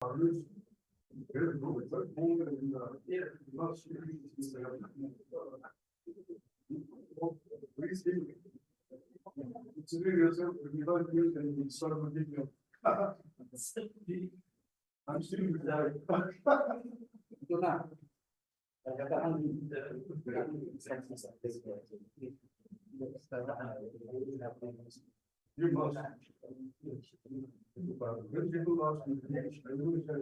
I'm still with that. You must. When people ask me, I will say.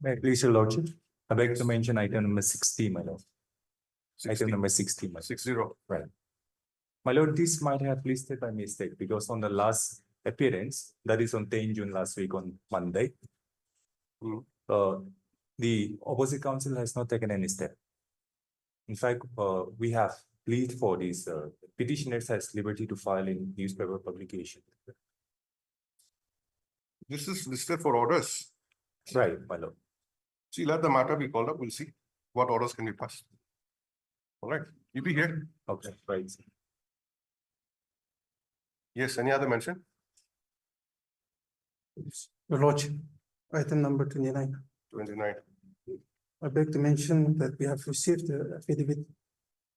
May I please, Your Lordship? I beg to mention item number 60, my lord. Item number 60, my lord. 60. Right. My lord, this might have listed by mistake because on the last appearance, that is on 10 June last week on Monday, the opposite counsel has not taken any step. In fact, we have pleaded for this petitioners has liberty to file in newspaper publication. This is listed for orders. Right, my lord. See, let the matter be called up. We'll see what orders can be passed. All right, you be here. Okay, right. Yes, any other mention? Your Lordship, item number 29. 29. I beg to mention that we have received the affidavit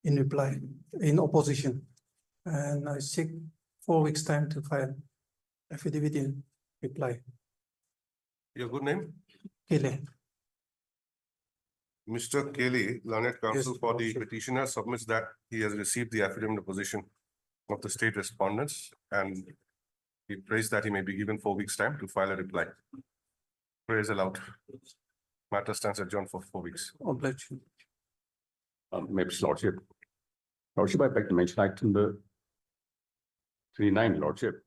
in reply, in opposition. And I seek 4 weeks' time to file affidavit in reply. Your good name? Kele. Mr. Kelly, learned counsel Yes, for the Lordship. petitioner, submits that he has received the affidavit in opposition of the state respondents, and he prays that he may be given 4 weeks' time to file a reply. Prayer is allowed. Matter stands adjourned for 4 weeks. Obligation. Maybe Lordship. Lordship, I beg to mention item number 29, Lordship.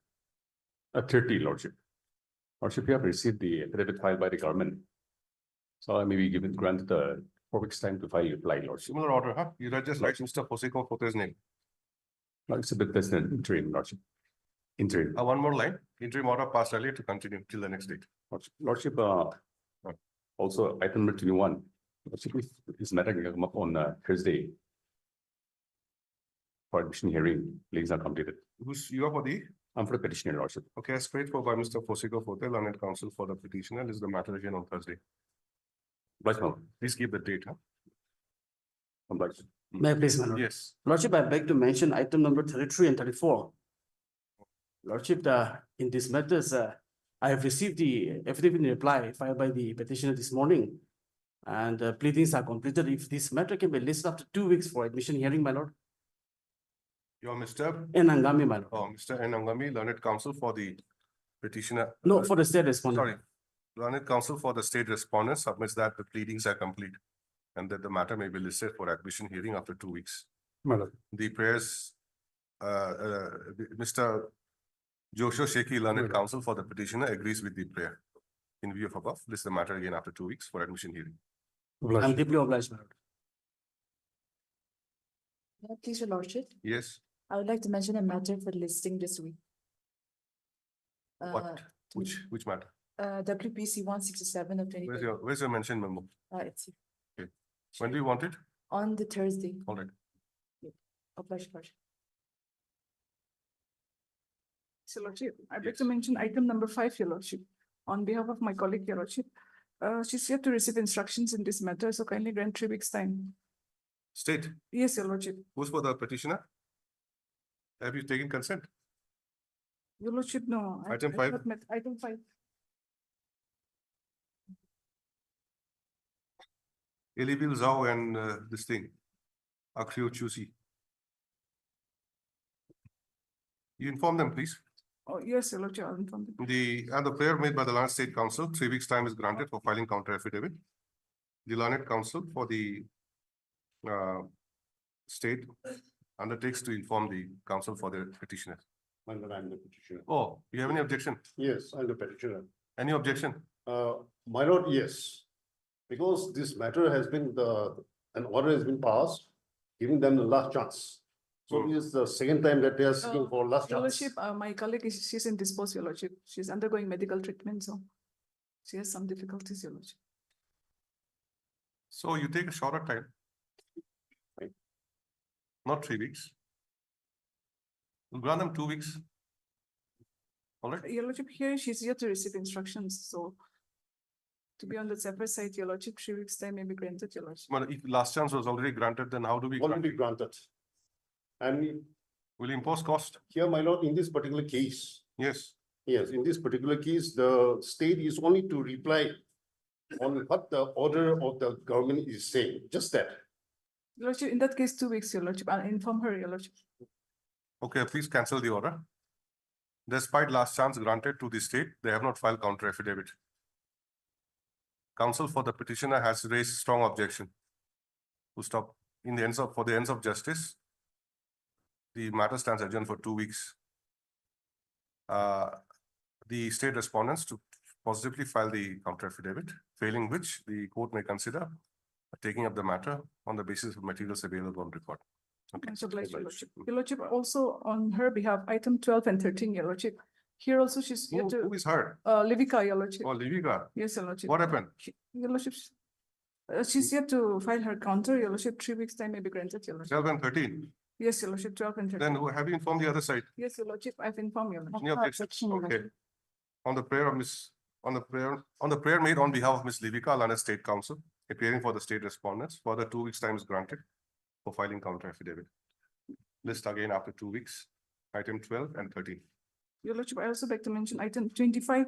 30, Lordship. Lordship, you have received the affidavit filed by the government. So I may be given granted 4 weeks time to file your reply, Lordship. Similar order, huh? You just write Mr. Fosiko Fote's name. It's a bit less than interim, Lordship. Interim. One more line, interim order passed earlier to continue till the next date. Lordship, also item number 21. Lordship, this matter can come up on Thursday. For admission hearing, please are completed. You are for the, I'm for the petitioner, Lordship. okay, as paid for by Mr. Fosiko Fote, learned counsel for the petitioner, this is the matter again on Thursday. Obliged, ma'am. Please keep the date, huh? Obliged. May I please, my lord? Yes. Lordship, I beg to mention item number 33 and 34. Lordship, in these matters, I have received the affidavit in reply filed by the petitioner this morning. And pleadings are completed. If this matter can be listed after 2 weeks for admission hearing, my lord. You are Mr. Angami, my lord. Oh, Mr. N. Angami, learned counsel for the petitioner. No, for the state respondent. Sorry, learned counsel for the state respondent submits that the pleadings are complete and that the matter may be listed for admission hearing after 2 weeks. My lord. The prayers, Mr. Joshua Sheki, learned counsel for the petitioner, agrees with the prayer. In view of above, list the matter again after 2 weeks for admission hearing. I'm deeply obliged, my lord. Please, your lordship, Yes, I would like to mention a matter for listing this week. what, which matter? WPC 167 of 20. Where's your mention memo? It's When do you want it? on the Thursday. All right. Obliged, lordship. So Lordship, I'd like Yes. to mention item number 5, your Lordship. On behalf of my colleague, your Lordship, she's yet to receive instructions in this matter, so kindly grant 3 weeks' time. State, Yes, your Lordship. who's for the petitioner? Have you taken consent? Your Lordship, no. Item I five. have not met item 5. Elibil Zhao and this thing, Akshio Chusi. You inform them, please. Oh, yes, your Lordship, I'll inform them. The prayer made by the Learned State Council, 3 weeks' time is granted for filing counter affidavit. The Learned Council for the state undertakes to inform the council for the petitioner. My lord, I'm the petitioner. Oh, you have any objection? Yes, I'm the petitioner. Any objection? My lord, yes. Because this matter has been an order has been passed, giving them the last chance. So Hmm. this is the second time that they are seeking for last Your chance. Lordship, my colleague she's indisposed, your Lordship. She's undergoing medical treatment, so she has some difficulties, your Lordship. So you take a shorter time. Fine. Not 3 weeks. We'll grant them 2 weeks. All right, Your Lordship, here she's yet to receive instructions, so to be on the safer side, your Lordship, 3 weeks' time may be granted, your Lordship. but if last chance was already granted, then how do we grant Already it? granted. And Will impose cost? here, my lord, in this particular case, Yes. yes, in this particular case, the state is only to reply on what the order of the government is saying, just that. Your Lordship, in that case, 2 weeks, your Lordship. I'll inform her, your Lordship. Okay, please cancel the order. Despite last chance granted to the state, they have not filed counter affidavit. Counsel for the petitioner has raised strong objection. To stop in the ends of, for the ends of justice. The matter stands adjourned for 2 weeks. The state respondents to positively file the counter affidavit, failing which the court may consider taking up the matter on the basis of materials available on record. Okay. Much obliged, your Lordship. Your Lordship, also on her behalf, item 12 and 13, your Lordship. Here also she's yet Who to, is her? Livika, your Lordship. Oh, Livika. Yes, your Lordship. What happened? Your Lordship, she's yet to file her counter, your Lordship. 3 weeks' time may be granted, your Lordship. 12 and 13. Yes, your Lordship, 12 and 13. Then have you informed the other side? Yes, your Lordship, I've informed you. Any objections? Okay. On the prayer of on the prayer made on behalf of Miss Livika, Lana State Council, appearing for the state respondents, further 2 weeks' time is granted for filing counter affidavit. List again after 2 weeks, item 12 and 13. Your Lordship, I also beg to mention item 25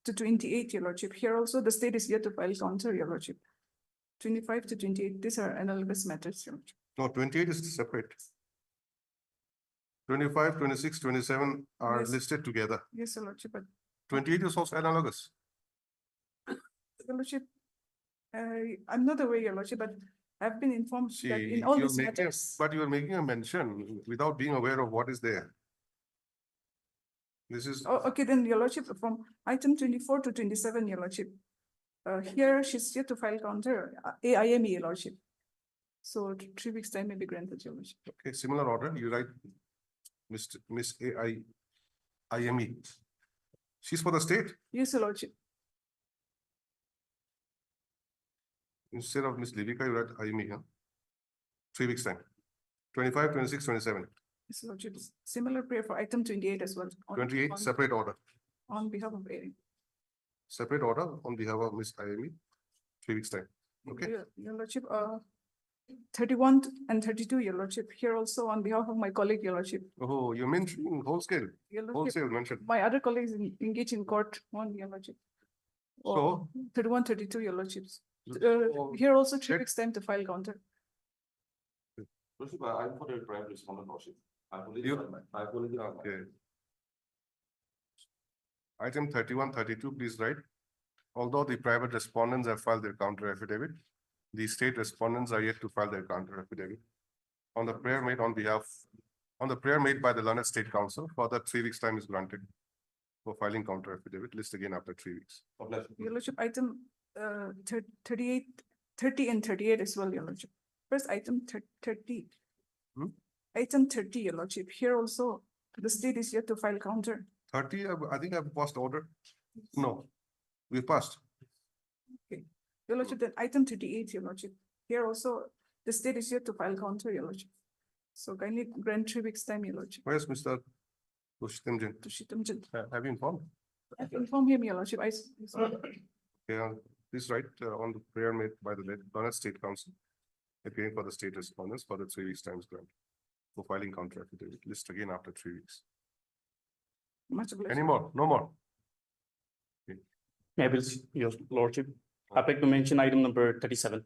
to 28, your Lordship. Here also, the state is yet to file counter, your Lordship. 25 to 28, these are analogous matters, your Lordship. No, 28 is separate. 25, 26, 27 are Yes. listed together. Yes, your Lordship, but 28 is also analogous. your Lordship, I'm not aware, your Lordship, but I've been informed that See, in all you're these making, matters. but you're making a mention without being aware of what is there. This is, Oh, okay, then your lordship, from item 24 to 27, your lordship. Here she's yet to file counter, AIME, your lordship. So 3 weeks time may be granted, your lordship. okay, similar order, you write Miss IME. She's for the state Yes, your lordship. instead of Miss Livika, you write IME, huh? 3 weeks time. 25, 26, 27. Yes, your lordship. Similar prayer for item 28 as well. 28, separate order. On behalf of A. Separate order on behalf of Miss IME. 3 weeks time. Okay, Your lordship, 31 and 32, your lordship. Here also on behalf of my colleague, your lordship. oh, you mentioned wholesale, Your lordship, wholesale mentioned. my other colleagues engage in court on your lordship. So, 31, 32, your lordships. so Here also 3 let- weeks time to file counter. Lordship, I'm for the private respondent, Lordship. okay. Item 31, 32, please write. Although the private respondents have filed their counter affidavit, the state respondents are yet to file their counter affidavit. On the prayer made on behalf, on the prayer made by the Learned State Council, further 3 weeks time is granted for filing counter affidavit, list again after 3 weeks. Your lordship, item 38, 30 and 38 as well, your lordship. First item 30. Hmm? Item 30, your lordship. Here also, the state is yet to file counter. 30, I think I've passed order. No, we passed. Your lordship, then item 38, your lordship. Here also, the state is yet to file counter, your lordship. So kindly grant 3 weeks time, your lordship. Where's Mr. Toshitemjen? To Shitamjan. Have you informed? I've informed him, your lordship. Yeah, please write on the prayer made by the Learned State Council, appearing for the state respondents for the 3 weeks times grant for filing counter affidavit, list again after 3 weeks. Much obliged. Any more? No more? Maybe your lordship. I beg to mention item number 37.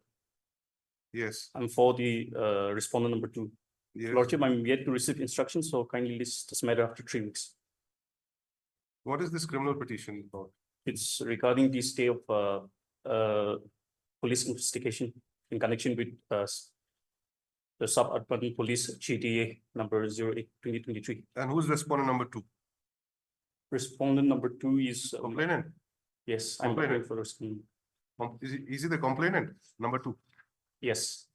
Yes, I'm for the respondent number 2. yes. Lordship, I'm yet to receive instructions, so kindly list this matter after 3 weeks. What is this criminal petition for? It's regarding the stay of police investigation in connection with the suburban police GTA number 08/2023. And who's respondent number 2? Respondent number 2 is Complainant? yes, I'm Complainant. going for respondent. Is he the complainant? Number 2. Yes,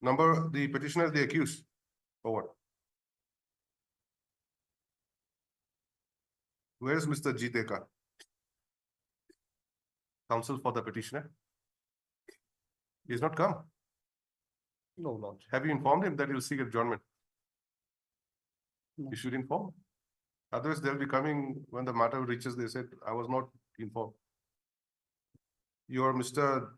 The petitioner is the accused. Or what? Where's Mr. Jiteka? Counsel for the petitioner? He's not come. no, Lord. Have you informed him that you'll seek adjournment? No. You should inform. Otherwise, they'll be coming when the matter reaches, they said, I was not informed. You are Mr.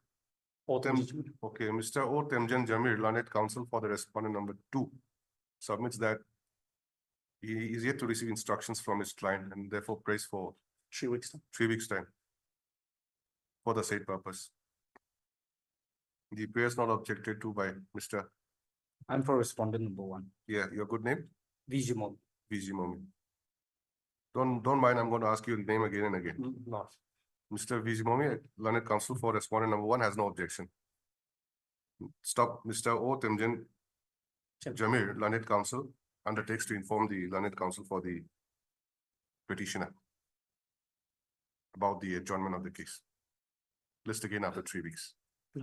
Okay, Mr. O. Temjan Jamir, Learned Counsel for the respondent number 2, submits that he is yet to receive instructions from his client and therefore prays for 3 weeks. 3 weeks time for the said purpose. The prayer is not objected to by Mr. I'm for respondent number 1. Yeah, your good name? Vijimon. VG Momi. Don't mind, I'm going to ask you your name again and again. No. Mr. VG Momi, Learned Counsel for respondent number 1 has no objection. Stop, Mr. O. Temjan Jamir, Learned Counsel, undertakes to inform the Learned Counsel for the petitioner about the adjournment of the case. List again after 3 weeks.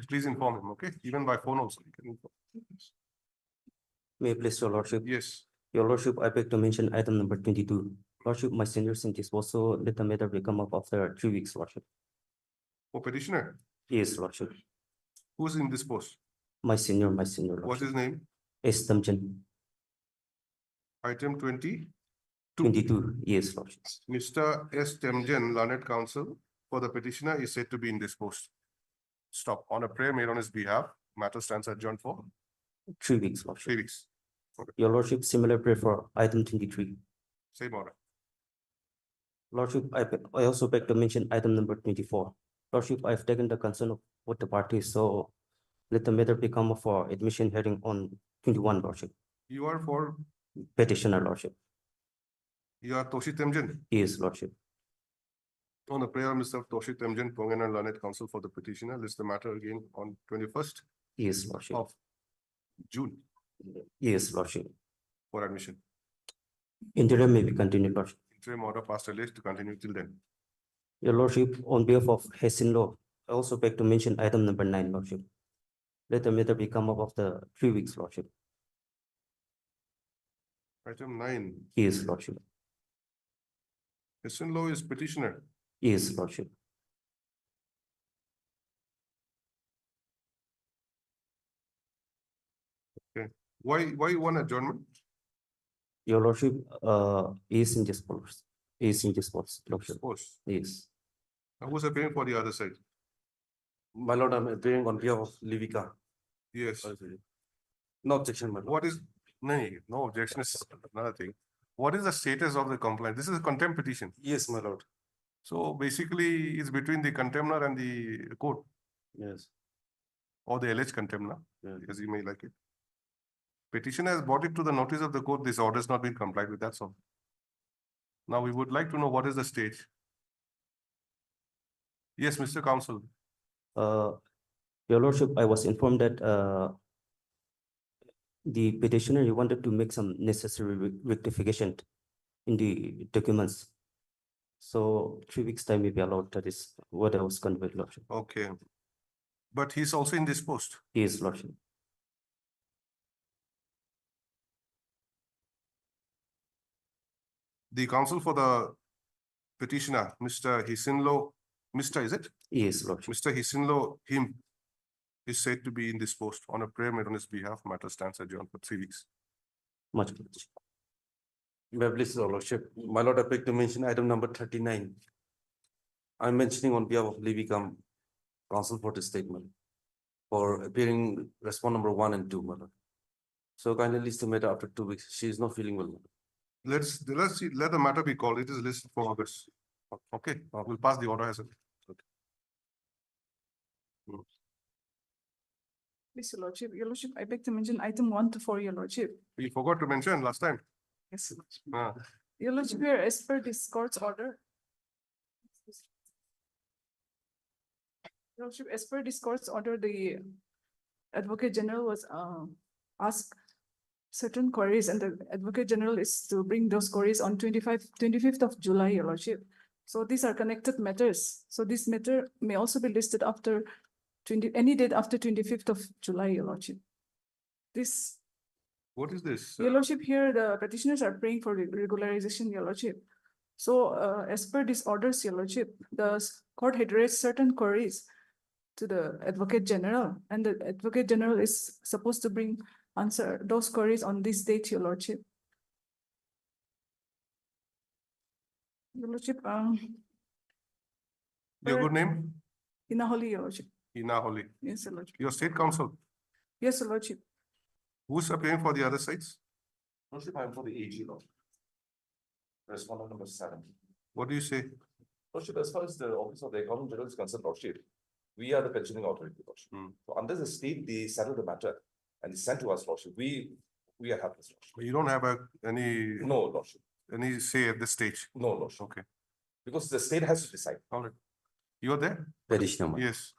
Please inform him, okay? Even by phone also. You can inform. May I please, your lordship? Yes, Your lordship, I beg to mention item number 22. Lordship, my senior scientist also let the matter become up after 3 weeks, lordship. for petitioner, Yes, lordship. who's in this post? My senior, What's lordship. his name? S. Tamjan, Item 20. 22, yes, lordship. Mr. S. Temjan, Learned Counsel for the petitioner is said to be in this post. Stop. On a prayer made on his behalf, matter stands adjourned for 3 weeks, 3 lordship. weeks. Your lordship, similar prayer for item 23. Same order. Lordship, I also beg to mention item number 24. Lordship, I've taken the concern of both the parties, so let the matter become for admission hearing on 21, lordship. You are for, Petitioner, lordship. you are Toshi Temjan. Yes, lordship. On the prayer of Mr. Toshi Temjan, Pongan and Learned Counsel for the petitioner, list the matter again on 21st. Yes, Lordship. of June Yes, Lordship. for admission. Interim may be continued, Lordship. Interim order passed earlier to continue till then. Your Lordship, on behalf of Hasin Law, I also beg to mention item number 9, Lordship. Let the matter become up of the 3 weeks, Lordship. Item 9, Yes, Lordship. Hasin Law is petitioner. Yes, Lordship. Why one adjournment? Your Lordship, is in this policy, Lordship. Suppose. Yes. Who's appearing for the other side? My lord, I'm appearing on behalf of Livika. Yes. No objection, my lord. What is, no objection is another thing. What is the status of the complaint? This is a contempt petition. Yes, my lord. So basically, it's between the contemptor and the court, Yes. or the alleged contemptor, Yeah. as you may like it. Petitioner has brought it to the notice of the court. This order has not been complied with, that's all. Now, we would like to know what is the stage. Yes, Mr. Counsel. Your Lordship, I was informed that, the petitioner, you wanted to make some necessary rectification in the documents. So 3 weeks time may be allowed, that is what I was conveyed, Lordship. Okay. But he's also in this post. Yes, Lordship. The counsel for the petitioner, Mr. Hisinlo, Mr. is it? Yes, Lordship. Mr. Hisinlo, him is said to be in this post on a prayer made on his behalf. Matter stands adjourned for 3 weeks. Much obliged. May I please, your lordship, my lord, I beg to mention item number 39. I'm mentioning on behalf of Livika, counsel for this statement, for appearing respond number 1 and 2, my lord. So kindly list the matter after 2 weeks. She is not feeling well. Let's see, let the matter be called. It is listed for August. Okay, we'll pass the order as a. Please, your lordship, I beg to mention item 1 to 4, your lordship. We forgot to mention last time. Yes, your lordship. Ah, Your lordship, here as per this court's order. Your lordship, as per this court's order, the Advocate General was asked certain queries, and the Advocate General is to bring those queries on 25th of July, your lordship. So these are connected matters. So this matter may also be listed after any date after 25th of July, your lordship. This, what is this? your lordship, here the petitioners are praying for regularization, your lordship. So as per these orders, your lordship, the court had raised certain queries to the Advocate General, and the Advocate General is supposed to answer those queries on this date, your lordship. Your lordship, Your good name? Inaholi, your lordship. Ina Holly. Yes, your lordship. Your state counsel. Yes, your lordship. Who's appearing for the other sides? Lordship, I'm for the AG law. Respondent number 7. What do you say? Lordship, as far as the office of the Accountant General is concerned, Lordship, we are the pensioning authority, Lordship. Hmm. So under the state, they settle the matter and they send to us, Lordship. We are helpless, Lordship. You don't have any No, Lordship. say at this stage. No, Lordship. Okay, Because the state has to decide. all right. You're there? Petitioner, Yes,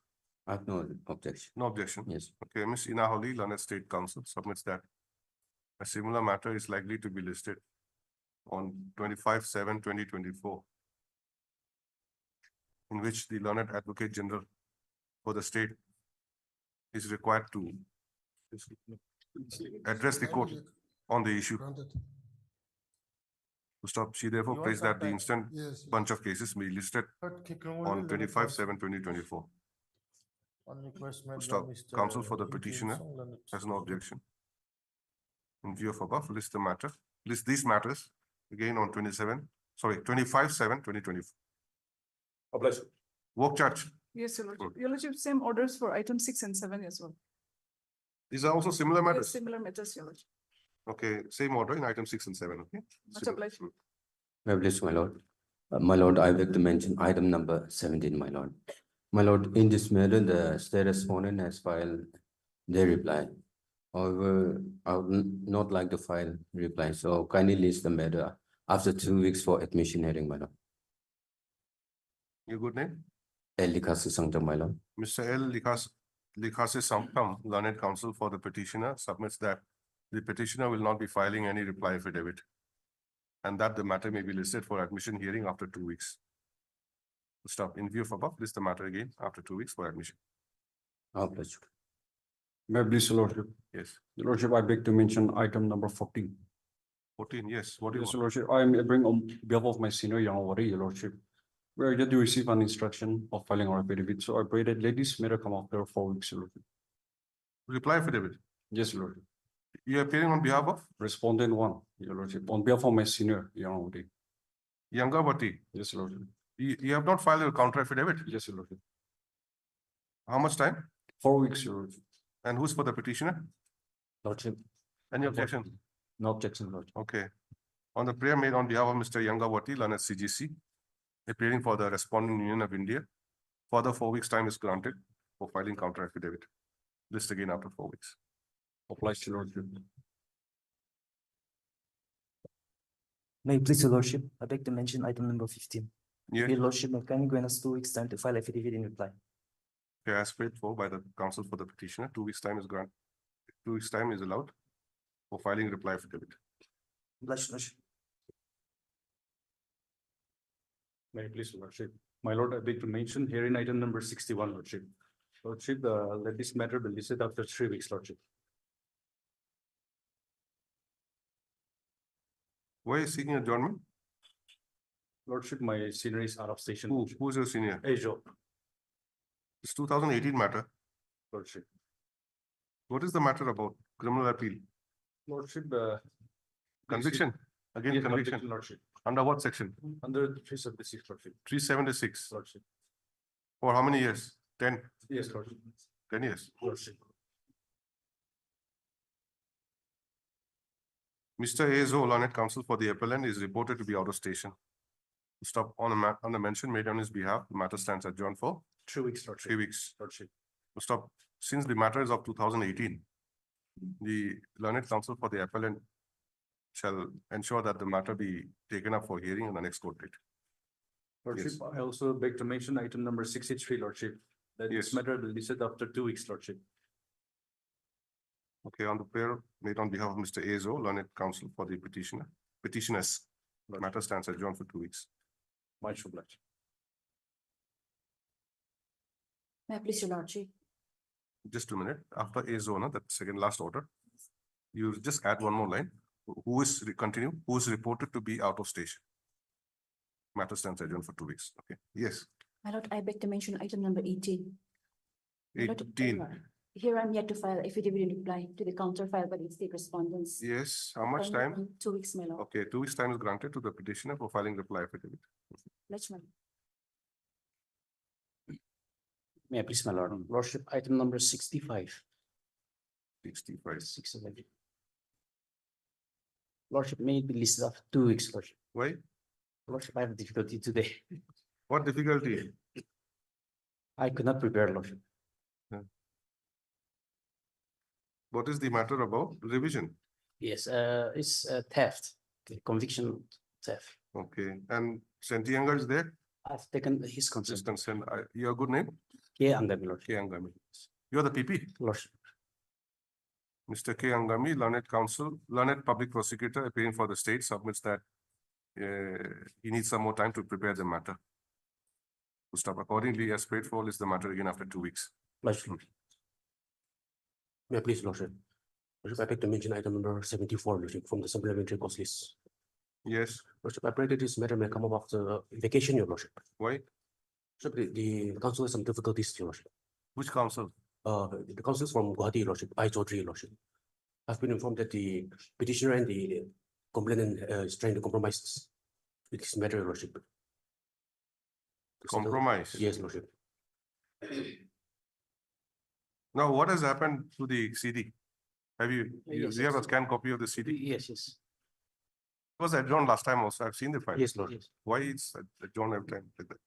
I have no objection. no objection. Yes. Okay, Miss Ina Holly, Learned State Counsel submits that a similar matter is likely to be listed on 25/7/2024, in which the Learned Advocate General for the state is required to address the court on the issue. To stop, she therefore prays that the instant bunch of cases be listed on 25/7/2024. Stop. Counsel for the petitioner has no objection. In view of above, list these matters again on 25/7/2024. Obliged. Work charge. Yes, your lordship. Your lordship, same orders for item 6 and 7 as well. These are also similar Yes, matters. similar matters, your lordship. Okay, same order in item 6 and 7, okay? Much obliged. May I please, my lord? My lord, I beg to mention item number 17, my lord. My lord, in this matter, the state respondent has filed their reply. However, I would not like to file reply, so kindly list the matter after 2 weeks for admission hearing, my lord. Your good name? Elika Susangta, my lord. Mr. L. Likas Likhase Sampam, learned counsel for the petitioner, submits that the petitioner will not be filing any reply affidavit, and that the matter may be listed for admission hearing after 2 weeks. Stop. In view of above, list the matter again after 2 weeks for admission. Our pleasure. May I please, Your Lordship? Yes. Your Lordship, I beg to mention item number 14. 14, yes. What do you Yes, want? Your Lordship, I am bring on behalf of my senior Yangwari, Your Lordship. We are yet to receive an instruction of filing our affidavit, so I pray that ladies may come after 4 weeks, Your Lordship. Reply affidavit. Yes, Your Lordship. You are appearing on behalf of Respondent 1, Your Lordship, on behalf of my senior Yangwari. Yangawati. Yes, Your Lordship. You have not filed a counter affidavit. Yes, Your Lordship. How much time? 4 weeks, Your Lordship. And who's for the petitioner? Lordship, Any objection? no objection, Lordship. Okay. On the prayer made on behalf of Mr. Yangawati, learned CGC, appearing for the Respondent Union of India, further 4 weeks' time is granted for filing counter affidavit. List again after 4 weeks. Obliged, Your Lordship. May it please your lordship, I beg to mention item number 15. Yeah, Your lordship may kindly grant us 2 weeks time to file affidavit in reply. okay, as paid for by the counsel for the petitioner, 2 weeks' time is granted. 2 weeks' time is allowed for filing reply affidavit. Obliged, lordship. May I please, Your Lordship? My lord, I beg to mention here in item number 61, Lordship. Lordship, let this matter be listed after 3 weeks, Lordship. Why are you seeking adjournment? Lordship, my senior is out of station. Who's your senior? Ajo, It's 2018 matter. Lordship. What is the matter about? Criminal appeal? Lordship, Conviction? Again, yes, conviction. Lordship. Under what section? Under 376, Lordship. 376. Lordship. For how many years? 10? Yes, Lordship. 10 years. Lordship. Mr. Azo, learned counsel for the appellant, is reported to be out of station. Stop on the mention made on his behalf. The matter stands adjourned for 3 weeks, Lordship. 3 weeks. Lordship. Stop. Since the matter is of 2018, the learned counsel for the appellant shall ensure that the matter be taken up for hearing in the next court date. Lordship, Yes. I also beg to mention item number 63, Lordship. That Yes. this matter will be listed after 2 weeks, Lordship. Okay, on the prayer made on behalf of Mr. Azo, learned counsel for the petitioners, the matter stands adjourned for 2 weeks. Much obliged. May I please your lordship? Just a minute, after Azo, no, that second last order, you just add one more line. Who is, continue, who is reported to be out of station. Matter stands adjourned for 2 weeks. Okay, yes, My lord, I beg to mention item number 18. My lord, 18. Here I'm yet to file affidavit in reply to the counter filed by the state respondents. Yes, how much Kindly time? grant 2 weeks, my lord. Okay, 2 weeks' time is granted to the petitioner for filing reply affidavit. Let's, my lord. May I please, my lord? Lordship, item number 65. 65. 67. Lordship, may it be listed after 2 weeks, Lordship. Why? Lordship, I have difficulty today. What difficulty? I could not prepare, Lordship. What is the matter about revision? Yes, it's theft, okay, conviction theft. Okay, and Sentianga is there? I've taken his Just consent. consent. Your good name? K. Angami, Lordship. K. Angami. You're the PP? Lordship. Mr. K. Angami, learned counsel, learned public prosecutor appearing for the state submits that he needs some more time to prepare the matter. To stop accordingly, as paid for is the matter again after 2 weeks. Lordship. May I please, Lordship? Lordship, I beg to mention item number 74, Lordship, from the supplementary cost list. Yes, Lordship, I pray that this matter may come up after vacation, your Lordship. why? Lordship, the council has some difficulties, your Lordship. Which counsel? The council is from Gauhati, Lordship, I Chaudhary, Lordship. I've been informed that the petitioner and the complainant is trying to compromise with this matter, your Lordship. Compromise? Yes, Lordship. Now, what has happened to the CD? Have you, Yes, do you have a yes. scanned copy of the CD? It Yes, yes. was adjourned last time also. I've seen the file. Yes, Lord. Why it's adjourned every time like that?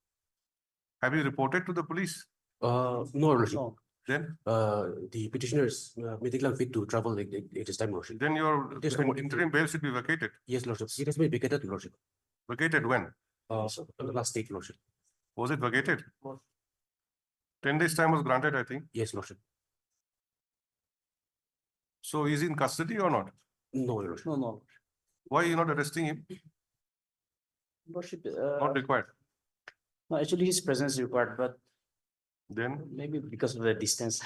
Have you reported to the police? No, Lordship. No. Then, the petitioner is medically unfit to travel like it is time, Lordship. Then your There's no more interim bail should be vacated. Yes, Lordship. It has been vacated, Lordship. Vacated when? So, on the last date, Lordship. Was it vacated? 10 days time was granted, I think. Yes, Lordship. So is he in custody or not? No, your lordship. No. Why are you not arresting him? Lordship, Not required. no, actually his presence is required, but Then, maybe because of the distance.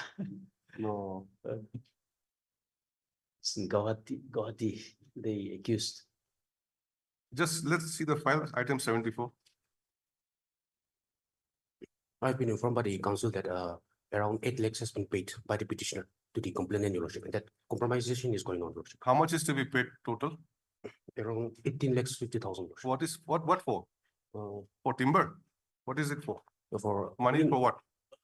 no. It's in Gauhati, they accused. Just let's see the file, item 74. I've been informed by the council that around 8 lakhs has been paid by the petitioner to the complainant, your lordship, and that compromisation is going on, your lordship. How much is to be paid total? Around 18 lakhs 50,000, your lordship. What for? For timber? What is it for? For Money for what?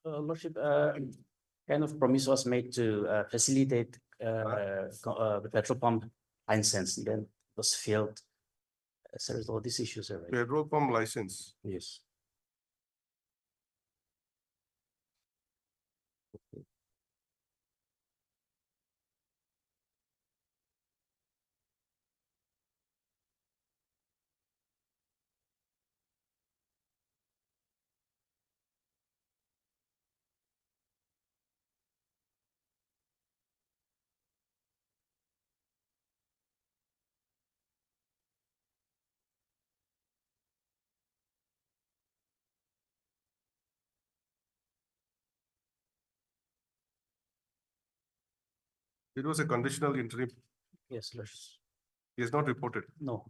Lordship, kind of promise was made to facilitate the petrol pump license, then was failed. As a result, all these issues are right. Petrol pump license. Yes. It was a conditional interim. Yes, Lordship. He has not reported. No.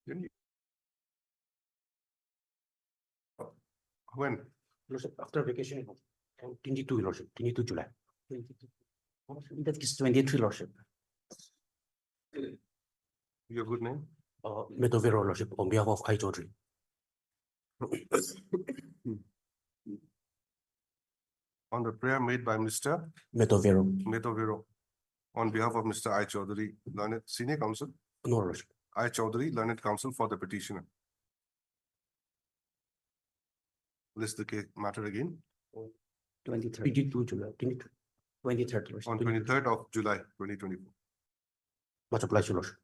Didn't he? When? Lordship, after vacation, 22, your lordship, 22 July. That is 23, Lordship. Your good name? Metovero, lordship, on behalf of I Chaudhary. On the prayer made by Mr. Metovero, Metovero. On behalf of Mr. I Chaudhary, learned senior counsel, no, lordship. I Chaudhary, learned counsel for the petitioner. List the case matter again 23rd. 22 July, 23rd, Lordship. on 23rd of July, 2024. Much obliged, your lordship.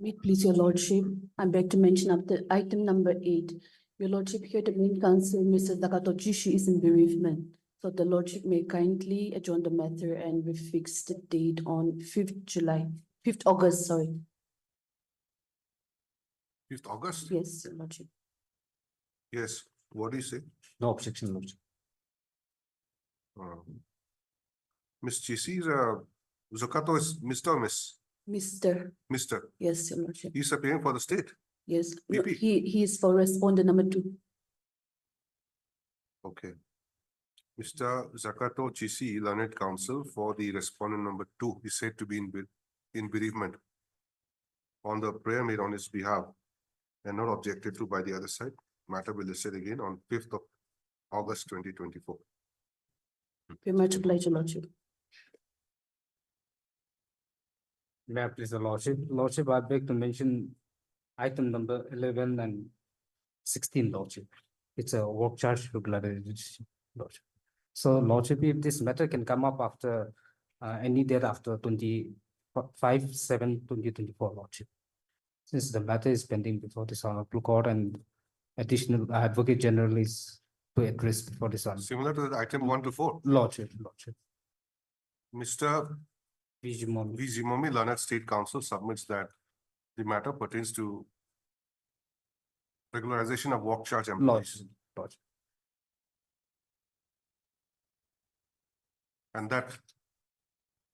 May it please your lordship, I beg to mention up the item number 8. Your lordship, here the main counsel, Mrs. Zakato Jishi, is in bereavement. So the lordship may kindly adjourn the matter and we fix the date on 5th August, sorry. 5th August? Yes, your lordship. Yes. What do you say? No objection, Lordship. Miss Chisi is Zakato is Mr. or Miss? Mr. Mr. Yes, your lordship. He's appearing for the state. Yes, no, PP. he is for respondent number 2. Okay. Mr. Zakato Chisi, learned counsel for the respondent number 2, is said to be in bereavement. On the prayer made on his behalf and not objected to by the other side, matter will be listed again on 5th of August 2024. Very much obliged, your lordship. May I please the lordship? Lordship, I beg to mention item number 11 and 16, lordship. It's a work charge regularization, lordship. So lordship, if this matter can come up after any date after 25/7/2024, lordship. Since the matter is pending before this honorable court and additional advocate general is to address before this honorable Similar to the item 1 to 4. lordship. Mr. Vijimomi. V. Jimomi, learned state counsel, submits that the matter pertains to regularization of work charge employees. Lordship. And that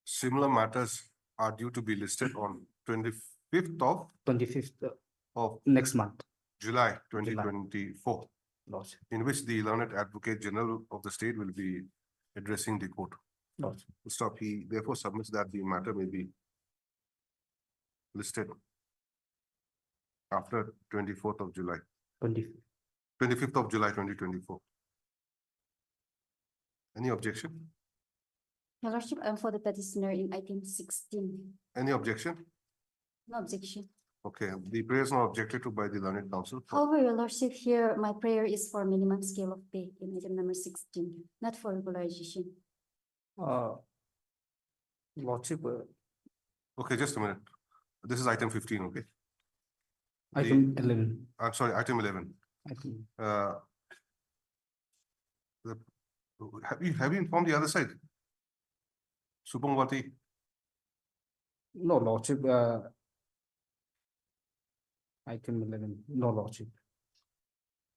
similar matters are due to be listed on 25th of 25th of next month, July 2024, lordship. in which the learned advocate general of the state will be addressing the court. Lordship. Stop. He therefore submits that the matter may be listed after 24th of July, 25th of July, 2024. Any objection? Your lordship, I'm for the petitioner in item 16. Any objection? No objection. Okay, the prayer is not objected to by the learned counsel. However, your lordship, here my prayer is for minimum scale of pay in item number 16, not for regularization. Lordship, Okay, just a minute. This is item 15, okay? item 11. I'm sorry, item 11. Item Uh, the Have you informed the other side? Supamwati, No, Lordship, item 11, no, Lordship.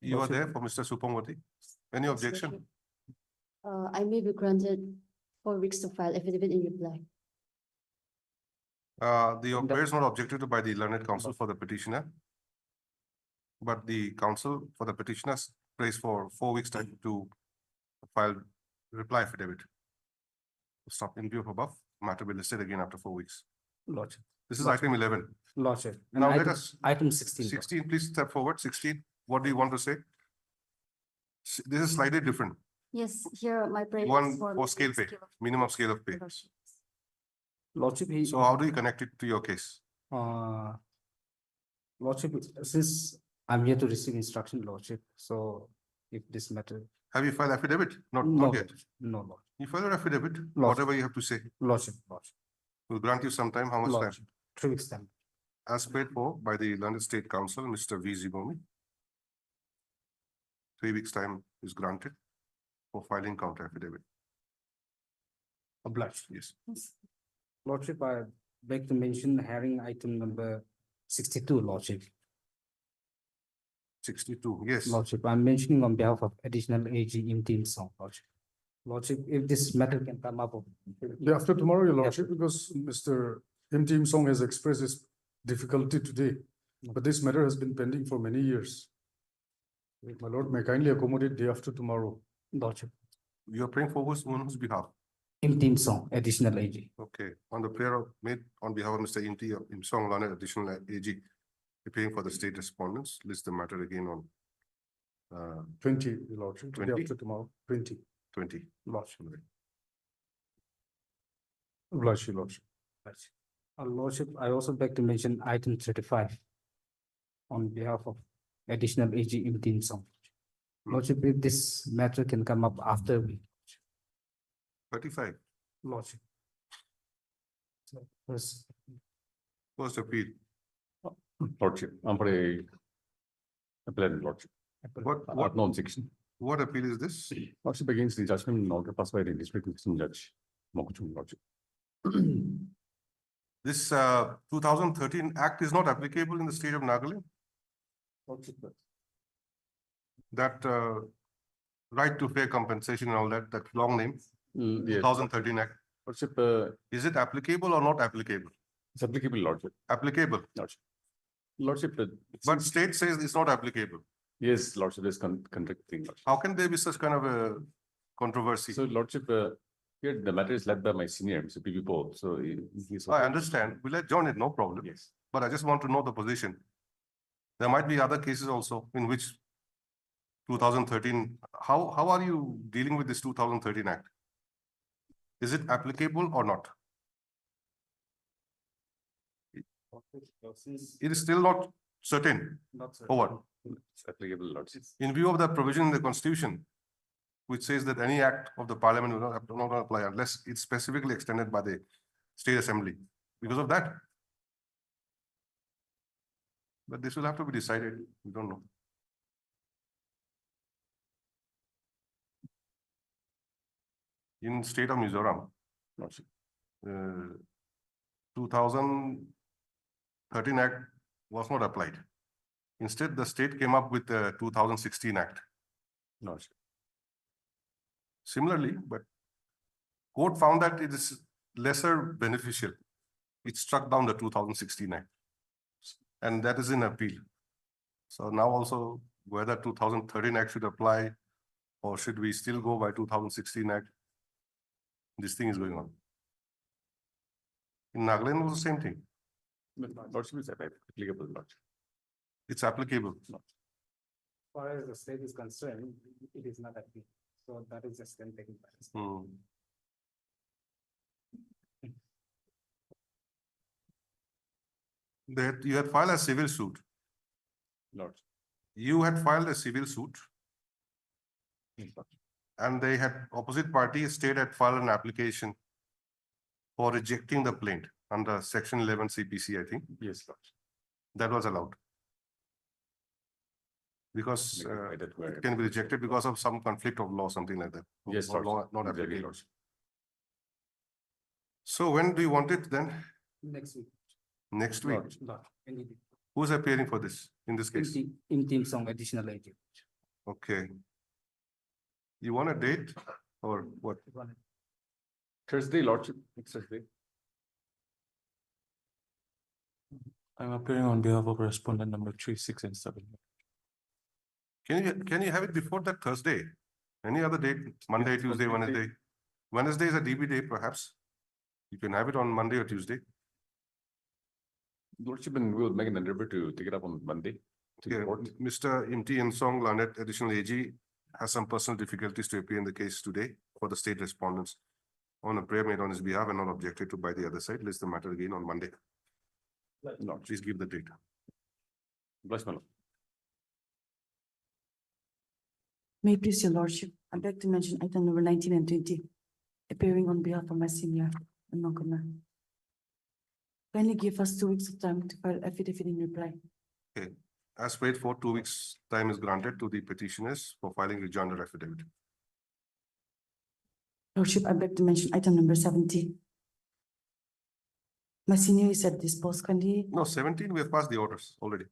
you are Lordship. there for Mr. Supamwati? Any objection? I may be granted 4 weeks to file affidavit in reply. There is not objected to by the learned counsel for the petitioner. But the counsel for the petitioners prays for 4 weeks time to file reply affidavit. Stop in view of above, matter will be listed again after 4 weeks. Lordship. This is item 11. Lordship. And Now let item- us, Item 16. 16, please step forward, 16. What do you want to say? This is slightly different. Yes, here my prayer One is for. for scale pay, minimum scale of pay. Lordship, he. So how do you connect it to your case? Lordship, since I'm here to receive instruction, Lordship, so if this matter. Have you filed affidavit? Not No, yet. Lordship. No, Lord. You file an affidavit, Lordship. whatever you have to say. Lordship, We'll grant you some time. How much time? Lordship, 3 weeks time. As paid for by the London State Council, Mr. V. Zibomi. 3 weeks' time is granted for filing counter affidavit. Obliged, yes. Lordship, I beg to mention hearing item number 62, Lordship. 62, yes. Lordship, I'm mentioning on behalf of additional AG in team song, Lordship. Lordship, if this matter can come up. Day after tomorrow, your lordship, because Mr. M. Team Song has expressed his difficulty today, but this matter has been pending for many years. My lord, may kindly accommodate day after tomorrow. Lordship, You are praying for whose, on whose behalf? in team song, additional AG. Okay, on the prayer made on behalf of Mr. Im Song Lana, additional AG, appearing for the state respondents, list the matter again on 20, your lordship, day 20? after tomorrow, 20. 20. Lordship. Obliged, your lordship. Lordship, I also beg to mention item 35 on behalf of additional AG in team song. Lordship, if this matter can come up after we. 35, Lordship. So, first, first appeal. Lordship, I'm for a appellate lordship. What Unknown section. What appeal is this? Lordship against the judgment in order passed by the district System Judge. Mokuchung Lordship. This 2013 Act is not applicable in the state of Nagaland? That right to fair compensation and all that, that long name, Yes. 2013 Act. Lordship, Is it applicable or not applicable? it's applicable, Lordship. Applicable, Lordship. Lordship, but state says it's not applicable. yes, Lordship is contradicting. Lordship. How can there be such kind of a controversy? So Lordship, here the matter is led by my senior, Mr. P.V. Paul, so he's. I understand. We'll let John it, no problem. Yes. But I just want to know the position. There might be other cases also in which 2013, how are you dealing with this 2013 Act? Is it applicable or not? It is still not certain. Or what? It's applicable, Lordship. In view of the provision in the Constitution, which says that any act of the Parliament will not apply unless it's specifically extended by the State Assembly. Because of that. But this will have to be decided. We don't know. In state of Mizoram, Lordship. 2013 Act was not applied. Instead, the state came up with the 2016 Act. Lordship. Similarly, but court found that it is lesser beneficial. It struck down the 2016 Act. And that is in appeal. So now also whether 2013 Act should apply or should we still go by 2016 Act? This thing is going on. In Nagaland was the same thing. Lordship is applicable, Lordship. It's applicable. as far as the state is concerned, it is not applicable. So that is just then taken place. That you had filed a civil suit. Lordship. You had filed a civil suit Yes, Lordship. and they had opposite party state had filed an application for rejecting the plaint under section 11 CPC, I think. Yes, Lordship. That was allowed. Because That were- it can be rejected because of some conflict of law, something like that. Yes, Or law Lordship. not Exactly, applicable. Lordship. So when do you want it then? Next week. Next week? Not any day. Who's appearing for this, in this case? In team song additional agent. Okay. You want a date or what? Thursday, Lordship, next Thursday. I'm appearing on behalf of respondent number 3, 6, and 7. Can you have it before that Thursday? Any other date, Monday, Yes, Tuesday, Monday. Wednesday? Wednesday is a DB day perhaps. You can have it on Monday or Tuesday. Lordship, and we'll make an endeavor to take it up on Monday. To the Yeah, court. Mr. MT Ensong, Lanet, additional AG, has some personal difficulties to appear in the case today for the state respondents. On a prayer made on his behalf and not objected to by the other side, list the matter again on Monday. No, please give the date. Bless my Lord. May it please your lordship, I beg to mention item number 19 and 20, appearing on behalf of my senior and non-comer. Kindly give us 2 weeks of time to file affidavit in reply. Okay, as prayed for, 2 weeks' time is granted to the petitioners for filing rejoinder affidavit. Lordship, I beg to mention item number 17. My senior is at dispose, kindly. No, 17, we have passed the orders already.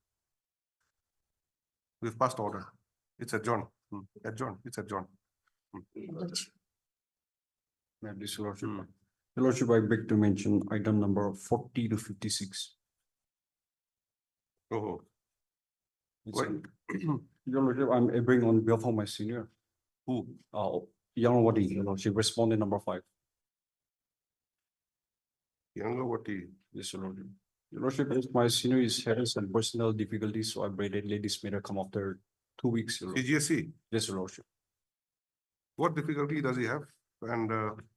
We've passed order. It's adjourned. Adjourned, it's adjourned. Lordship. May I please, Your Lordship? Your Lordship, I beg to mention item number 40 to 56. Oh, It's What? Your Lordship, I'm appearing on behalf of my senior. who? Gauhati, Your Lordship, respondent number 5. Younger, what he? Yes, Your Lordship. Your Lordship, yes, my senior is having some personal difficulties, so I braided this matter come after 2 weeks. Your Lordship. CGSC, Yes, Your Lordship. what difficulty does he have? And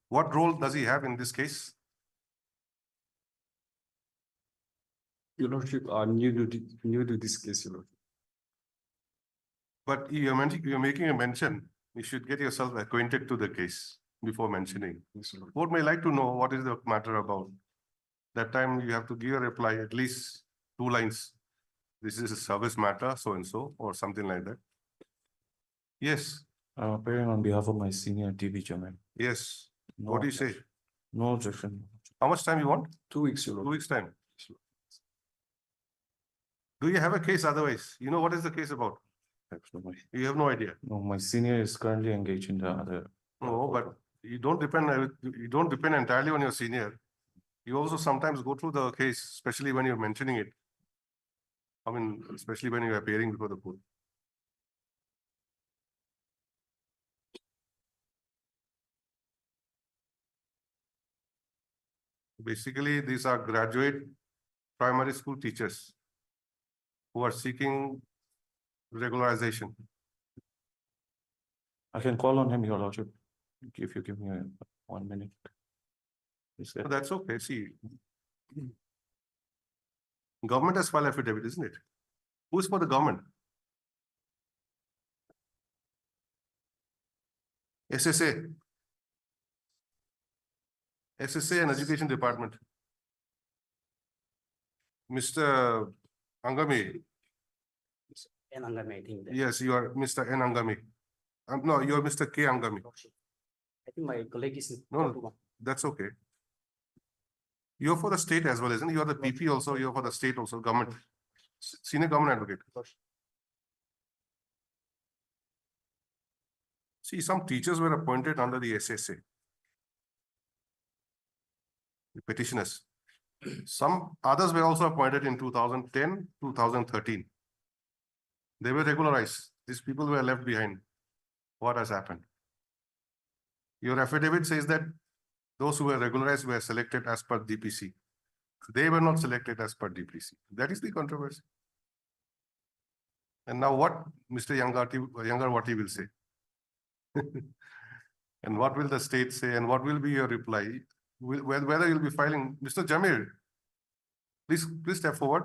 what role does he have in this case? Your Lordship, new to this case, Your Lordship. But you're making a mention, you should get yourself acquainted to the case before mentioning. Yes, Your Lordship. Board may like to know what is the matter about. That time you have to give a reply, at least 2 lines. This is a service matter, so and so, or something like that. Yes, I'm appearing on behalf of my senior TB chairman. yes. No What do you say? objection. No objection. How much time you want? 2 weeks, Your 2 Lordship. weeks' time. Do you have a case otherwise? You know what is the case about? Absolutely. You have no idea. No, my senior is currently engaged in the other. No, but you don't depend entirely on your senior. You also sometimes go through the case, especially when you're mentioning it. I mean, especially when you're appearing before the court. Basically, these are graduate primary school teachers who are seeking regularization. I can call on him, Your Lordship, if you give me 1 minute. Is that? That's okay, see. Government has filed affidavit, isn't it? Who's for the government? SSA. SSA and Education Department. Mr. Angami, And I'm making that. yes, you are Mr. N. Angami. No, you are Mr. K. Angami. I think my colleague is. No, that's okay. You're for the state as well, isn't it? You're the PP also, you're for the state also, government. Senior government advocate. See, some teachers were appointed under the SSA. The petitioners. Some others were also appointed in 2010, 2013. They were regularized. These people were left behind. What has happened? Your affidavit says that those who were regularized were selected as per DPC. They were not selected as per DPC. That is the controversy. And now what Mr. Yangarwati will say? And what will the state say? And what will be your reply? Whether you'll be filing, Mr. Jamil, please step forward.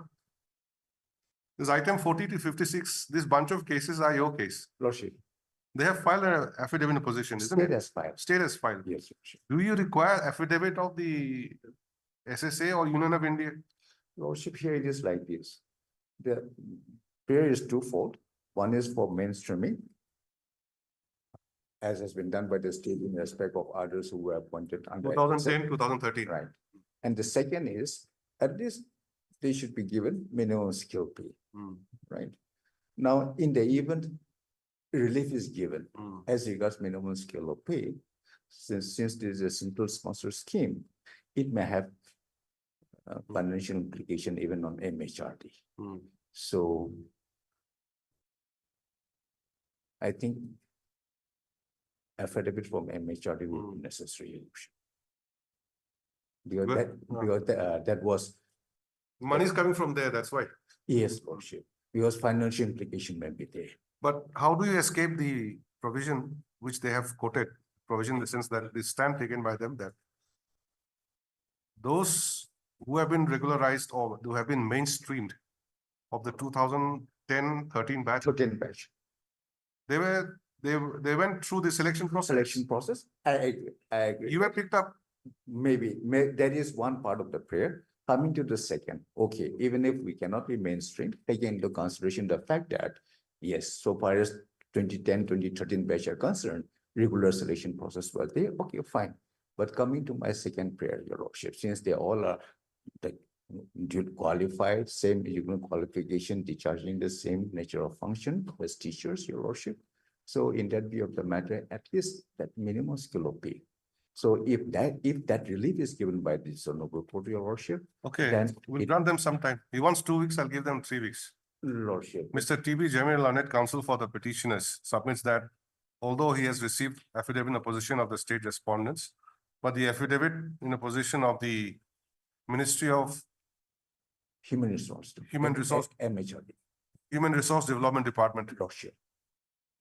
This item 40 to 56, this bunch of cases are your case. Lordship. They have filed an affidavit in opposition, isn't it? has filed. State has filed. Yes, Lordship. Do you require affidavit of the SSA or Union of India? Lordship, here it is like this. The prayer is twofold. One is for mainstreaming, as has been done by the state in respect of others who were appointed under. 2010, 2013. Right. And the second is, at least they should be given minimum skill pay, right? Now, in the event relief is given as regards minimum skill of pay, since this is a simple sponsor scheme, it may have financial implication even on MHRD. So I think affidavit from MHRD will be necessary. Because that was. Money is coming from there, that's why. Yes, Lordship, because financial implication may be there. But how do you escape the provision which they have quoted? Provision in the sense that the stand taken by them that those who have been regularized or who have been mainstreamed of the 2010-13 batch. 13 batch. They went through the selection process. Selection process, I agree, I agree. You were picked up. Maybe, that is one part of the prayer. Coming to the second, okay, even if we cannot be mainstream, taking into consideration the fact that, yes, so far as 2010, 2013 batch are concerned, regular selection process was there, okay, fine. But coming to my second prayer, Your Lordship, since they all are qualified, same educational qualification, discharging the same nature of function as teachers, Your Lordship. So in that view of the matter, at least that minimum skill of pay. So if that relief is given by the Honorable Court, Your Lordship. Okay, then we'll grant them some time. He wants 2 weeks, I'll give them 3 weeks. Lordship. Mr. T.B. Jamil, learned counsel for the petitioners, submits that although he has received affidavit in opposition of the state respondents, but the affidavit in opposition of the Ministry of Human Resource. MHRD. Human Resource Development Department Lordship.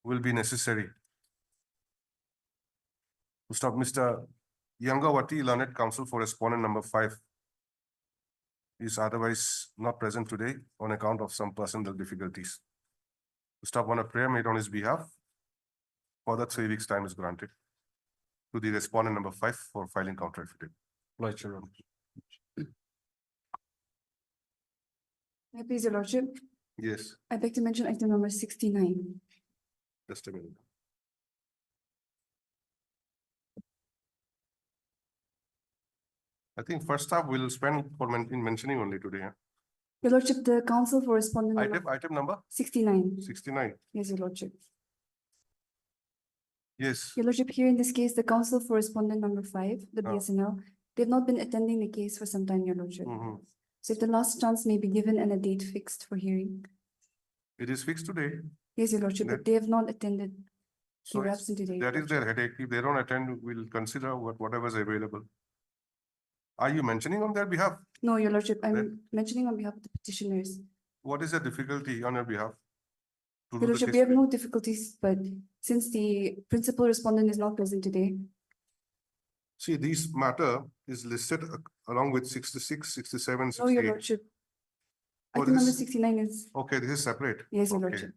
will be necessary. To stop Mr. Gauhati, learned counsel for respondent number 5 is otherwise not present today on account of some personal difficulties. To stop on a prayer made on his behalf, further 3 weeks' time is granted to the respondent number 5 for filing counter affidavit. Right, Your Honor. May I please, Your Lordship? Yes, I beg to mention item number 69. just a minute. I think first half we'll spend for in mentioning only today. Huh? Your Lordship, the counsel for respondent number Item number 69. 69. Yes, Your Lordship. Yes. Your Lordship, here in this case, the counsel for respondent number 5, the BSNL, they've not been attending the case for some time, Your Lordship. So if the last chance may be given and a date fixed for hearing. It is fixed today. Yes, Your Lordship, but they have not attended. So They're absent today. that is their headache. If they don't attend, we'll consider whatever is available. Are you mentioning on their behalf? No, Your Lordship, I'm Then- mentioning on behalf of the petitioners. What is the difficulty on your behalf? To Your do the Lordship, case we have with? no difficulties, but since the principal respondent is not present today, See, this matter is listed along with 66, 67, no, Your 68. Lordship. Oh, Item number this- 69 is, Okay, this is separate. yes, Your Okay. Lordship.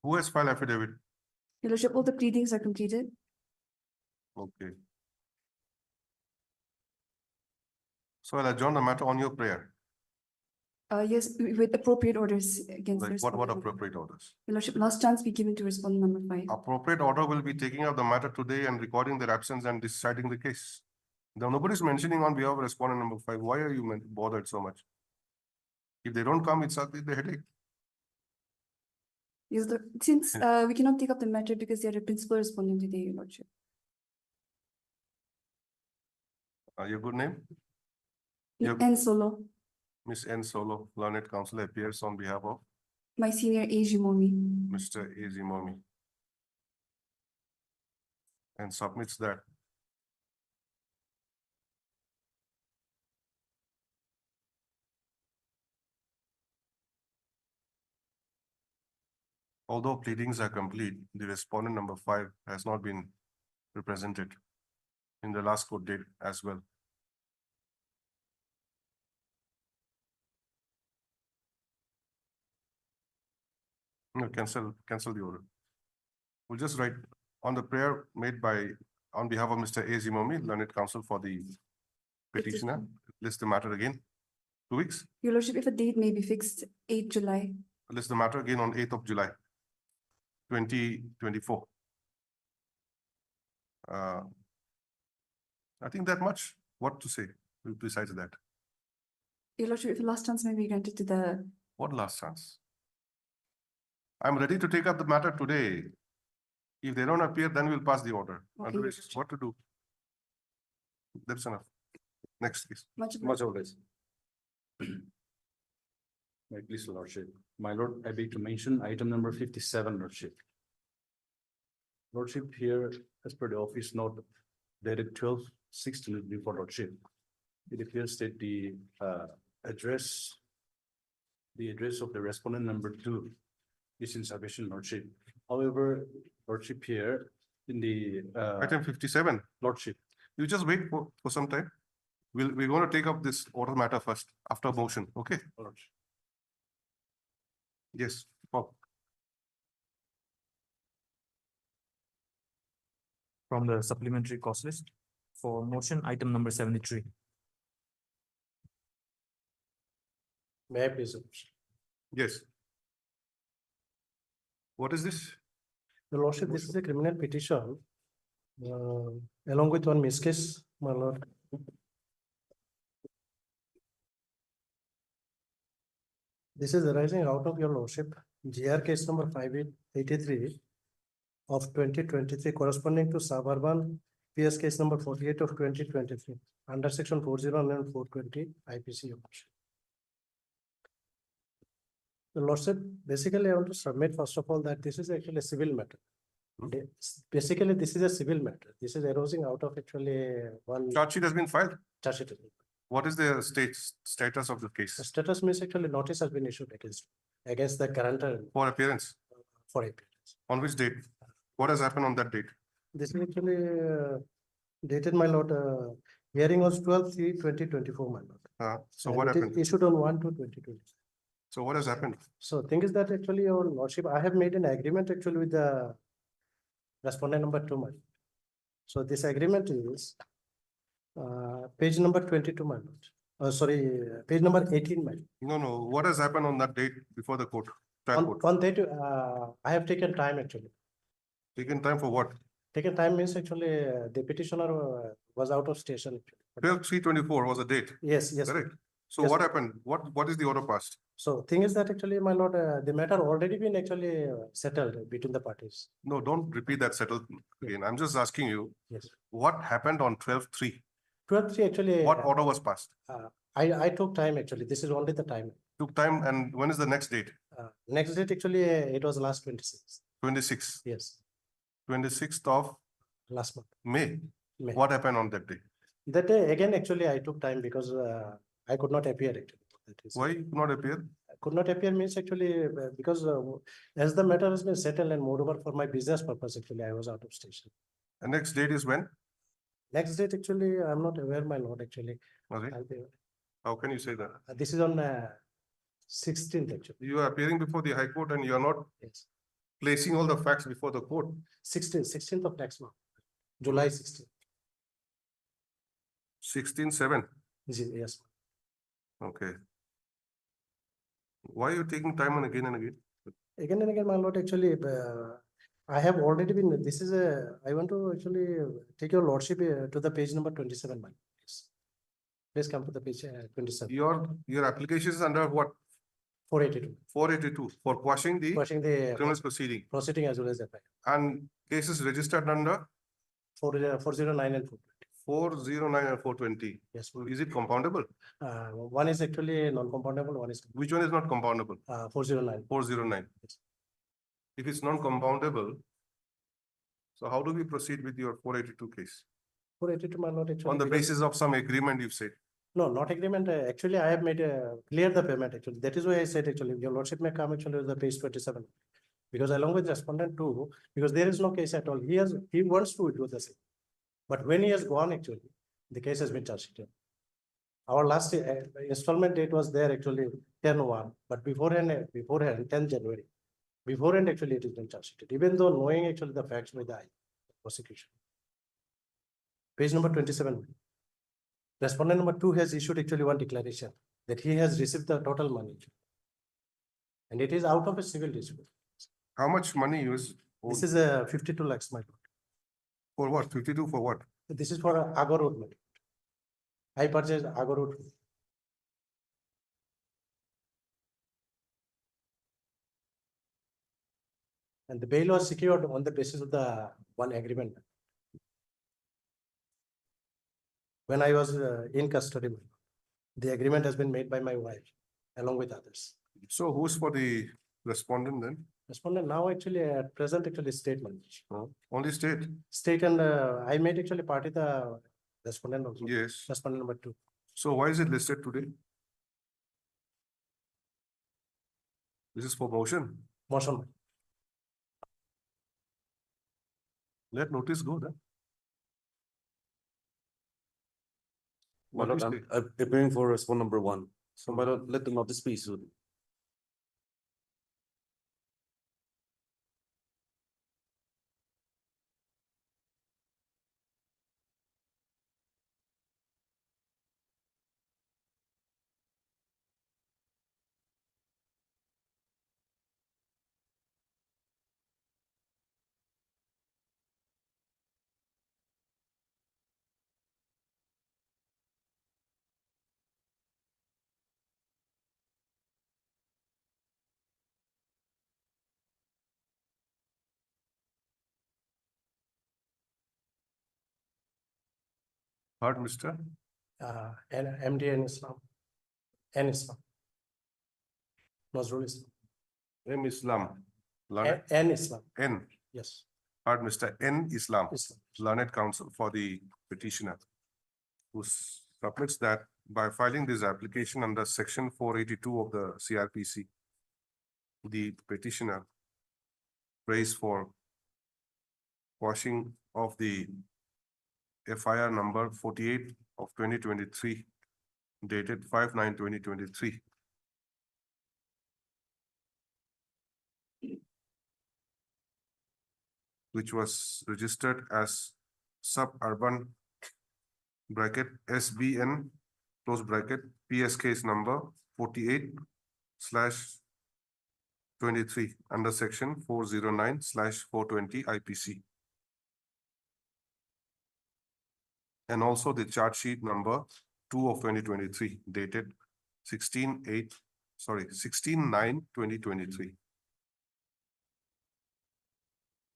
Who has filed affidavit? Your Lordship, all the pleadings are completed. Okay. So I'll adjourn the matter on your prayer. Yes, with appropriate orders against. the Like what respondent. appropriate orders? Your Lordship, last chance be given to respondent number 5. Appropriate order will be taking up the matter today and recording their absence and deciding the case. Now, nobody's mentioning on behalf of respondent number 5. Why are you bothered so much? If they don't come, it's the headache. Yes, since we cannot take up the matter because they are the principal respondent today, Your Lordship. Your good name? And solo, Miss N. Solo, learned counsel appears on behalf of my senior AG Momi. Mr. Azimomi. And submits that. Although pleadings are complete, the respondent number 5 has not been represented in the last court date as well. No, cancel the order. We'll just write on the prayer made on behalf of Mr. Azimomi, learned counsel for the petitioner, list the matter again. 2 weeks? Your Lordship, if a date may be fixed, 8 July. List the matter again on 8th of July, 2024. I think that much. What to say besides that? Your Lordship, if a last chance may be granted to the, What last chance? I'm ready to take up the matter today. If they don't appear, then we'll pass the order. Okay, Otherwise, Your what to do? That's enough. Next, please. much Much obliged. May it please your lordship. My lord, I beg to mention item number 57, lordship. Lordship here, as per the office note dated 12/16 before lordship. It appears that the address of the respondent number 2 is insufficient, lordship. However, lordship here in the Item 57. lordship, You just wait for some time. We're going to take up this order matter first after motion. Okay? lordship. Yes. Paul. From the supplementary cost list for motion item number 73. May I please? Yes. What is this? Your lordship, this is a criminal petition. Along with one miss case, my lord. This is arising out of your lordship, GR case number 5883 of 2023 corresponding to suburban PS case number 48 of 2023 under section 409 and 420 IPC. Your lordship. The lordship, basically I want to submit first of all that this is actually a civil matter. Basically, this is a civil matter. This is arising out of actually one Charge sheet has been filed. charge sheet. What is the status of the case? The status means actually notice has been issued against the guarantor For appearance? for appearance. On which date? What has happened on that date? This is actually dated, my lord, hearing was 12/3/2024, my lord. So And what it is happened? issued on 1/2/2020. So what has happened? So thing is that actually your lordship, I have made an agreement actually with the respondent number 2, my lord. So this agreement is page number 22, my lord. Sorry, page number 18, my lord. No. What has happened on that date before the court? Trial court? On that, I have taken time actually. Taken time for what? Taken time means actually the petitioner was out of station. 12/3/24 was the date. Yes, yes. Correct. So Yes. what happened? What is the order passed? So thing is that actually, my lord, the matter already been actually settled between the parties. No, don't repeat that settled again. I'm just asking you, Yes. what happened on 12/3? 12/3 actually. What order was passed? I took time actually. This is only the time. Took time, and when is the next date? Next date actually, it was last 26. 26. Yes, 26th of last month. May. May. What happened on that day? That day again, actually, I took time because I could not appear actually. That is- Why you could not appear? Could not appear means actually because as the matter has been settled and moreover for my business purpose, actually, I was out of station. The next date is when? Next date, actually, I'm not aware, my lord, actually. Okay. I'll be- How can you say that? This is on 16th, actually. You are appearing before the High Court and you are not Yes. placing all the facts before the court. 16th of next month, July 16th. 16/7. Yes. Okay. Why are you taking time and again? Again and again, my lord, actually, I have already been, this is I want to actually take your lordship to the page number 27, my lord. Please come to the page 27. Your application is under what? 482. 482 for quashing the Quashing the criminal proceeding, proceeding as well as FIR. and cases registered under 409 and 420. 409 and 420. Yes. So is it compoundable? One is actually non-compoundable, one is Which one is not compoundable? 409. 409. Yes. If it's non-compoundable, so how do we proceed with your 482 case? 482, my lord, actually. On the because- basis of some agreement you said. No, not agreement. Actually, I have made clear the payment actually. That is why I said actually, your lordship may come actually with the page 27. Because along with respondent 2, because there is no case at all. He wants to do the same. But when he has gone actually, the case has been charged. Our last installment date was there actually 10/1, but beforehand 10 January. Beforehand actually it has been charged, even though knowing actually the facts by the prosecution. Page number 27. Respondent number 2 has issued actually one declaration that he has received the total money. And it is out of a civil dispute. How much money you is? This is a 52 lakhs, my lord. For what? 52 for what? This is for Agor Road, my lord. I purchased Agor Road. And the bail was secured on the basis of the one agreement. When I was in custody, the agreement has been made by my wife along with others. So who's for the respondent then? Respondent now actually at present actually statement. Only state? State and I made actually party the respondent also. Yes. Respondent number 2. So why is it listed today? This is for motion. Motion. Let notice go then. My lord, I'm appearing for respondent number 1. So my lord, let the notice be issued. Heard, Mr. And MD and Islam. And Islam. Nazrul Islam. M. Islam. Learned- And Islam. N. Yes. Heard, Mr. N. Islam. Islam. Learned counsel for the petitioner, who submits that by filing this application under section 482 of the CRPC, the petitioner prays for quashing of the FIR number 48 of 2023, dated 5/9/2023. Which was registered as suburban bracket SBN close bracket PS case number 48/23 under section 409/420 IPC. And also the charge sheet number 2 of 2023 dated 16/9/2023.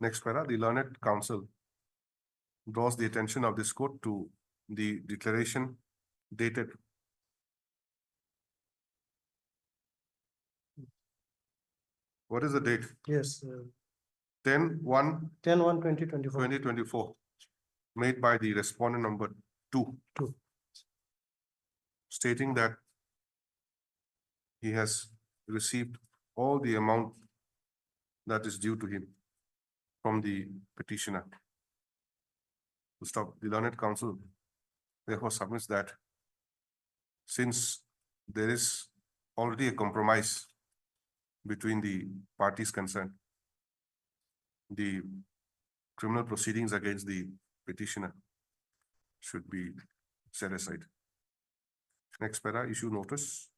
Next para, the learned counsel draws the attention of this court to the declaration dated what is the date? Yes. 10/1/2024 10/1/2024. made by the respondent number 2. Stating that he has received all the amount that is due to him from the petitioner. To stop, the learned counsel therefore submits that since there is already a compromise between the parties concerned, the criminal proceedings against the petitioner should be set aside. Next para, issue notice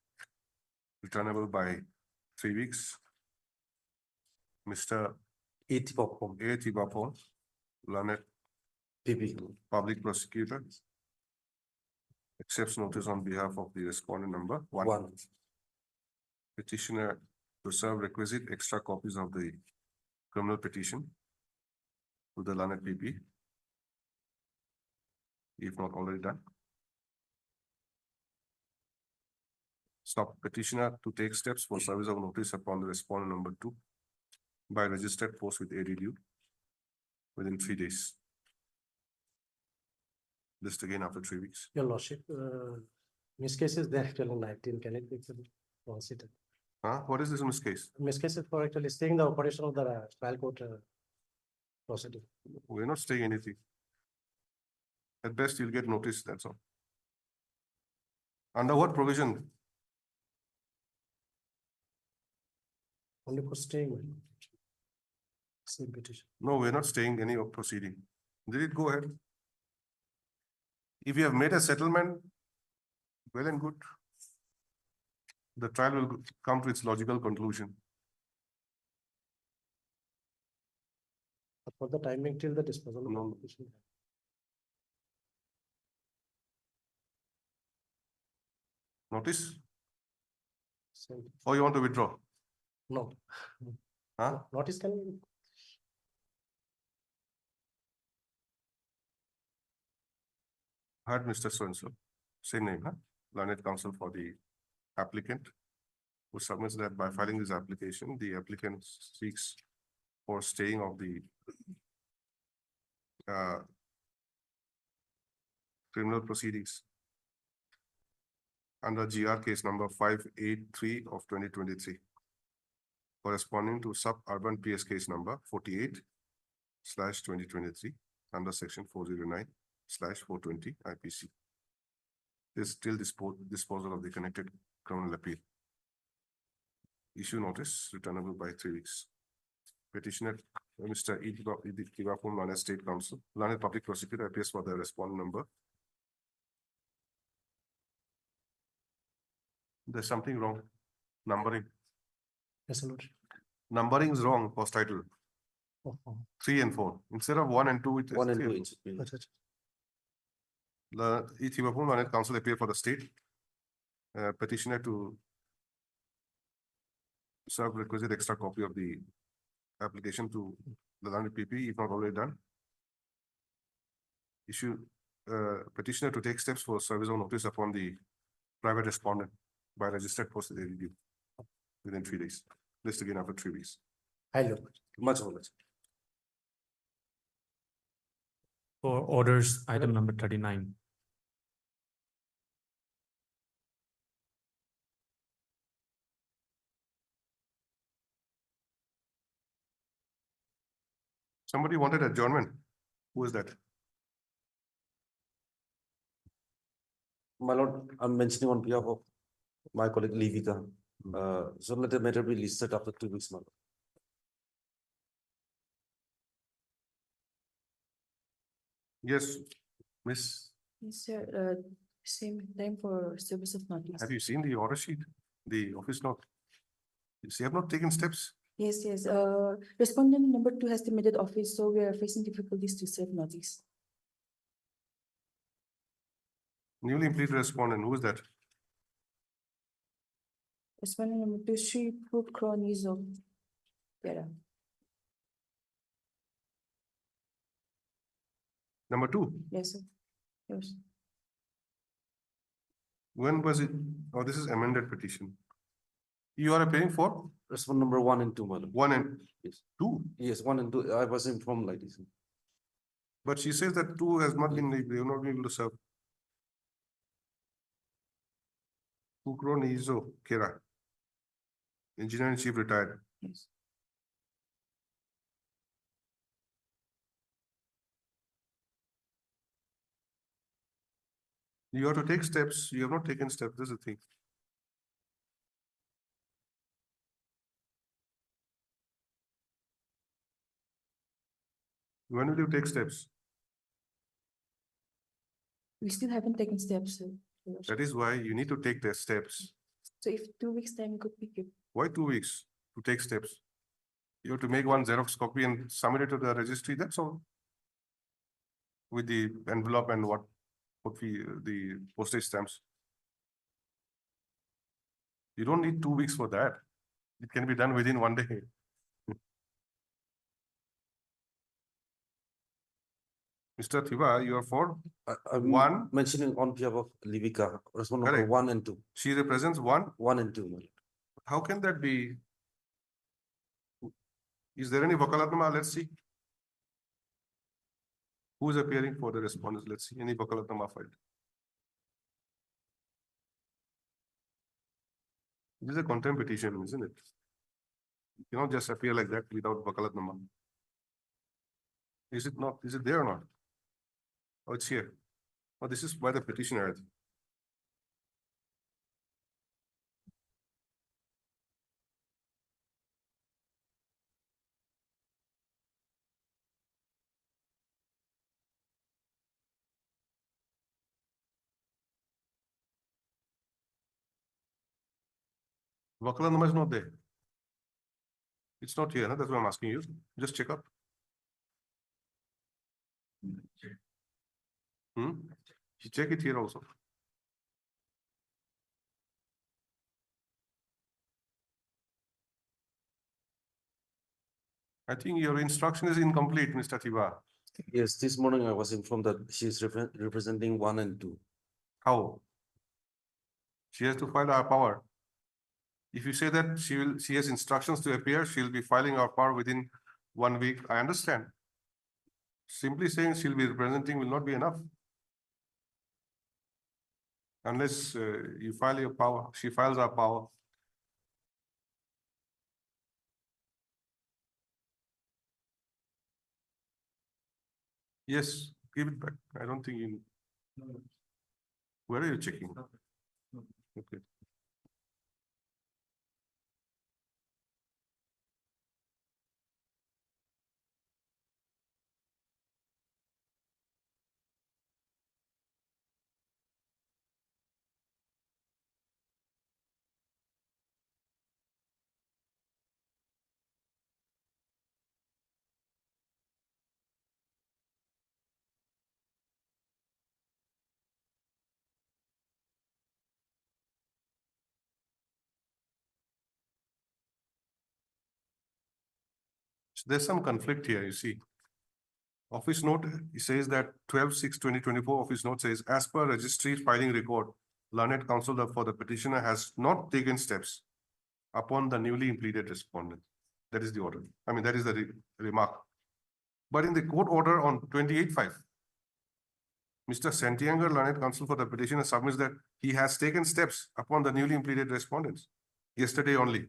returnable by 3 weeks. Mr. A. Tibapon, learned PP. public prosecutor, accepts notice on behalf of the respondent number 1. 1. Petitioner to serve requisite extra copies of the criminal petition to the learned PP, if not already done. Stop petitioner to take steps for service of notice upon the respondent number 2 by registered post with ADU within 3 days. List again after 3 weeks. Your lordship, miss cases there actually 19, can it be considered? What is this in this case? Miss cases for actually staying the operation of the trial court procedure. We're not staying anything. At best, you'll get notice, that's all. Under what provision? Only for staying. Same petition. No, we're not staying any of proceeding. Did it go ahead? If you have made a settlement, well and good. the trial will come to its logical conclusion. For the timing till the disposal of No. the petition. Notice, So, or you want to withdraw? no. Huh? Notice can. Had Mr. So-and-so, same name, huh? Learned counsel for the applicant, who submits that by filing this application, the applicant seeks for staying of the criminal proceedings under GR case number 583 of 2023, corresponding to suburban PS case number 48/2023 under section 409/420 IPC. This still disposal of the connected criminal appeal. Issue notice returnable by 3 weeks. Petitioner, Mr. Kivapum, Lana State Council, Lana Public Prosecutor appears for the respondent number. There's something wrong. Numbering. Yes, Lord. Numbering is wrong, post title. 3 and 4. Instead of 1 and 2, it is 1 and 3 2 and inches. The Kivapum, Lana Council appear for the state. Petitioner to serve requisite extra copy of the application to the landed PP, if not already done. Issue petitioner to take steps for service of notice upon the private respondent by registered post review within 3 days. List again after 3 weeks. I look. Much knowledge. For orders, item number 39. Somebody wanted adjournment. Who is that? My lord, I'm mentioning on behalf of my colleague Livika. So let the matter be listed after 2 weeks, my lord. Yes, Miss. Yes, sir, same time for service of notice. Have you seen the order sheet? The office note? You see, have not taken steps. Yes, yes, respondent number 2 has limited office, so we are facing difficulties to serve notice. Newly implemented respondent, who is that? Respondent number 2, Sri Pukhronizo. Yeah, Number 2. yes, sir. Yes. When was it? Oh, this is amended petition. You are appearing for Respondent number 1 and 2, my lord. 1 and Yes. 2. Yes, 1 and 2. I was informed like this. But she says that 2 has not been, they have not been able to serve. Kukronizo Kera. Engineer in chief retired. Yes. You have to take steps. You have not taken steps. This is the thing. When will you take steps? We still haven't taken steps, sir. Your worship. That is why you need to take the steps. So if 2 weeks time could be good. Why 2 weeks to take steps? You have to make one Xerox copy and submit it to the registry, that's all. With the envelope and what we, the postage stamps. You don't need 2 weeks for that. It can be done within 1 day. Mr. Thiva, you are for I'm 1. mentioning on behalf of Livika, respondent number Correct. 1 and 2. She represents 1. 1 and 2, my lord. How can that be? Is there any Vakalatnama? Let's see. Who is appearing for the respondents? Let's see. Any Vakalatnama filed? This is a contempt petition, isn't it? You cannot just appear like that without Vakalatnama. Is it not? Is it there or not? Oh, it's here. Oh, this is by the petitioner. Vakalanama is not there. It's not here, no? That's why I'm asking you. Just check up. You check it here also. I think your instruction is incomplete, Mr. Tiwa. Yes, this morning I was informed that she is representing 1 and 2. How? She has to file our power. If you say that she has instructions to appear, she'll be filing our power within 1 week. I understand. Simply saying she'll be representing will not be enough. Unless you file your power, she files our power. Yes, give it back. I don't think you. Where are you checking? Okay. There's some conflict here, you see. Office note, it says that 12/6/2024 office note says, as per registry filing record, learned counsel for the petitioner has not taken steps upon the newly pleaded respondent. That is the order. I mean, that is the remark. But in the court order on 28/5, Mr. Santianger, learned counsel for the petitioner, submits that he has taken steps upon the newly pleaded respondents yesterday only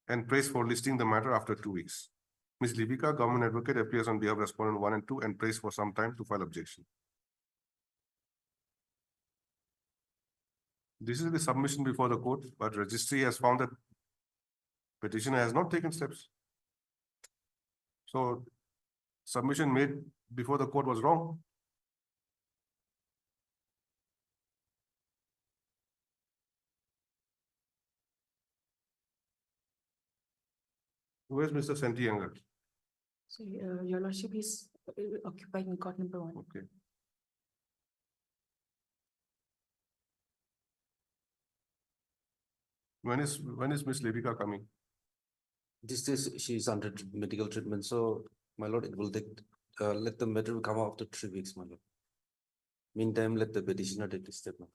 and prays for listing the matter after 2 weeks. Ms. Livika, government advocate, appears on behalf of respondent 1 and 2 and prays for some time to file objection. This is the submission before the court, but registry has found that petitioner has not taken steps. So submission made before the court was wrong. Where's Mr. Santianger? So, your lordship is occupied in court number 1. Okay. When is Miss Livika coming? This is, she is under medical treatment, so my lord, it will take, let the matter come after 3 weeks, my lord. Meantime, let the petitioner take the statement.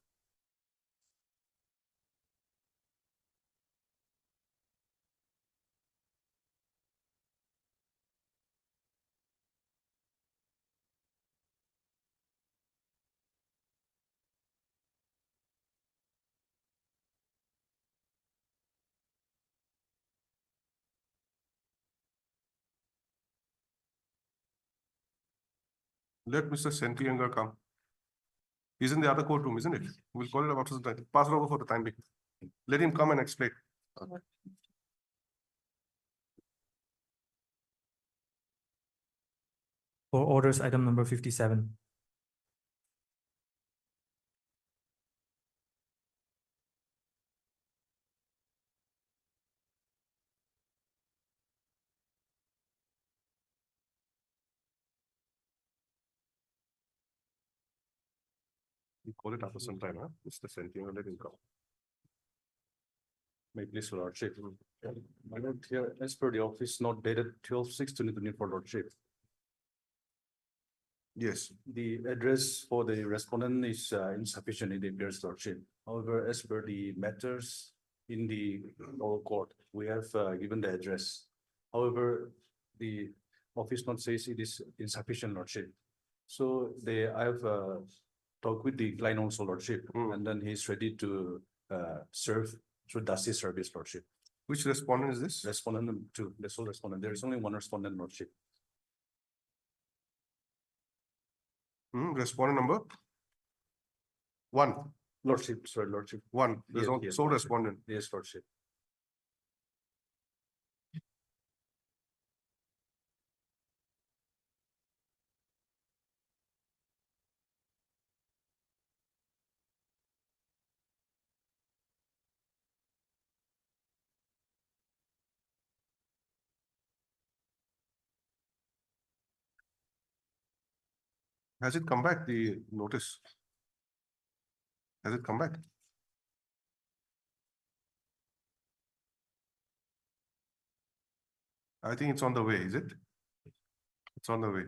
Let Mr. Santianger come. He's in the other courtroom, isn't it? We'll call it about some time. Pass it over for the time being. Let him come and explain. For orders, item number 57. We call it after some time, huh? Mr. Santianger, let him come. May it please your lordship. My lord, here, as per the office note dated 12/6/2024, lordship. Yes. The address for the respondent is insufficient in the appearance, lordship. However, as per the matters in the lower court, we have given the address. However, the office note says it is insufficient, lordship. So I have talked with the client also, lordship, and then he's ready to serve through DASI service, lordship. Which respondent is this? Respondent 2, the sole respondent. There is only one respondent, lordship. Respondent number 1. Lordship, sorry, lordship. 1. There's Yes, no yes, sole lordship. respondent. Yes, lordship. Has it come back, the notice? Has it come back? I think it's on the way, is it? It's on the way.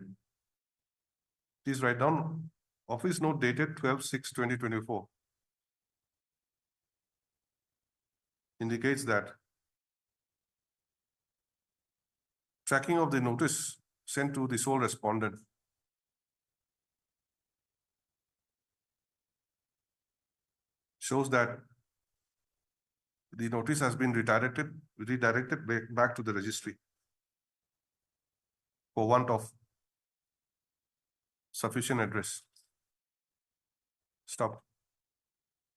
Please write down office note dated 12/6/2024. Indicates that tracking of the notice sent to the sole respondent shows that the notice has been redirected back to the registry for want of sufficient address. Stop.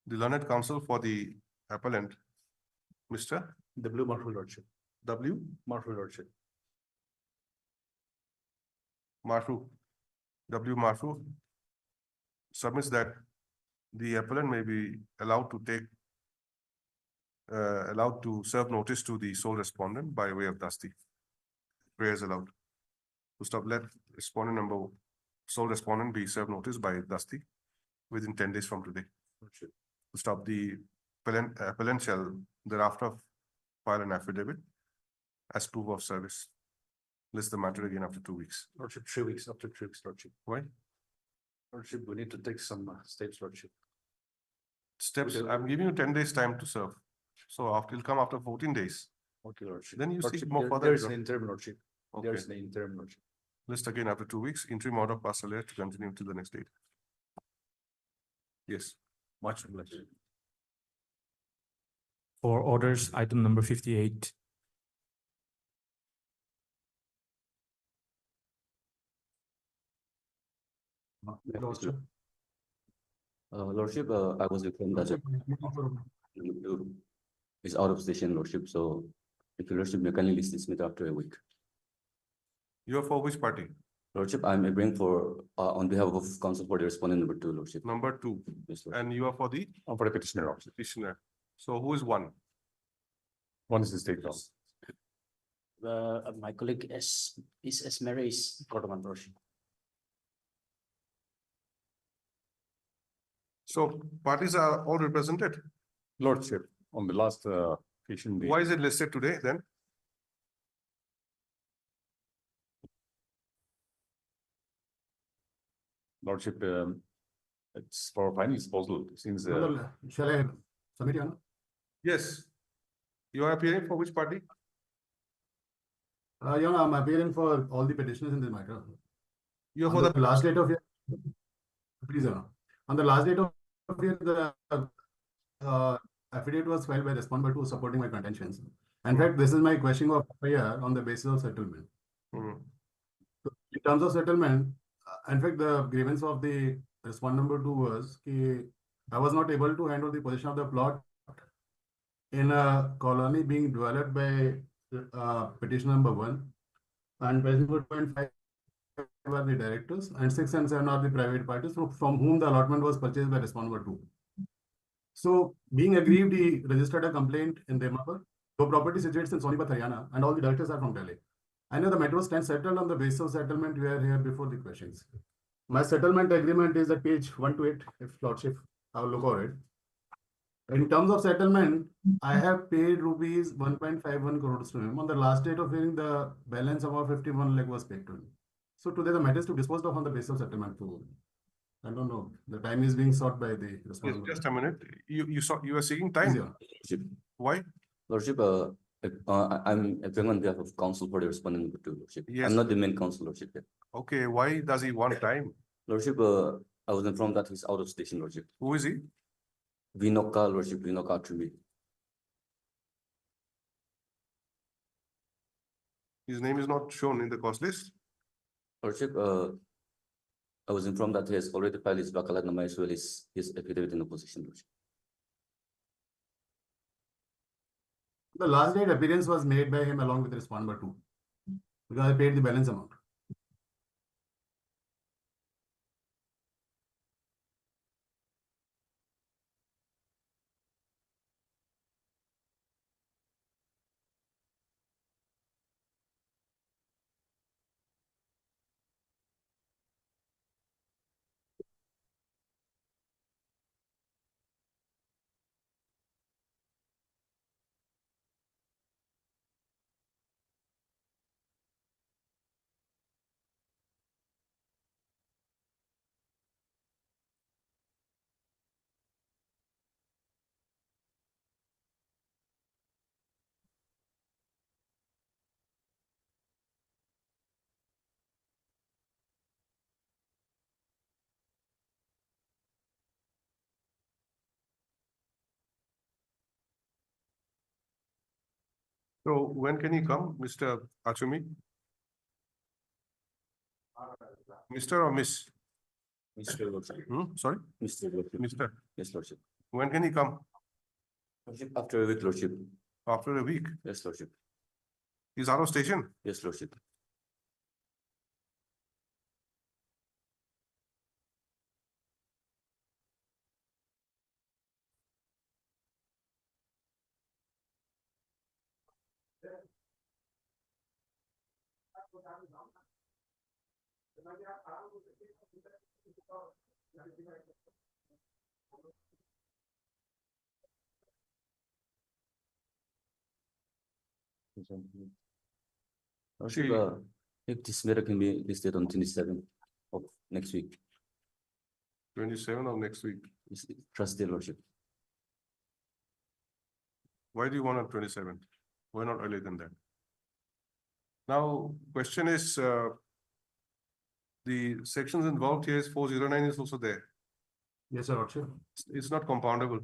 The learned counsel for the appellant, Mr. W. Marshal Lordship. W. Marshal Lordship. Marfu, W. Marfu submits that the appellant may be allowed to take allowed to serve notice to the sole respondent by way of Dusty. Prayer is allowed. To stop, let sole respondent be served notice by Dusty within 10 days from today. To stop, the appellant shall thereafter file an affidavit as proof of service. List the matter again after 2 weeks. Lordship, 3 weeks, after 3 weeks, Lordship. Why? Lordship, we need to take some steps, Lordship. Steps, I'm giving you 10 days time to serve. So it'll come after 14 days. Okay, Lordship. Then you seek Lordship, more further. there's an interim, Lordship. Okay. There's an interim, Lordship. List again after 2 weeks, interim order passed earlier to continue till the next date. Yes. Much obliged. For orders, item number 58. Lordship. Lordship, I was informed that is out of station, Lordship, so if your Lordship may kindly list this matter after a week. You are for which party? Lordship, I'm agreeing for, on behalf of counsel for the respondent number 2, Lordship. Number 2, Yes, Lordship. and you are for the For the petitioner, Lordship. petitioner. So who is one? One is the state law. My colleague is Mary is Cordovan, Lordship. So parties are all represented. Lordship, on the last occasion. Why is it listed today then? Lordship, it's for final disposal, since Shall I submit, Your Honor? Yes. You are appearing for which party? Your Honor, I'm appearing for all the petitioners in this matter. You are On for the last date of your, please, Your Honor. On the last date of your, the affidavit was filed by respondent to supporting my contentions. In fact, this is my questioning of FIR on the basis of settlement. Hmm. In terms of settlement, in fact, the grievance of the respondent number 2 was that I was not able to handle the possession of the plot in a colony being developed by petitioner number 1, and petitioner 2 and 5 were the directors, and 6 and 7 are the private parties from whom the allotment was purchased by respondent number 2. So, being aggrieved, he registered a complaint in Demapur. The property situated in Sonipat, Haryana, and all the directors are from Delhi. I know the matter was settled on the basis of settlement. We are here before the questions. My settlement agreement is at page 128, if Lordship, I will look over it. In terms of settlement, I have paid rupees 1.51 crores to him. On the last date of hearing, the balance about 51 lakh was paid to him. So today the matter is to dispose of on the basis of settlement. I don't know. The time is being sought by the Yes, responsible. just a minute. You are seeking time. Easier. Why? Lordship, I'm appearing on behalf of counsel for the respondent number 2, Lordship. Yes. I'm not the main counsel, Lordship. Okay, why does he want time? Lordship, I was informed that he's out of station, Lordship. Who is he? Vinoka, Lordship, Vinoka to me. His name is not shown in the cost list. Lordship, I was informed that he has already filed his Bakalatnama as well as his affidavit in opposition, Lordship. The last date appearance was made by him along with respondent number 2, because I paid the balance amount. So when can he come, Mr. Achumi? Mr. or Miss? Mr. Lordship. Sorry, Mr. Lordship. Mr. Yes, Lordship. When can he come? After a week, Lordship. After a week? Yes, Lordship. He's out of station? Yes, Lordship. Lordship, if this matter can be listed on 27th of next week, 27 of next week. trust the Lordship. Why do you want on 27th? Why not earlier than that? Now, question is, the sections involved here is 409 is also there. Yes, Your Lordship. It's not compoundable.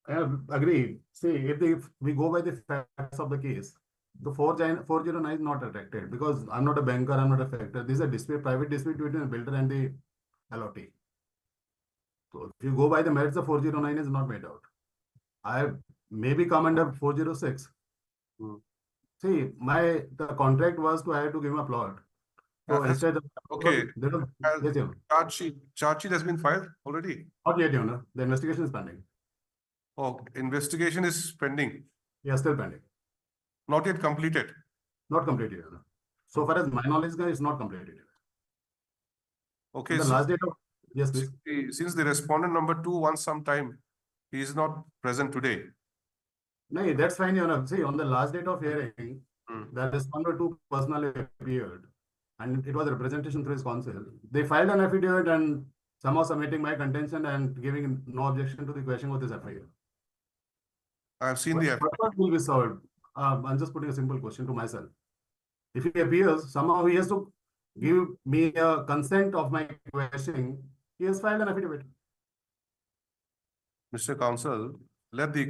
I agree. See, if we go by the facts of the case, the 409 is not affected because I'm not a banker, I'm not a factor. This is a dispute, private dispute between the builder and the LOT. So if you go by the merits, the 409 is not made out. I maybe come under 406. See, the contract was to I have to give him a plot. So instead of Okay. yes, Your Honor. Charge sheet has been filed already. Not yet, Your Honor. The investigation is pending. Oh, investigation is pending, Yeah, still pending. not yet completed. Not completed, Your Honor. So far as my knowledge is not completed. Okay. The last date of yes, please. Since the respondent number 2 wants some time, he is not present today. No, that's fine, Your Honor. See, on the last date of hearing, the respondent 2 personally appeared, and it was a representation through his counsel. They filed an affidavit and somehow submitting my contention and giving no objection to the question of this FIR. I have seen the What will be solved? I'm just putting a simple question to myself. If he appears, somehow he has to give me a consent of my questioning. He has filed an affidavit. Mr. Counsel, let the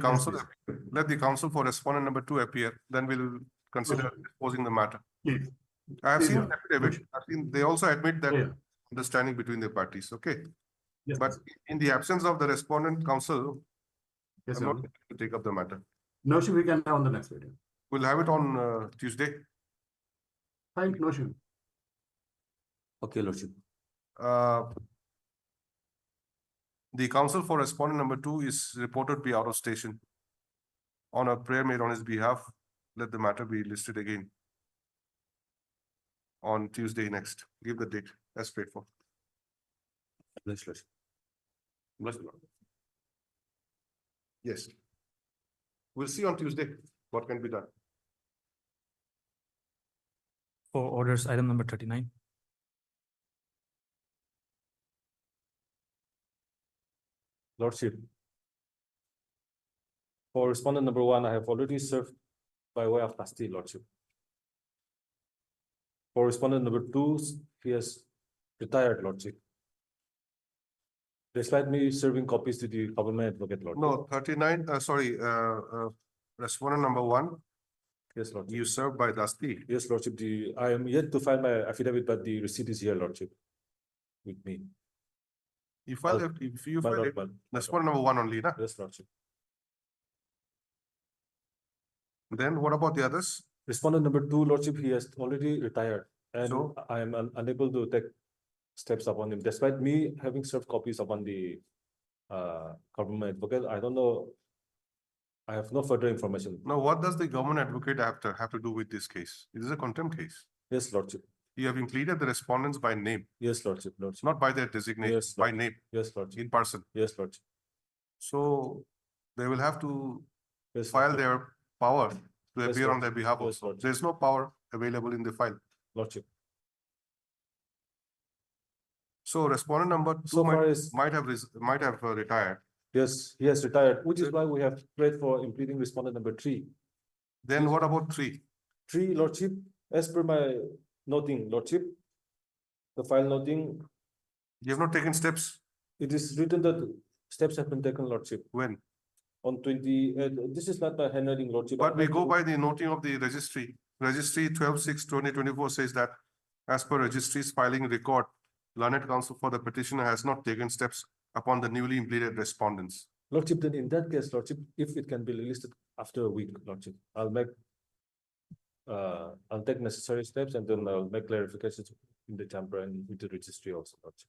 counsel for respondent number 2 appear, then we'll consider disposing the matter. Please. I have Please, seen Your the Honor. affidavit. I've seen, they also admit that Yeah. understanding between the parties, okay? Yes, But in the absence of the respondent counsel, Yes, I'm Your not Honor. going to take up the matter. No issue, we can have on the next video. We'll have it on Tuesday. Fine, no issue. Okay, Lordship. The counsel for respondent number 2 is reported to be out of station. On a prayer made on his behalf, let the matter be listed again on Tuesday next. Give the date as paid for. Bless Lordship. Bless the Lord. Yes. We'll see on Tuesday what can be done. For orders, item number 39. Lordship. For respondent number 1, I have already served by way of custody, Lordship. For respondent number 2, he has retired, Lordship. Despite me serving copies to the government advocate, Lordship. No, 39, respondent number 1, Yes, Lordship. you served by Dusty. Yes, Lordship. I am yet to file my affidavit, but the receipt is here, Lordship. With me. You filed, if you My filed lord, it, my- respondent number 1 only, na? Yes, Lordship. Then what about the others? Respondent number 2, Lordship, he has already retired and So? I am unable to take steps upon him. Despite me having served copies upon the government advocate, I don't know. I have no further information. Now, what does the government advocate have to do with this case? It is a contempt case. Yes, Lordship. You have included the respondents by name, Yes, Lordship. Lordship. not by their designation, Yes, by Lordship. name, Yes, Lordship. in person. Yes, Lordship. So they will have to Yes, file Lordship. their power to Yes, appear on Lordship. their behalf Yes, also. Lordship. There is no power available in the file. Lordship. So respondent number 2 So far is, might have retired. yes, he has retired, which is why we have prayed for impleading respondent number 3. Then what about 3? 3, Lordship, as per my noting, Lordship, the file noting, You have not taken steps. it is written that steps have been taken, Lordship. When? on 20, this is not a handwriting, Lordship. But we go by the noting of the registry. Registry 12/6/2024 says that as per registry's filing record, learned counsel for the petitioner has not taken steps upon the newly implemented respondents. Lordship, then in that case, Lordship, if it can be released after a week, Lordship, I'll take necessary steps and then I'll make clarifications in the chamber and with the registry also, Lordship.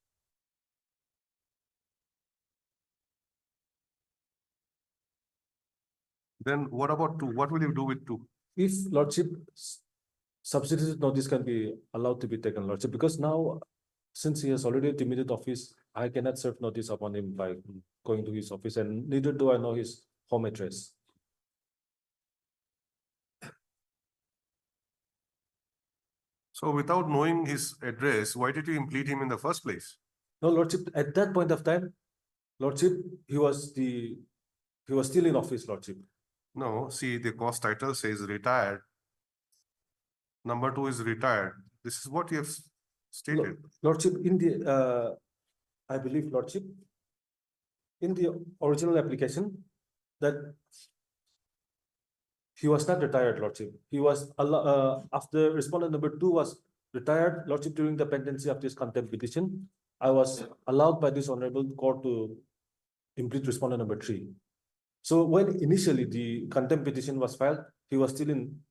Then what about two? What will you do with two? If Lordship, substitute notice can be allowed to be taken, Lordship, because now, since he has already demitted office, I cannot serve notice upon him by going to his office, and neither do I know his home address. So without knowing his address, why did you implead him in the first place? No, Lordship, at that point of time, Lordship, he was still in office, Lordship. No, see, the cost title says retired. Number two is retired. This is what you have stated. Lordship, in the, I believe, Lordship, in the original application, that he was not retired, Lordship. He was, after respondent number 2 was retired, Lordship, during the pendency of this contempt petition, I was allowed by this honorable court to implead respondent number 3. So when initially the contempt petition was filed, he was still in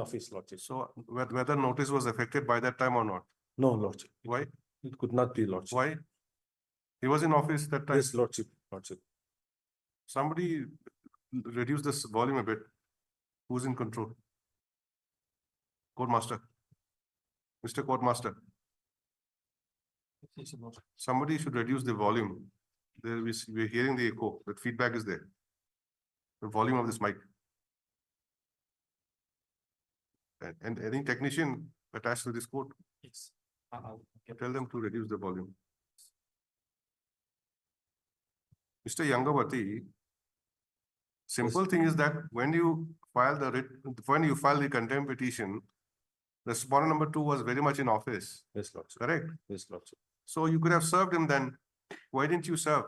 office, Lordship. So whether notice was affected by that time or not? No, Lordship. Why? It could not be, Lordship. Why? He was in office that time. Yes, Lordship, Lordship. Somebody reduce this volume a bit. Who's in control? Court master. Mr. Court master. Somebody should reduce the volume. There we're hearing the echo. The feedback is there. The volume of this mic. And any technician attached to this court, Yes. tell them to reduce the volume. Mr. Yangavati, simple thing is that when you file the contempt petition, respondent number 2 was very much in office. Yes, Lordship. Correct? Yes, Lordship. So you could have served him then. Why didn't you serve?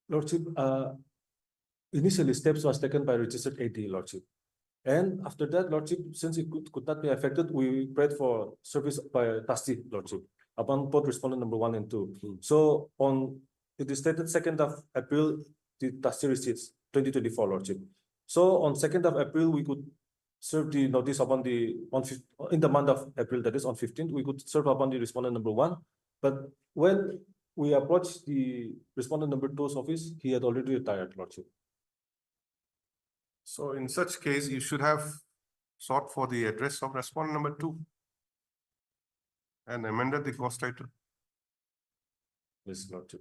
Lordship, initially steps was taken by registered AD, Lordship. And after that, Lordship, since it could not be affected, we prayed for service by trustee, Lordship, upon both respondent number 1 and 2. So it is stated 2nd of April, the trustee receipts 2024, Lordship. So on 2nd of April, we could serve the notice upon in the month of April, that is on 15th, we could serve upon the respondent number 1. But when we approached the respondent number 2's office, he had already retired, Lordship. So in such case, you should have sought for the address of respondent number 2 and amended the cost title. Yes, Lordship.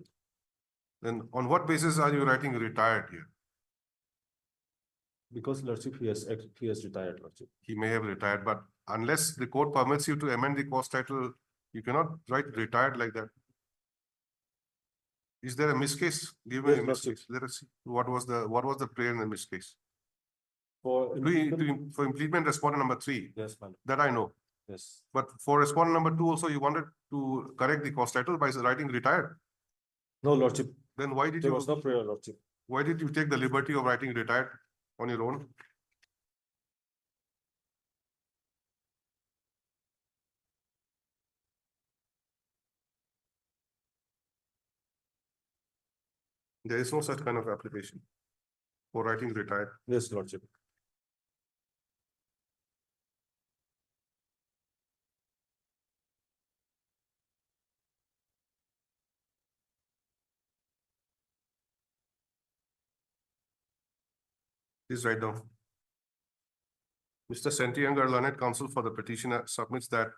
Then on what basis are you writing retired here? Because Lordship, he has retired, Lordship. He may have retired, but unless the court permits you to amend the cost title, you cannot write retired like that. Is there a miscase? Give me Yes, a Lordship. miscase. Let us see. What was the prayer in the miscase? For implement respondent number 3. Yes, ma'am. That I know. Yes. But for respondent number 2 also, you wanted to correct the cost title by writing retired. No, Lordship. Then why did There was no prayer, Lordship. why did you take the liberty of writing retired on your own? There is no such kind of application for writing retired. Yes, Lordship. Please write down. Mr. Sentianger, learned counsel for the petitioner, submits that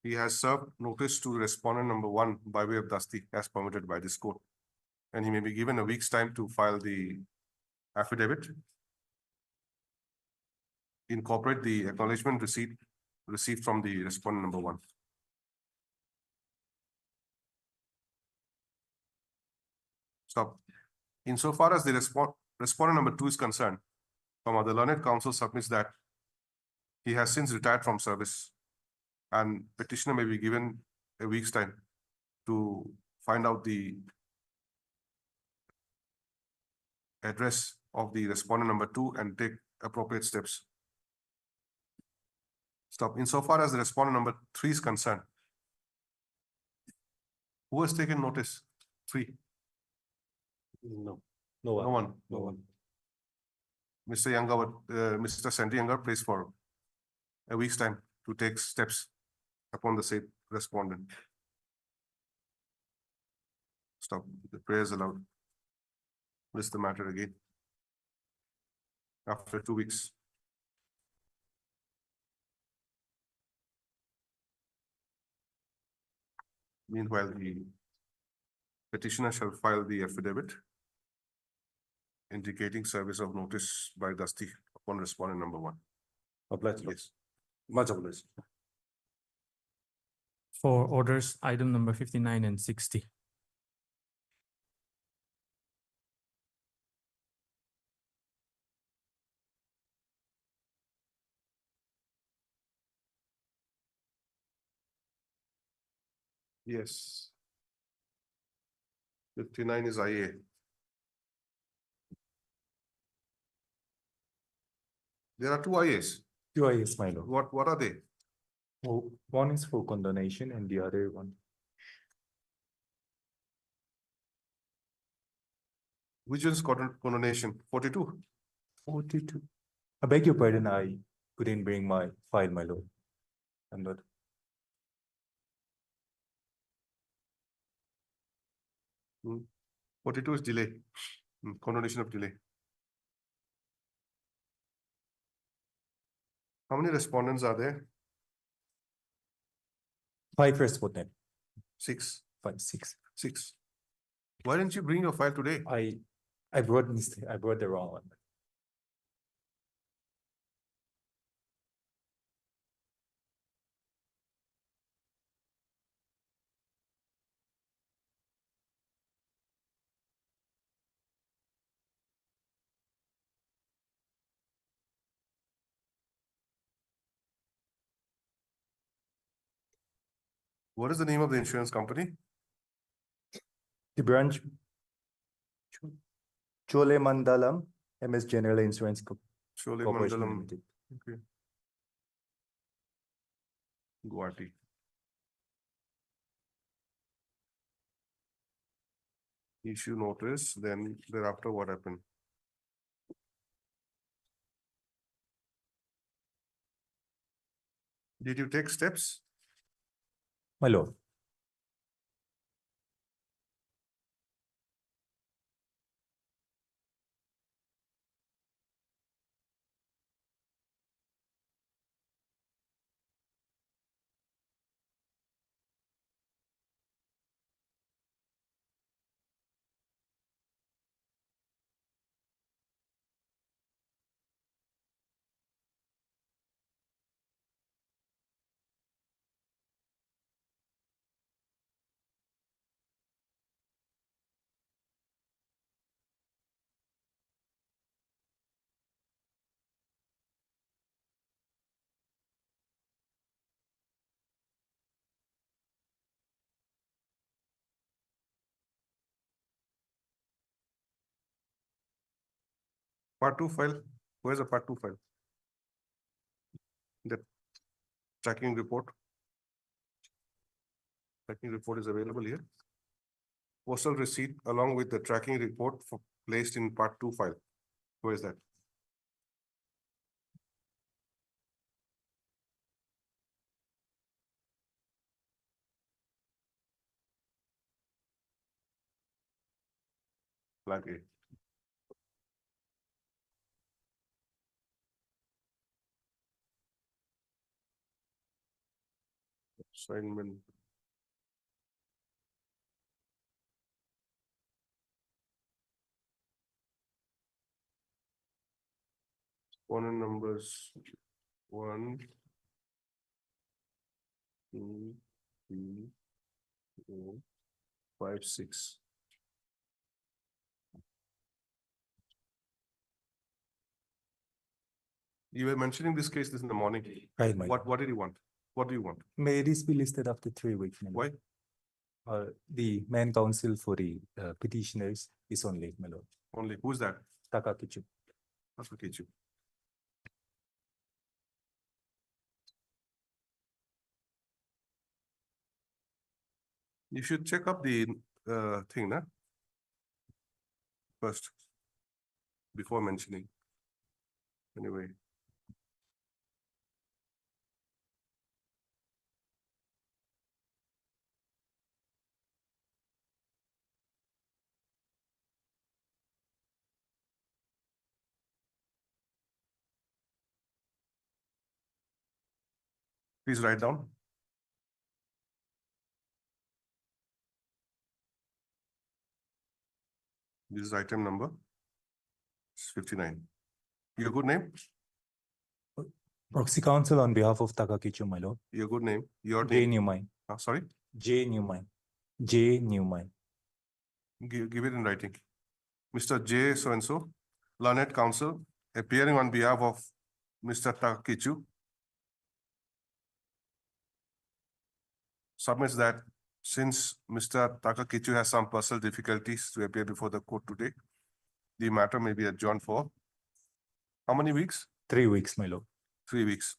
he has served notice to respondent number 1 by way of Dasti as permitted by this court. And he may be given a week's time to file the affidavit. Incorporate the acknowledgement receipt received from the respondent number 1. Stop. Insofar as the respondent number 2 is concerned, the learned counsel submits that he has since retired from service and petitioner may be given a week's time to find out the address of the respondent number 2 and take appropriate steps. Stop. Insofar as the respondent number 3 is concerned, who has taken notice? 3. No, No one. no one. Mr. Younger, Mr. Sandy Younger plays for a week's time to take steps upon the said respondent. Stop. The prayer is allowed. List the matter again. After 2 weeks. Meanwhile, the petitioner shall file the affidavit indicating service of notice by Dusty upon respondent number 1. Obliged. Yes. Much obliged. For orders, item number 59 and 60. Yes. 59 is IA. There are 2 IAs. 2 IAs, my lord. What are they? Oh, one is for condonation and the other one. Which is condonation? 42. 42. I beg your pardon, I couldn't bring my file, my lord. I'm not. Hmm. 42 is delay. Condonation of delay. How many respondents are there? 5 respondent. 6. 5, 6. 6. Why didn't you bring your file today? I brought the wrong one. What is the name of the insurance company? The branch Chole Mandalam MS General Insurance Chole Corporation Mandalam. Limited. Okay. Gauhati. Issue notice, then thereafter what happened? Did you take steps? My lord. Part 2 file. Where's the part 2 file? The tracking report. Tracking report is available here. Postal receipt along with the tracking report placed in part 2 file. Where is that? Flag A. Assignment. Corner numbers 1, 2, 3, 4, 5, 6. You were mentioning this case in the morning. Right, my What did you want? What do you want? May this be listed after 3 weeks? my lord? Why? The main counsel for the petitioners is on leave, my lord. Only who's that? Takakichu. Takakichu. You should check up the thing, na? First, before mentioning. Anyway. Please write down. This is item number 59. Your good name? Proxy counsel on behalf of Takakichu, my lord. Your good name? Your J. name? Newmine. Sorry? J. Newmine. J. Newmine. Give it in writing. Mr. J. So-and-so, learned counsel, appearing on behalf of Mr. Takakichu, submits that since Mr. Takakichu has some personal difficulties to appear before the court today, the matter may be adjourned for how many weeks? 3 weeks, my lord. 3 weeks.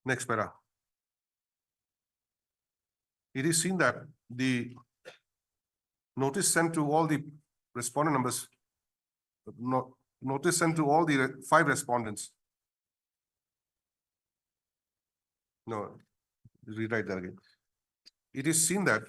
Next para. It is seen that the notice sent to all the respondent numbers, notice sent to all the 5 respondents. No, rewrite that again. It is seen that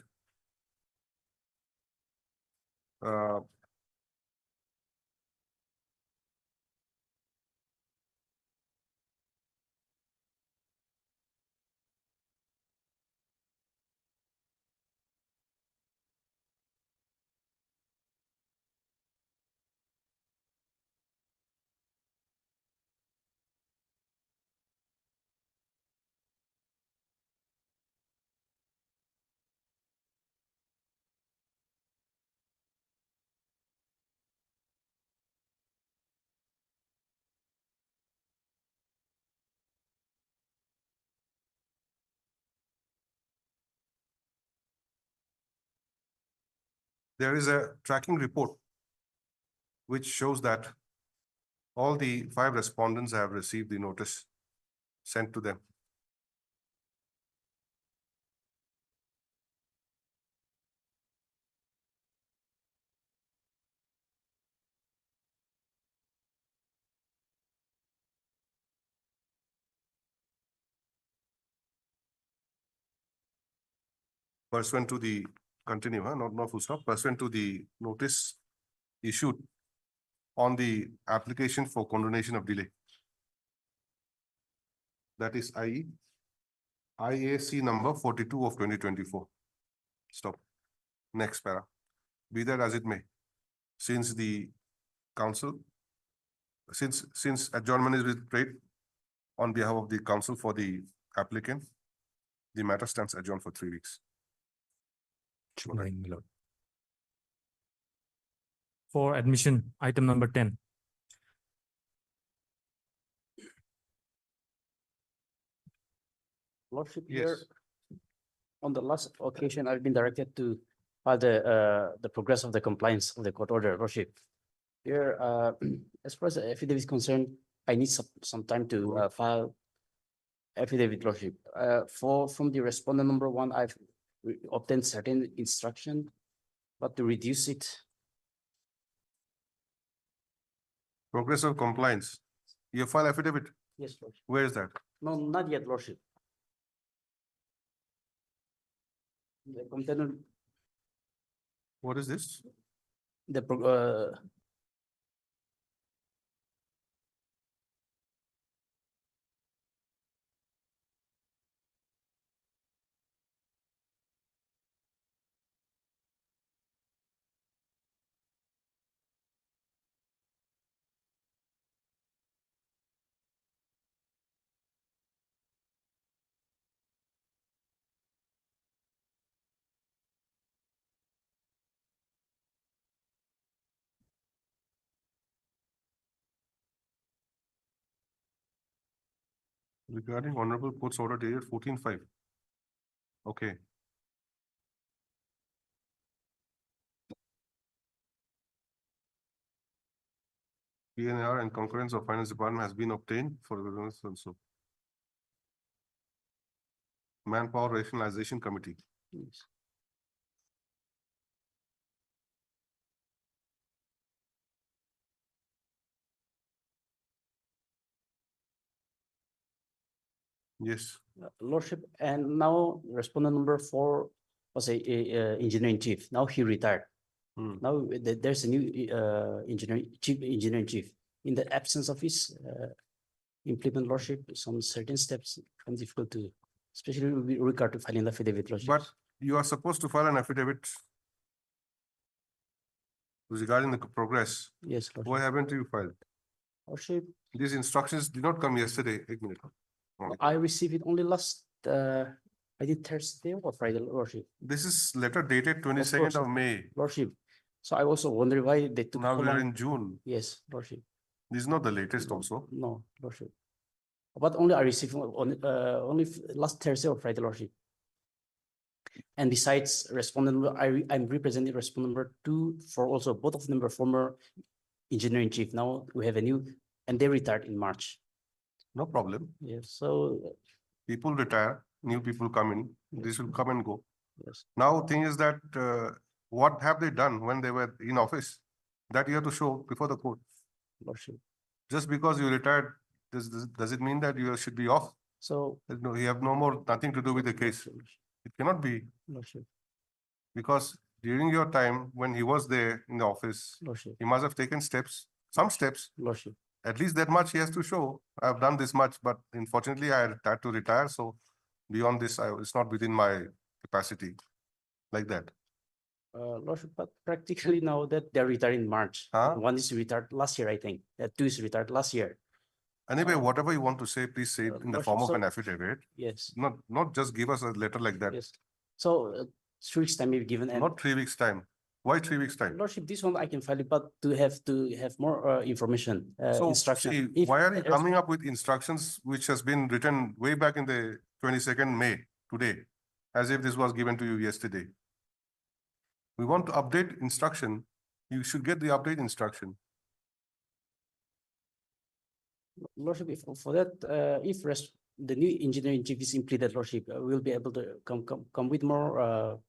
there is a tracking report which shows that all the 5 respondents have received the notice sent to them. Pursuant to the continue, not full stop, pursuant to the notice issued on the application for condonation of delay. That is IAC number 42 of 2024. Stop. Next para. Be that as it may, since the council, since adjournment is prayed on behalf of the council for the applicant, the matter stands adjourned for 3 weeks. My lord. For admission, item number 10. Lordship, Yes. here, on the last occasion, I've been directed to file the progress of the compliance of the court order, Lordship. Here, as far as the affidavit is concerned, I need some time to file affidavit, Lordship. From the respondent number 1, I've obtained certain instruction, but to reduce it. Progress of compliance. You file affidavit. Yes, Lordship. Where is that? No, not yet, Lordship. The container, What is this? the Regarding honorable court's order dated 14/5. Okay. PNR and concurrence of finance department has been obtained for the also. Manpower rationalization committee. Yes. Yes. Lordship, and now respondent number 4 was a engineer in chief. Now he retired. Hmm. Now there's a new chief engineer in chief. In the absence of his implement lordship, some certain steps become difficult to, especially with regard to filing the affidavit lordship. But you are supposed to file an affidavit regarding the progress. Yes, Why lordship. haven't you filed? Lordship, These instructions did not come yesterday. One minute. Only. I received it only last I think Thursday or Friday, lordship. This is letter dated 22nd of May. Lordship. So I also wonder why they took Now so we are long. in June. Yes, lordship. This is not the latest also. No, lordship. But only I received on only last Thursday or Friday, lordship. And besides respondent, I'm representing respondent number 2 for also both of them were former engineer in chief. Now we have a new, and they retired in March. No problem. Yes, so People retire, new people come in. This will come and go. yes, Now, thing is that what have they done when they were in office? That you have to show before the court. lordship. Just because you retired, does it mean that you should be off? So No, you have no more, nothing to do with the case. It cannot be, lordship, because during your time when he was there in the office, lordship, he must have taken steps, some steps. lordship. At least that much he has to show. I've done this much, but unfortunately I had to retire. So beyond this, it's not within my capacity like that. Lordship, but practically now that they're retired in March. Huh? One is retired last year, I think. 2 is retired last year. Anyway, whatever you want to say, please say it in the form of so- an affidavit. Yes, Not just give us a letter like that. yes. So 3 weeks time may be given, and Not 3 weeks time. Why 3 weeks time? lordship, this one I can file it, but to have more information, So instruction. see, If- why are you coming up with instructions which has been written way back in the 22nd May today, as if this was given to you yesterday? We want to update instruction. You should get the update instruction. Lordship, if for that, if the new engineer in chief is implemented, lordship, we'll be able to come with more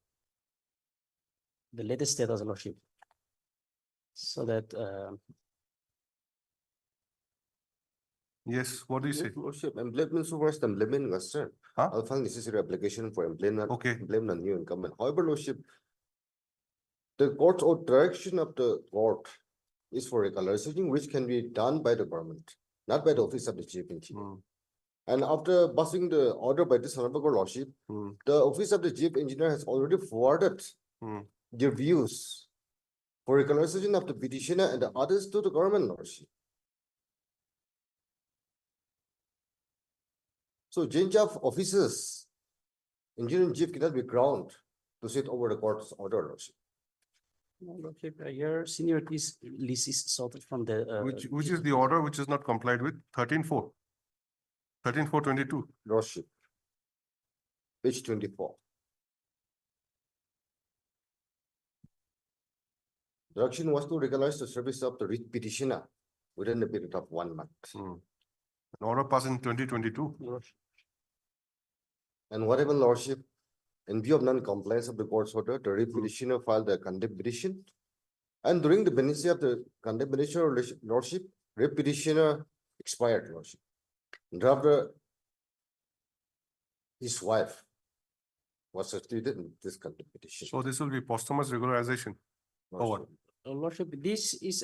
the latest status, lordship. So that Yes, what do you say? Lordship, employment supervised employment concern. Huh? I'll file necessary application for employment. Okay. Employment new incumbent. However, Lordship, the court's or direction of the court is for regularization, which can be done by the government, not by the office of the chief engineer. Hmm. And after passing the order by this honorable Lordship, Hmm. the office of the chief engineer has already forwarded Hmm. their views for regularization of the petitioner and the others to the government, Lordship. So change of officers, engineer in chief cannot be ground to sit over the court's order, Lordship. no, lordship, your seniority list is sorted from the Which is the order which is not complied with? 13-4. 13-4-22. Lordship. Page 24. Direction was to regularize the service of the writ petitioner within a period of 1 month. An order passed in 2022. And whatever Lordship, in view of non-compliance of the court's order, the writ petitioner filed a contempt petition. And during the pendency of the contempt petition, Lordship, writ petitioner expired, Lordship. Thereafter, his wife was substituted in this contempt petition. So this will be posthumous regularization. Lordship. Lordship, this is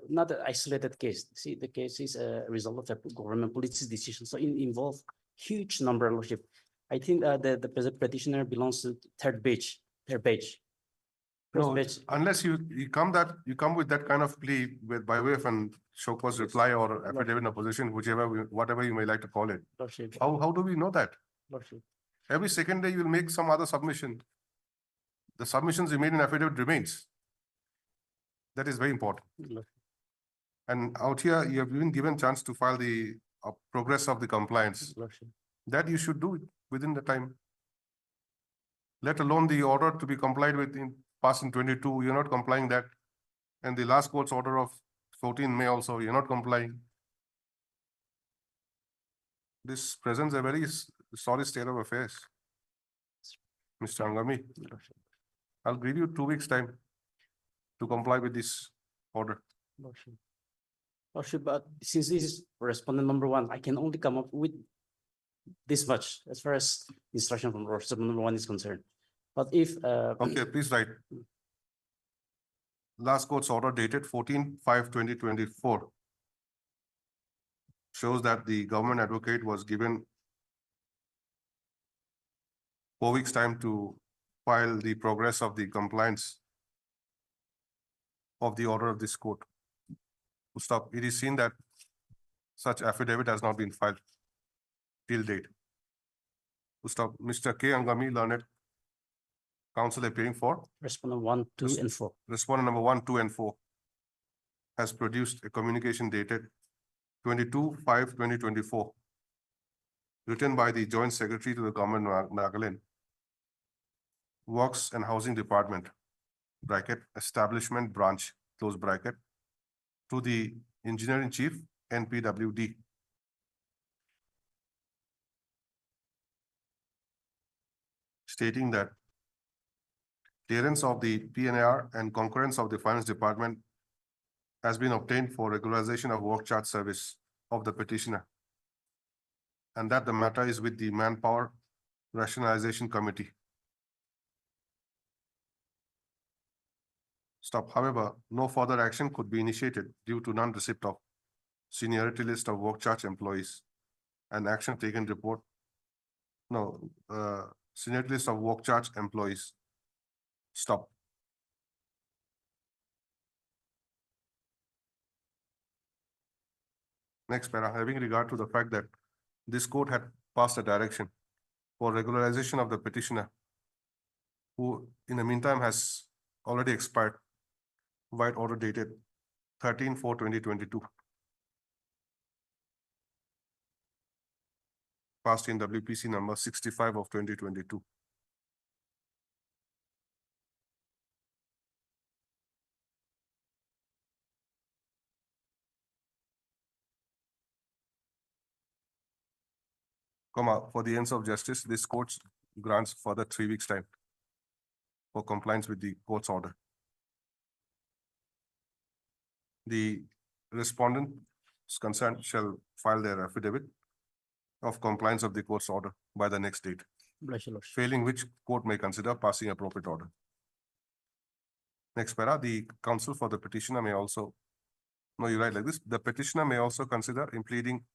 not an isolated case. See, the case is a result of the government policy decision. So it involves huge number, lordship. I think the petitioner belongs to third page. First No, page. unless you come with that kind of plea with by way of an show cause reply or affidavit in opposition, whatever you may like to call it. Lordship, How do we know that? lordship. Every second day you will make some other submission. The submissions you made in affidavit remains. That is very important. Lordship. And out here, you have been given chance to file the progress of the compliance, Lordship. that you should do it within the time. Let alone the order to be complied with in passed in 22, you're not complying that. And the last court's order of 14 May also, you're not complying. This presents a very sorry state of affairs. Mr. Angami, I'll give you 2 weeks' time to comply with this order. Lordship, but since this is respondent number one, I can only come up with this much as far as instruction from respondent number one is concerned. But if Okay, please write. Last court's order dated 14/5/2024 shows that the government advocate was given 4 weeks' time to file the progress of the compliance of the order of this court. Stop. It is seen that such affidavit has not been filed till date. Stop. Mr. K. Angami, learned counsel appearing for respondent 1, 2, and 4. respondent number 1, 2, and 4 has produced a communication dated 22/5/2024 written by the Joint Secretary to the Government of Nagaland, Works and Housing Department, bracket, Establishment Branch, close bracket, to the Engineering Chief, NPWD. Stating that clearance of the PNAR and concurrence of the Finance Department has been obtained for regularization of work charge service of the petitioner, and that the matter is with the Manpower Rationalization Committee. Stop. However, no further action could be initiated due to non-receipt of seniority list of work charge employees and action taken report. No, seniority list of work charge employees. Stop. Next para, having regard to the fact that this court had passed a direction for regularization of the petitioner, who in the meantime has already expired, white order dated 13/4/2022. Passed in WPC number 65 of 2022. For the ends of justice, this court grants further 3 weeks' time for compliance with the court's order. The respondents concerned shall file their affidavit of compliance of the court's order by the next date, Bless you, Lordship. failing which court may consider passing appropriate order. Next para, the counsel for the petitioner may also, no, you write like this, the petitioner may also consider impleading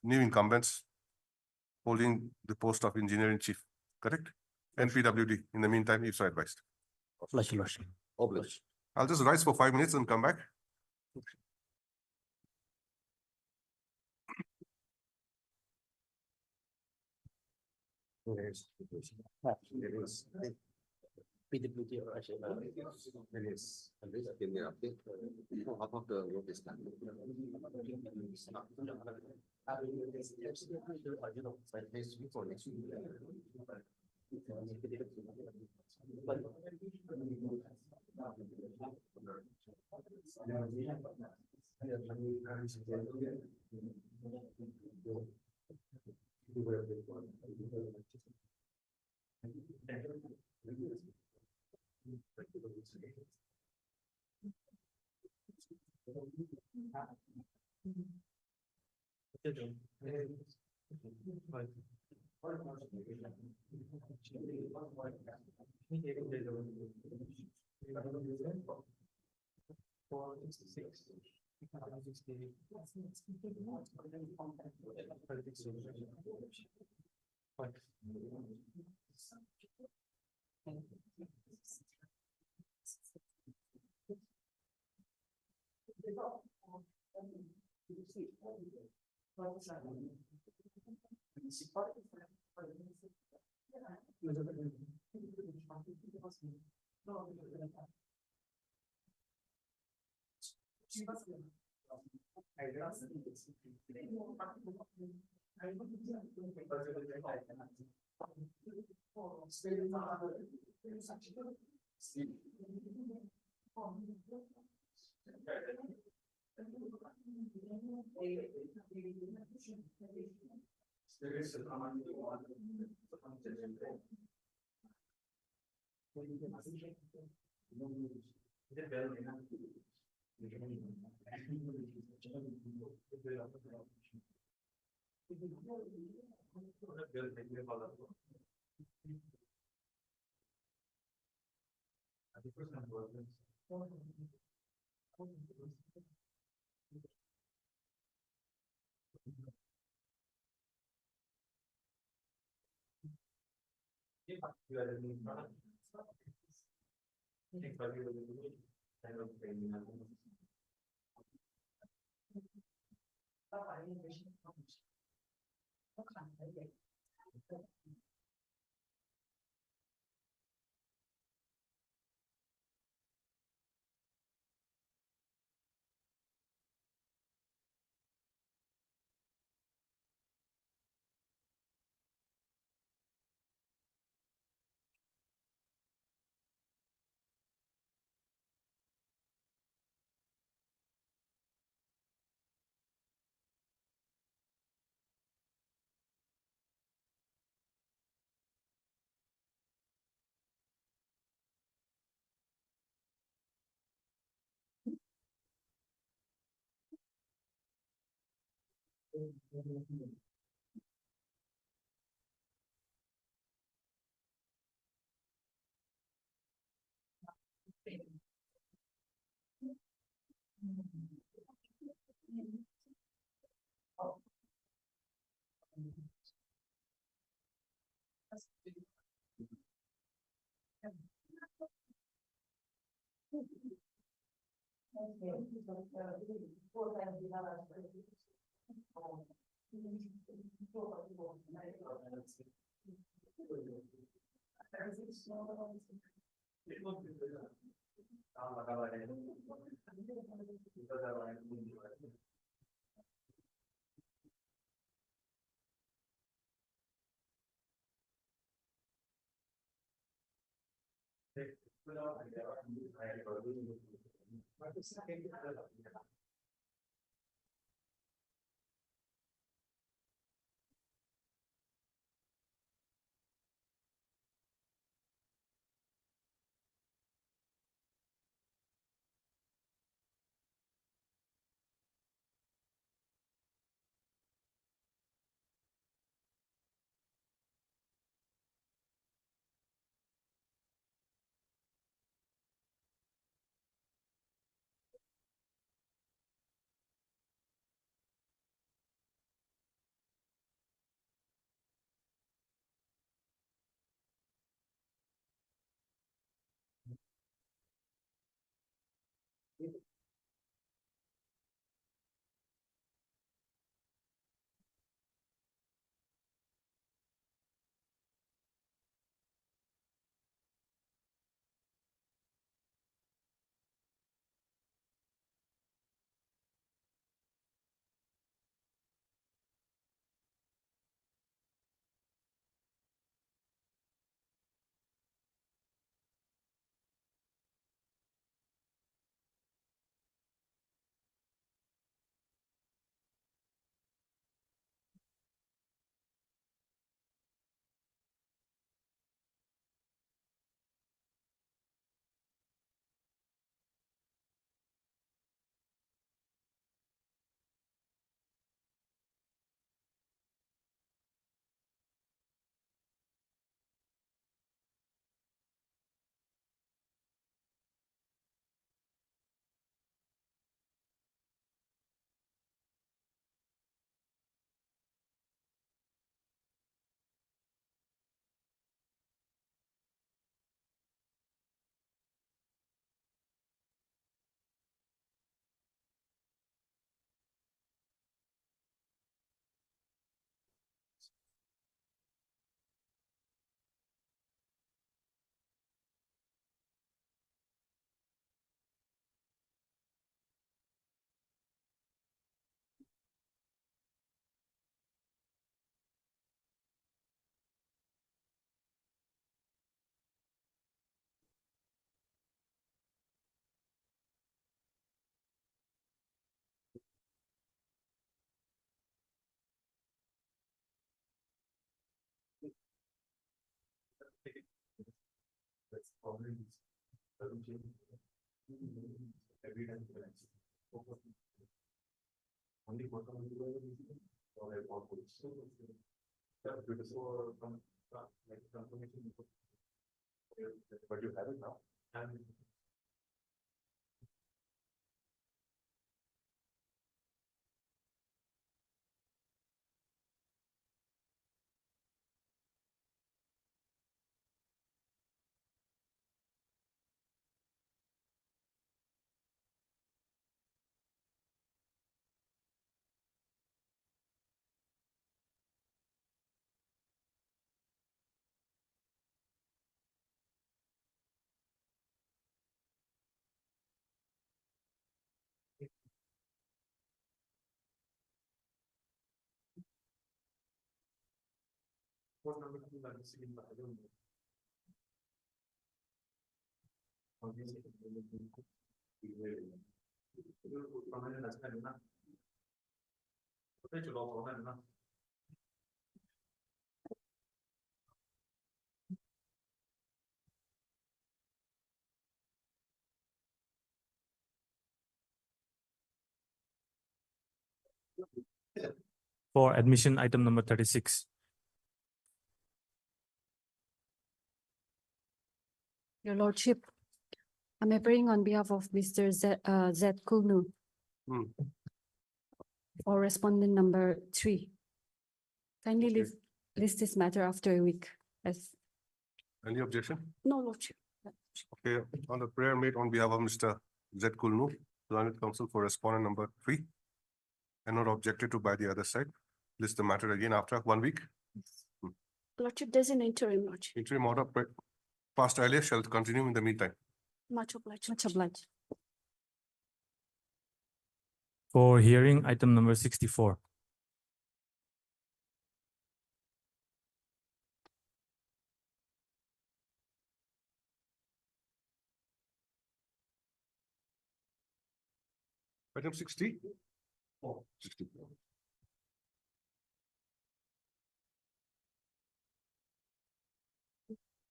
new incumbents holding the post of engineering chief, correct? NPWD, in the meantime, if so advised. Bless you, Lordship. Obliged. I'll just rise for 5 minutes and come back. PWD or actually, But you have it now. For admission, item number 36. Your Lordship, I'm appearing on behalf of Mr. Z Kulnu for respondent number 3. Kindly list this matter after a week as Any objection? no Lordship. Okay, on the prayer made on behalf of Mr. Z Kulnu, learned counsel for respondent number 3. And not objected to by the other side. List the matter again after 1 week. Lordship, there's an interim, Lordship. Interim order passed earlier shall continue in the meantime. Much obliged, much obliged. For hearing, item number 64. Item 60. 60.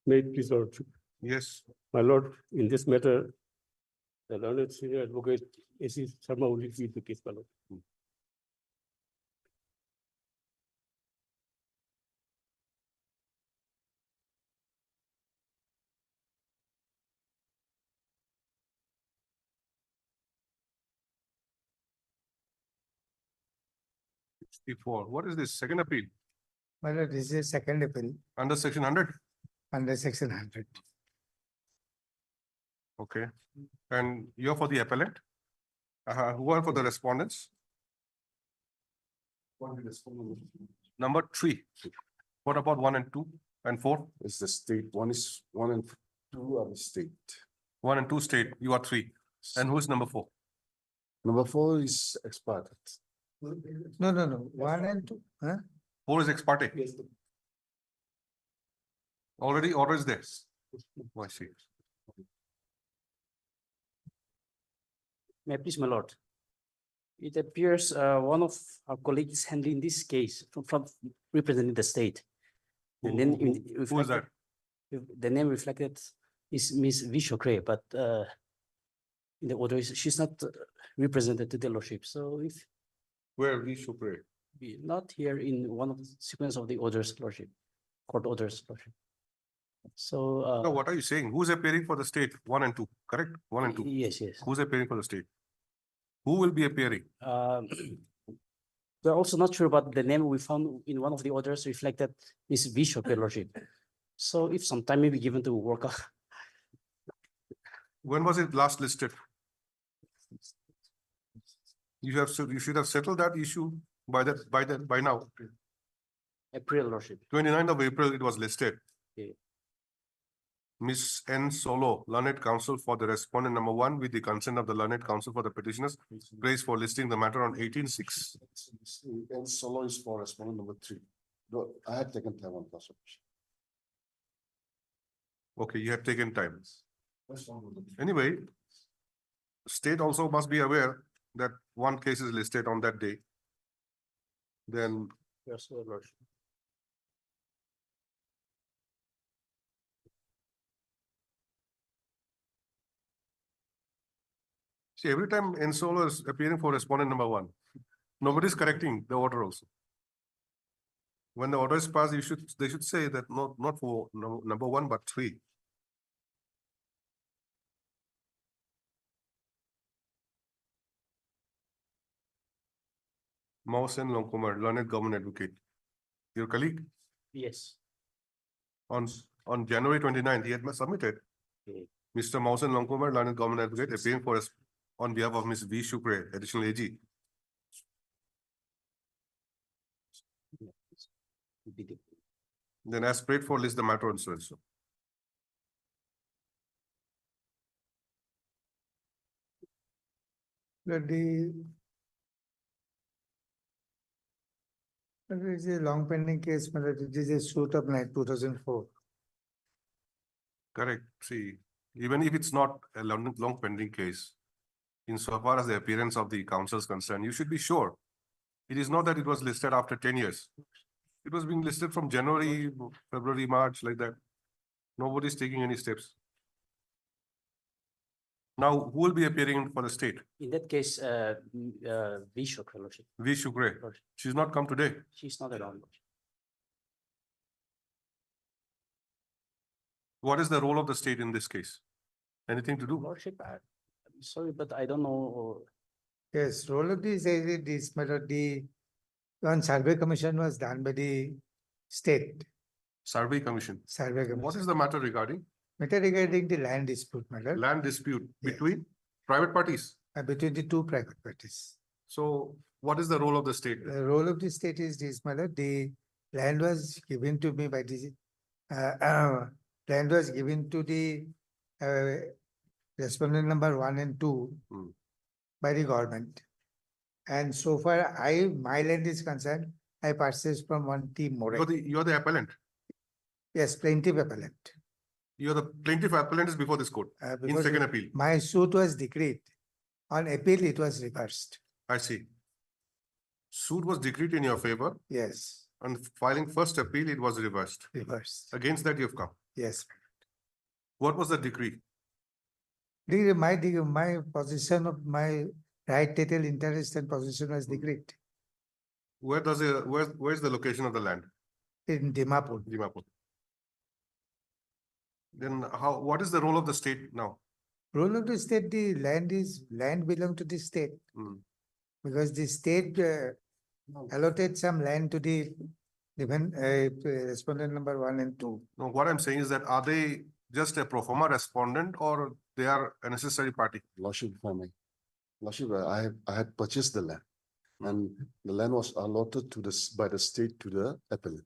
May it please Lordship. Yes, My lord, in this matter, the learned senior advocate A.C. Sharma will lead the case, my lord. before. What is this? Second appeal My lord, this is second appeal under section 100? under section 100. Okay. And you're for the appellant? Who are for the respondents? Number 3. What about 1 and 2 and 4? It's the state, 1 and 2 are the state. 1 and 2 state, you are 3. And who's number 4? Number 4 is expired. No, 1 and 2, huh? 4 is ex parte. Already order is there. Oh, I see. May I please, my lord? It appears one of our colleagues is handling this case from representing the state. And then Who is that? the name reflected is Miss Vishokre, but in the order she's not represented to the lordship. So if Where we should pray? we not here in one of the sequence of the orders, lordship, court orders, lordship. So No, what are you saying? Who's appearing for the state? 1 and 2, correct? 1 and 2. yes. Who's appearing for the state? Who will be appearing? We're also not sure about the name we found in one of the orders reflected Miss Vishokre, lordship. So if some time may be given to work out. When was it last listed? You should have settled that issue by now. April, lordship. 29th of April, it was listed. Okay. Miss N. Solo, learned counsel for the respondent number 1 with the consent of the learned counsel for the petitioners, praised for listing the matter on 18/6. And solo is for respondent number 3. No, I had taken time on consultation. Okay, you have taken time. Anyway, state also must be aware that one case is listed on that day. Then Yes, lordship. See, every time Ensolo is appearing for respondent number one, nobody's correcting the order also. When the order is passed, they should say that not for number one, but three. Mausen Longkumar, learned government advocate. Your colleague Yes. on January 29th, he had submitted. Mr. Mausen Longkumar, learned government advocate, appearing for us on behalf of Ms. V. Shukre, additional AG. Then as prayed for, list the matter and so and so. It is a long pending case, but it is a suit of 2004. Correct. See, even if it's not a long pending case, insofar as the appearance of the counsel is concerned, you should be sure. It is not that it was listed after 10 years. It was being listed from January, February, March, like that. Nobody's taking any steps. Now, who will be appearing for the state? In that case, V. Shukre, Lordship. V. Shukre. She's not come today. She's not around. Lordship. What is the role of the state in this case? Anything to do? Lordship, I'm sorry, but I don't know. Yes, role of this matter, the one survey commission was done by the state. Survey commission. Survey commission. What is the matter regarding? Matter regarding the land dispute matter. Land dispute Yes. between private parties. Between the two private parties. So what is the role of the state? The role of the state is this matter, the land was given to me by the, land was given to the respondent number 1 and 2 by the government. And so far, my land is concerned, I purchased from one team more. You're the appellant. Yes, plaintiff appellant. You're the plaintiff appellant is before this court in Because second appeal. my suit was decreed. On appeal, it was reversed. I see. Suit was decreed in your favor. Yes, On filing first appeal, it was reversed. reversed. Against that, you've come. Yes. What was the decree? My position of my right title, interest and position was decreed Where's the location of the land? in Dimapur. Dimapur. Then what is the role of the state now? Role of the state, the land belong to the state. Because the state allotted some land to the respondent number 1 and 2. No, what I'm saying is that are they just a pro forma respondent or they are a necessary party? Lordship, if I may. Lordship, I had purchased the land and the land was allotted to by the state to the appellant.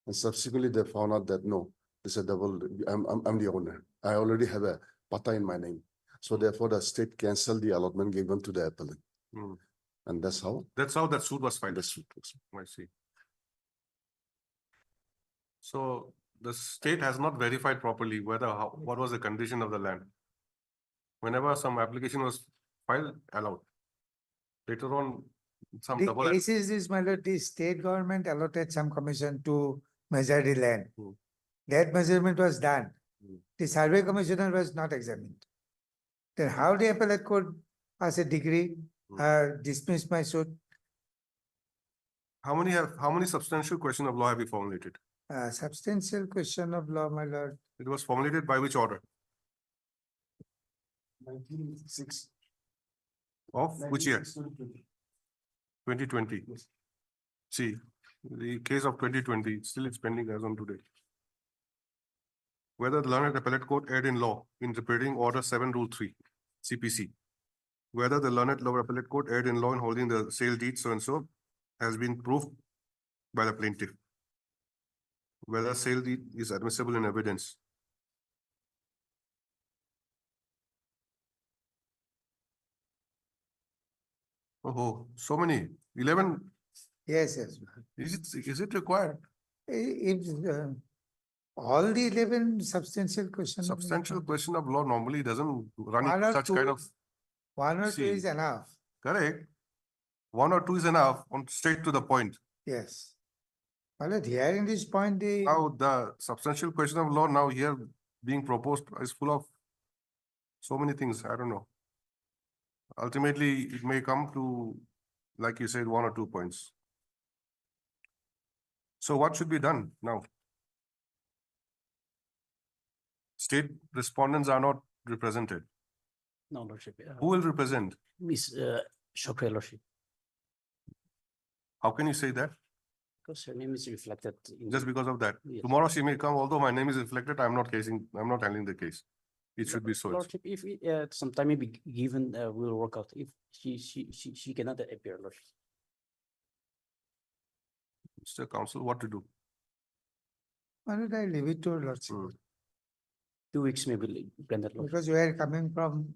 And subsequently they found out that no, it's a double, I'm the owner. I already have a pata in my name. So therefore the state cancelled the allotment given to the appellant. And that's how that suit was filed. the suit was. I see. So the state has not verified properly what was the condition of the land. Whenever some application was filed, allowed. Later on, some The double. case is this matter, the state government allotted some commission to measure the land. That measurement was done. The survey commissioner was not examined. Then how the appellate court as a degree dismissed my suit? How many substantial question of law have you formulated? Substantial question of law, my lord. It was formulated by which order? 1906. Of which year? 2020. See, the case of 2020 still is pending as on today. Whether the learned appellate court erred in law interpreting order 7 rule 3 CPC. Whether the learned lower appellate court erred in law in holding the sale deed so and so has been proved by the plaintiff. Whether sale deed is admissible in evidence. Oh, so many, 11. Yes, yes. Is it required? If all the 11 substantial questions. Substantial question of law normally doesn't run One or such two- kind of. One or two See. is enough. Correct. 1 or 2 is enough, on straight to the point. Yes. Well, here in this point, the Now, the substantial question of law now here being proposed is full of so many things, I don't know. Ultimately, it may come to, like you said, 1 or 2 points. So what should be done now? State respondents are not represented. No, Lordship. Who will represent? Miss Shukri, Lordship, How can you say that? because her name is reflected in. Just because of that? Yes. Tomorrow she may come, although my name is reflected, I'm not handling the case. It should be so. Lordship, if some time may be given, we'll work out. If she cannot appear, Lordship. Mr. Counsel, what to do? Why don't I leave it to Lordship? 2 weeks may be granted, Lordship. Because you are coming from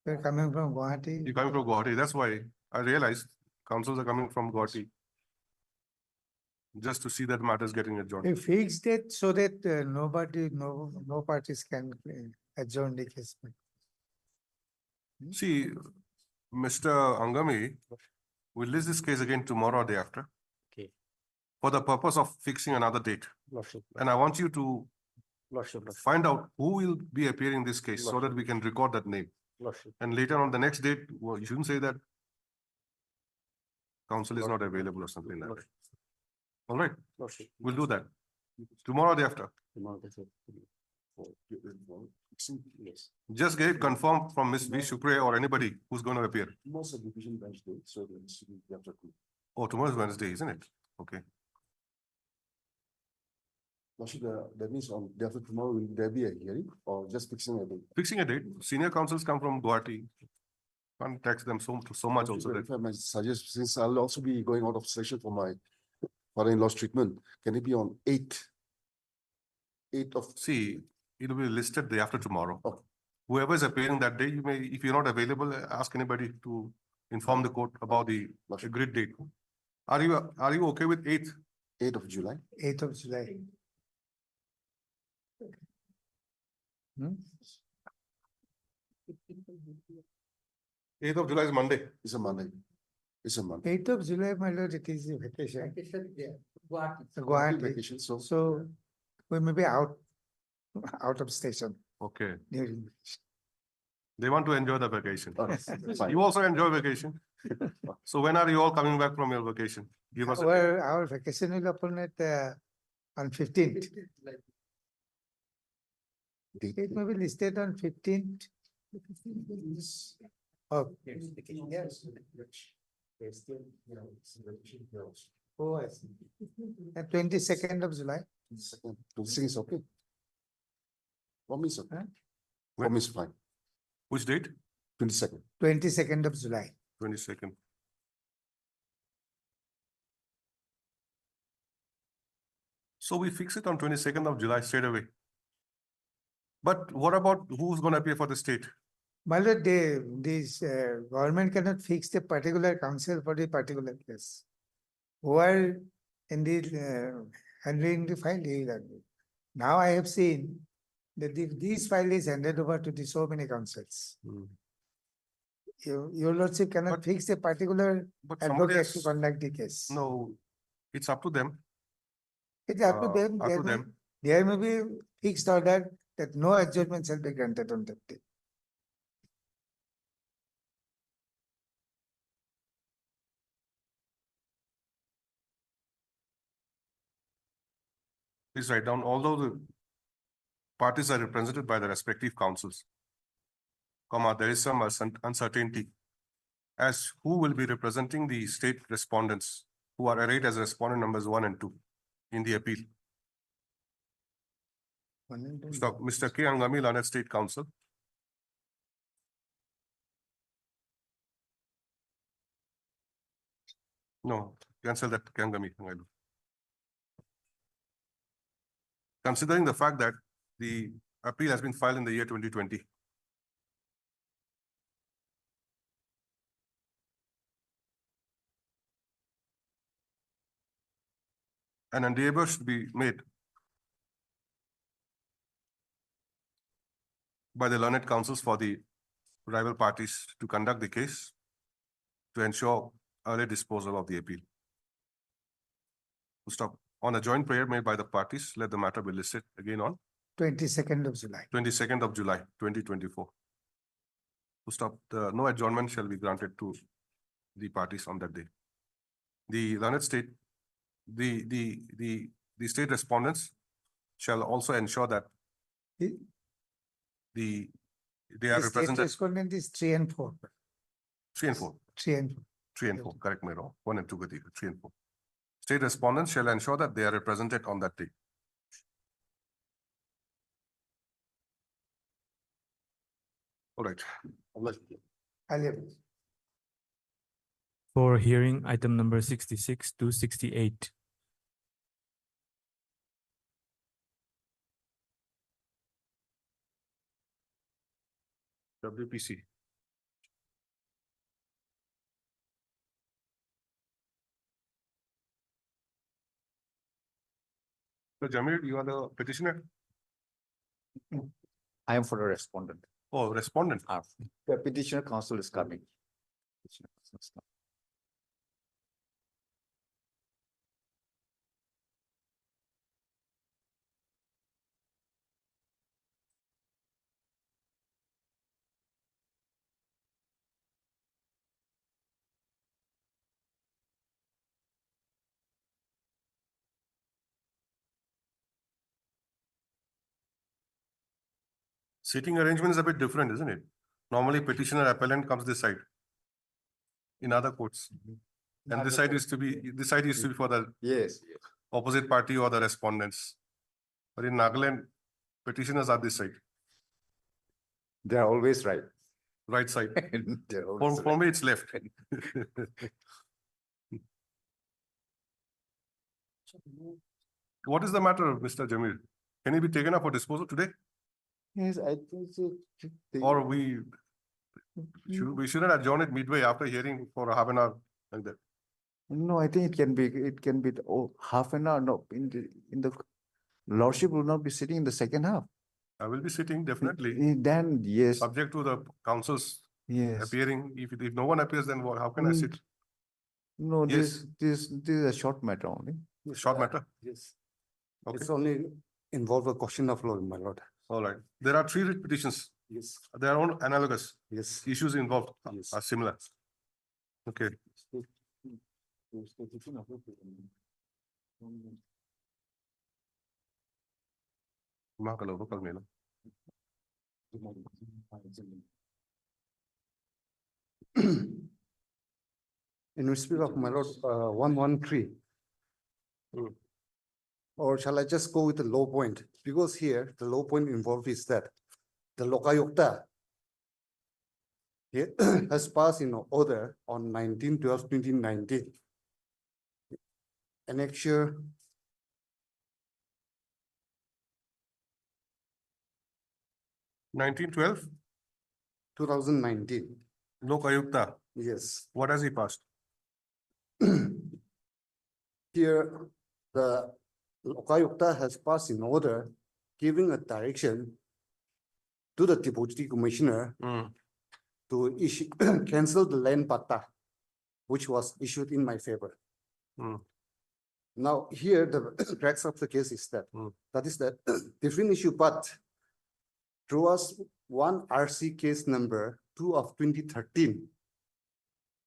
Guwahati. You're coming from Gauhati, that's why I realized councils are coming from Gauhati. Just to see that matters getting adjourned. A fixed date so that no parties can adjourn the case. See, Mr. Angami, we'll list this case again tomorrow or day after. Okay. For the purpose of fixing another date. Lordship, And I want you to Lordship, find out who will be appearing in this case so that we can record that name. Lordship. And later on the next date, well, you shouldn't say that counsel is not available or something like that. All right, Lordship. we'll do that. Tomorrow or day after. Tomorrow, that's it. Yes. Just get it confirmed from Ms. V. Shukre or anybody who's going to appear. Most of the division bench day, so we have to. Oh, tomorrow is Wednesday, isn't it? Okay. Lordship, that means on day after tomorrow, will there be a hearing or just fixing a date? Fixing a date. Senior counsels come from Guwahati. Can't tax them so much also. If I might suggest, since I'll also be going out of session for my father-in-law's treatment, can it be on 8th of? See, it will be listed day after tomorrow. Okay. Whoever is appearing that day, you may, if you're not available, ask anybody to inform the court about the agreed date. Are you okay with 8th? 8th of July. 8th of July. Hmm? 8th of July is Monday. It's a Monday. It's a Monday. 8th of July, my lord, it is a vacation. Guwahati Guwahati. vacation, so. So we may be out of station Okay. during. They want to enjoy the vacation. Fine. You also enjoy vacation. So when are you all coming back from your vacation? Give us. Our vacation will open on 15th. It may be listed on 15th. Oh. Oh, I see. And 22nd of July. 26 is okay. For me, is okay. Huh? For me, is fine. Which date? 22nd. 22nd of July. 22nd. So we fix it on 22nd of July straight away. But what about who's going to appear for the state? My lord, this government cannot fix the particular council for the particular case. Who are in the handling the file? Now I have seen that this file is handed over to so many councils. Your lordship cannot fix a particular advocate to conduct the case. No, it's up to them. It's up to them. Up to them. There may be fixed order that no adjournment shall be granted on that day. Please write down, although the parties are represented by the respective councils, there is some uncertainty as who will be representing the state respondents who are arrayed as respondent numbers 1 and 2 in the appeal. Mr. K. Angami, Lanet State Council. No, cancel that K. Angami. Considering the fact that the appeal has been filed in the year 2020. An endeavor should be made by the learned counsels for the rival parties to conduct the case to ensure early disposal of the appeal. Stop. On a joint prayer made by the parties, let the matter be listed again on 22nd of July. 22nd of July, 2024. to stop the, no adjournment shall be granted to the parties on that day. The learned state, the state respondents shall also ensure that The- they The are state represented, respondent is 3 and 4. 3 and 4. 3 and 4. 3 and 4, correct me wrong, 1 and 2, Gati, 3 and 4. State respondents shall ensure that they are represented on that day. All right. For hearing item number 66 to 68. WPC. So Jamil, you are the petitioner? I am for the respondent. Oh, respondent. The petitioner counsel is coming. Petitioner counsel is coming. Seating arrangement is a bit different, isn't it? Normally petitioner appellant comes this side. In other courts. And this side used to be, this side used to be for the Yes, yes. opposite party or the respondents. But in Nagaland, petitioners are this side, They are always right. right side. They're always For me, it's left. What is the matter, Mr. Jamil? Can he be taken up for disposal today? Yes, I think so. Or we shouldn't adjourn it midway after hearing for half an hour like that. No, I think it can be, half an hour, no, in the lordship will not be sitting in the second half. I will be sitting definitely, Then, yes, subject to the council's yes. appearing. If no one appears, then how can I sit? No, Yes. this is a short matter only. Short matter. Yes. Okay. It's only involve a question of law, my lord. All right. There are 3 writ petitions. Yes. They are all analogous. Yes. Issues involved Yes. are similar. Okay. Mahakalawa, Kalmela. In respect of my lord, 113. Or shall I just go with the low point? Because here, the low point involved is that the Lokayukta here has passed in order on 19/12/2019. Annexure 1912, 2019. Lokayukta. Yes. What has he passed? Here, the Lokayukta has passed in order giving a direction to the Deputy Commissioner to issue, cancel the land patta, which was issued in my favor. Now, here, the crux of the case is that, that is that different issue, but through us one RC case number 2 of 2013.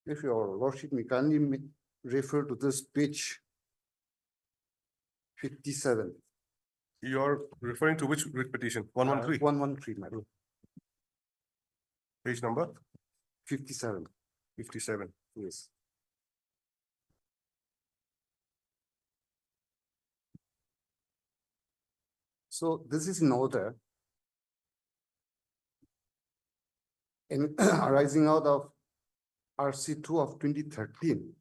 If your lordship may kindly refer to this page 57. You're referring to which writ petition? 113? 113, madam. Page number? 57. 57. Yes. So this is in order. And arising out of RC2 of 2013.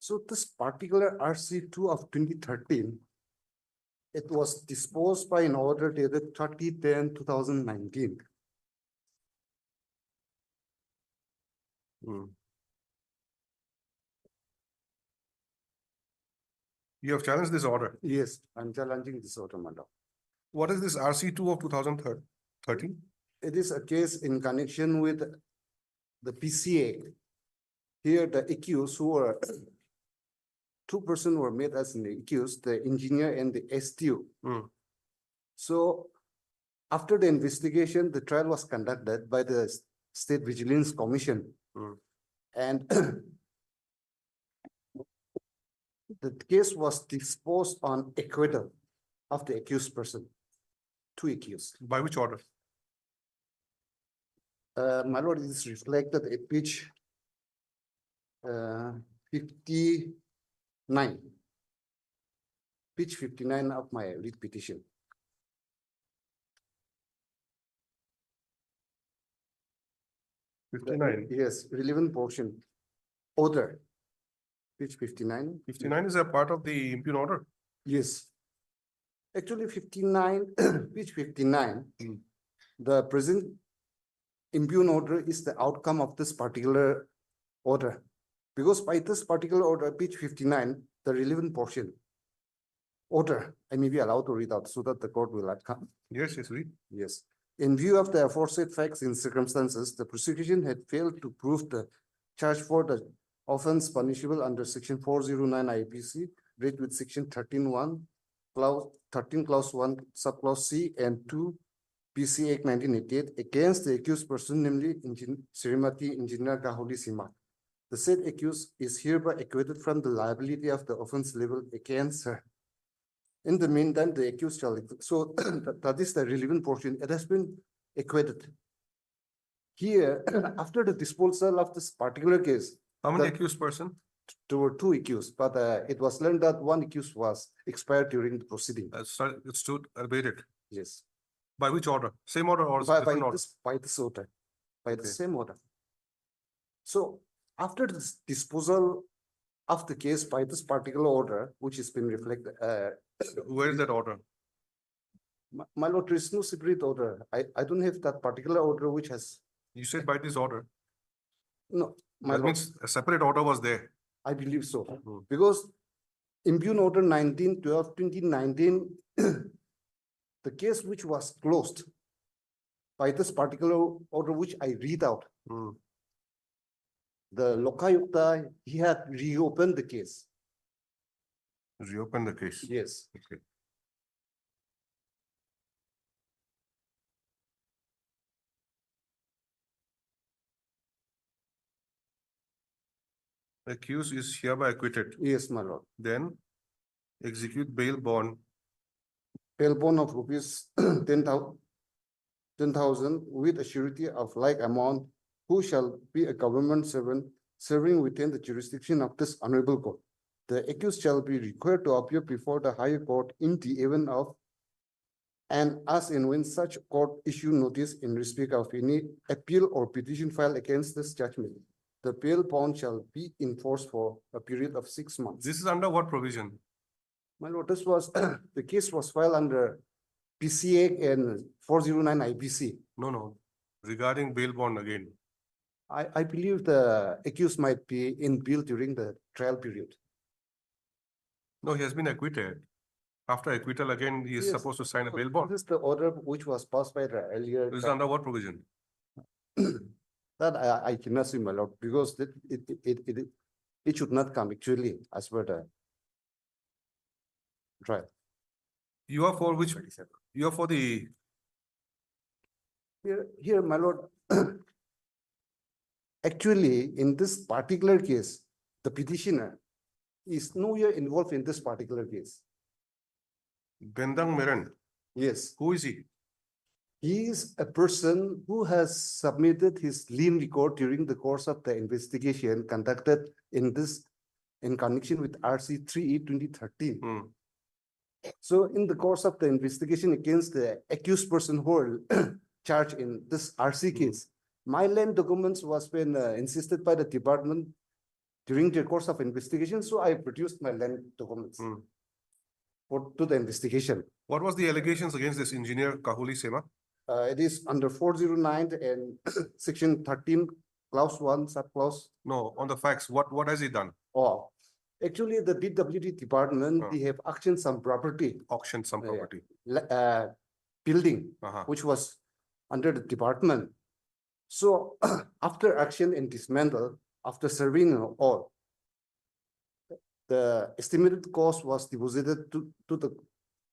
So this particular RC2 of 2013, it was disposed by an order dated 30/10/2019. You have challenged this order. Yes, I'm challenging this order, madam. What is this RC2 of 2013? It is a case in connection with the PCA. Here, the accused who were, 2 persons were made as the accused, the engineer and the STU. So after the investigation, the trial was conducted by the State Vigilance Commission. And the case was disposed on acquittal of the accused person, 2 accused. By which order? My lord, it is reflected at page 59. Page 59 of my writ petition. Yes, relevant portion. Order. Page 59. 59 is a part of the impugn order. Yes. Actually, 59, page 59, the present impugn order is the outcome of this particular order. Because by this particular order, page 59, the relevant portion, order, I may be allowed to read out so that the court will not come. Yes, yes, read. Yes. In view of the aforesaid facts and circumstances, the prosecution had failed to prove the charge for the offense punishable under section 409 IPC, read with section 13(1), clause 13 clause 1, subclause C and 2 PC Act 1988 against the accused person, namely Srimati Engineer Gauhati Sima. The said accused is hereby acquitted from the liability of the offense level against her. In the meantime, the accused shall, so that is the relevant portion. It has been acquitted. Here, after the disposal of this particular case. How many accused person? There were 2 accused, but it was learned that 1 accused was expired during the proceeding. It stood abated. Yes. By which order? Same order or By different order? this order, by the same order. So after this disposal of the case by this particular order, which has been reflected, where is that order? My lord, there is no separate order. I don't have that particular order which has. You said by this order. No, my That lord, means a separate order was there. I believe so. Because impugn order 19/12/2019, the case which was closed by this particular order which I read out. The Lokayukta, he had reopened the case. Reopen the case. Yes. Okay. Accused is hereby acquitted. Yes, my lord. Then execute bail bond. Bail bond of rupees 10,000 with a surety of like amount, who shall be a government servant serving within the jurisdiction of this honorable court. The accused shall be required to appear before the higher court in the event of and as and when such court issue notice in respect of any appeal or petition filed against this judgment. The bail bond shall be enforced for a period of 6 months. This is under what provision? My lord, this was the case was filed under PCA and 409 IPC. No. Regarding bail bond again. I believe the accused might be in bail during the trial period. No, he has been acquitted. After acquittal again, he is Yes. supposed to sign a bail bond. This is the order which was passed by the earlier. This is under what provision? That I cannot say, my lord, because it should not come actually as per the trial. You are for which? You are for the. Here, my lord, actually, in this particular case, the petitioner is nowhere involved in this particular case. Bendang Meran. Yes. Who is he? He is a person who has submitted his lien record during the course of the investigation conducted in connection with RC 3/2013. So in the course of the investigation against the accused person who are charged in this RC case, my land documents was been insisted by the department during the course of investigation. So I produced my land documents to the investigation. What was the allegations against this engineer Kahuli Sema? It is under 409 and section 13, clause 1, subclause. No, on the facts, what has he done? Oh, actually, the DWD department, they have auctioned some property. Auctioned some property. Building, which was under the department. So after action and dismantle, after serving all, the estimated cost was deposited to the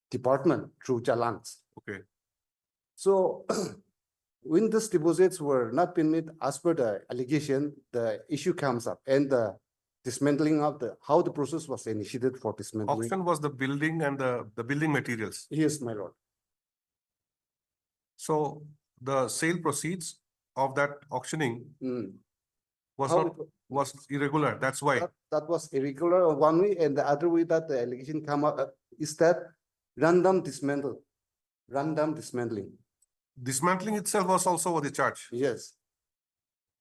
department through challans. Okay. So when these deposits were not permitted as per the allegation, the issue comes up and the dismantling of how the process was initiated for dismantling. Auction was the building and the building materials. Yes, my lord. So the sale proceeds of that auctioning was How not, was irregular. That's why. That was irregular on one way, and the other way that the allegation come up is that random dismantling. Dismantling itself was also the charge, Yes.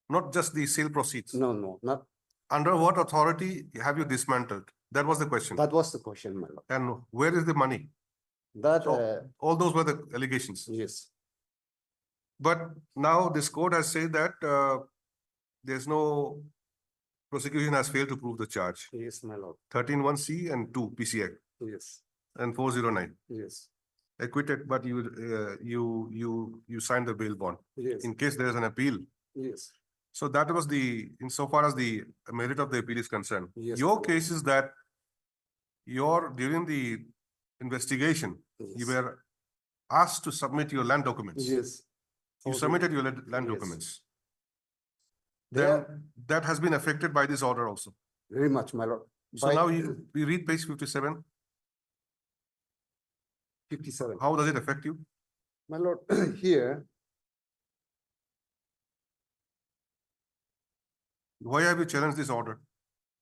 not just the sale proceeds. No, not. Under what authority have you dismantled? That was the question. That was the question, my lord. And where is the money? That, So all those were the allegations. yes. But now this court has said that there's no prosecution has failed to prove the charge. Yes, my lord. 13(1)(c) and 2 PCI Yes, and 409 yes, acquitted, but you signed the bail bond yes, in case there is an appeal. yes, So that was insofar as the merit of the appeal is concerned. Yes. Your case is that during the investigation, you Yes. were asked to submit your land documents. yes. You submitted your land Yes. documents. There, Then that has been affected by this order also. very much, my lord. So By now we read page 57. 57. How does it affect you? My lord, here, Why have you challenged this order?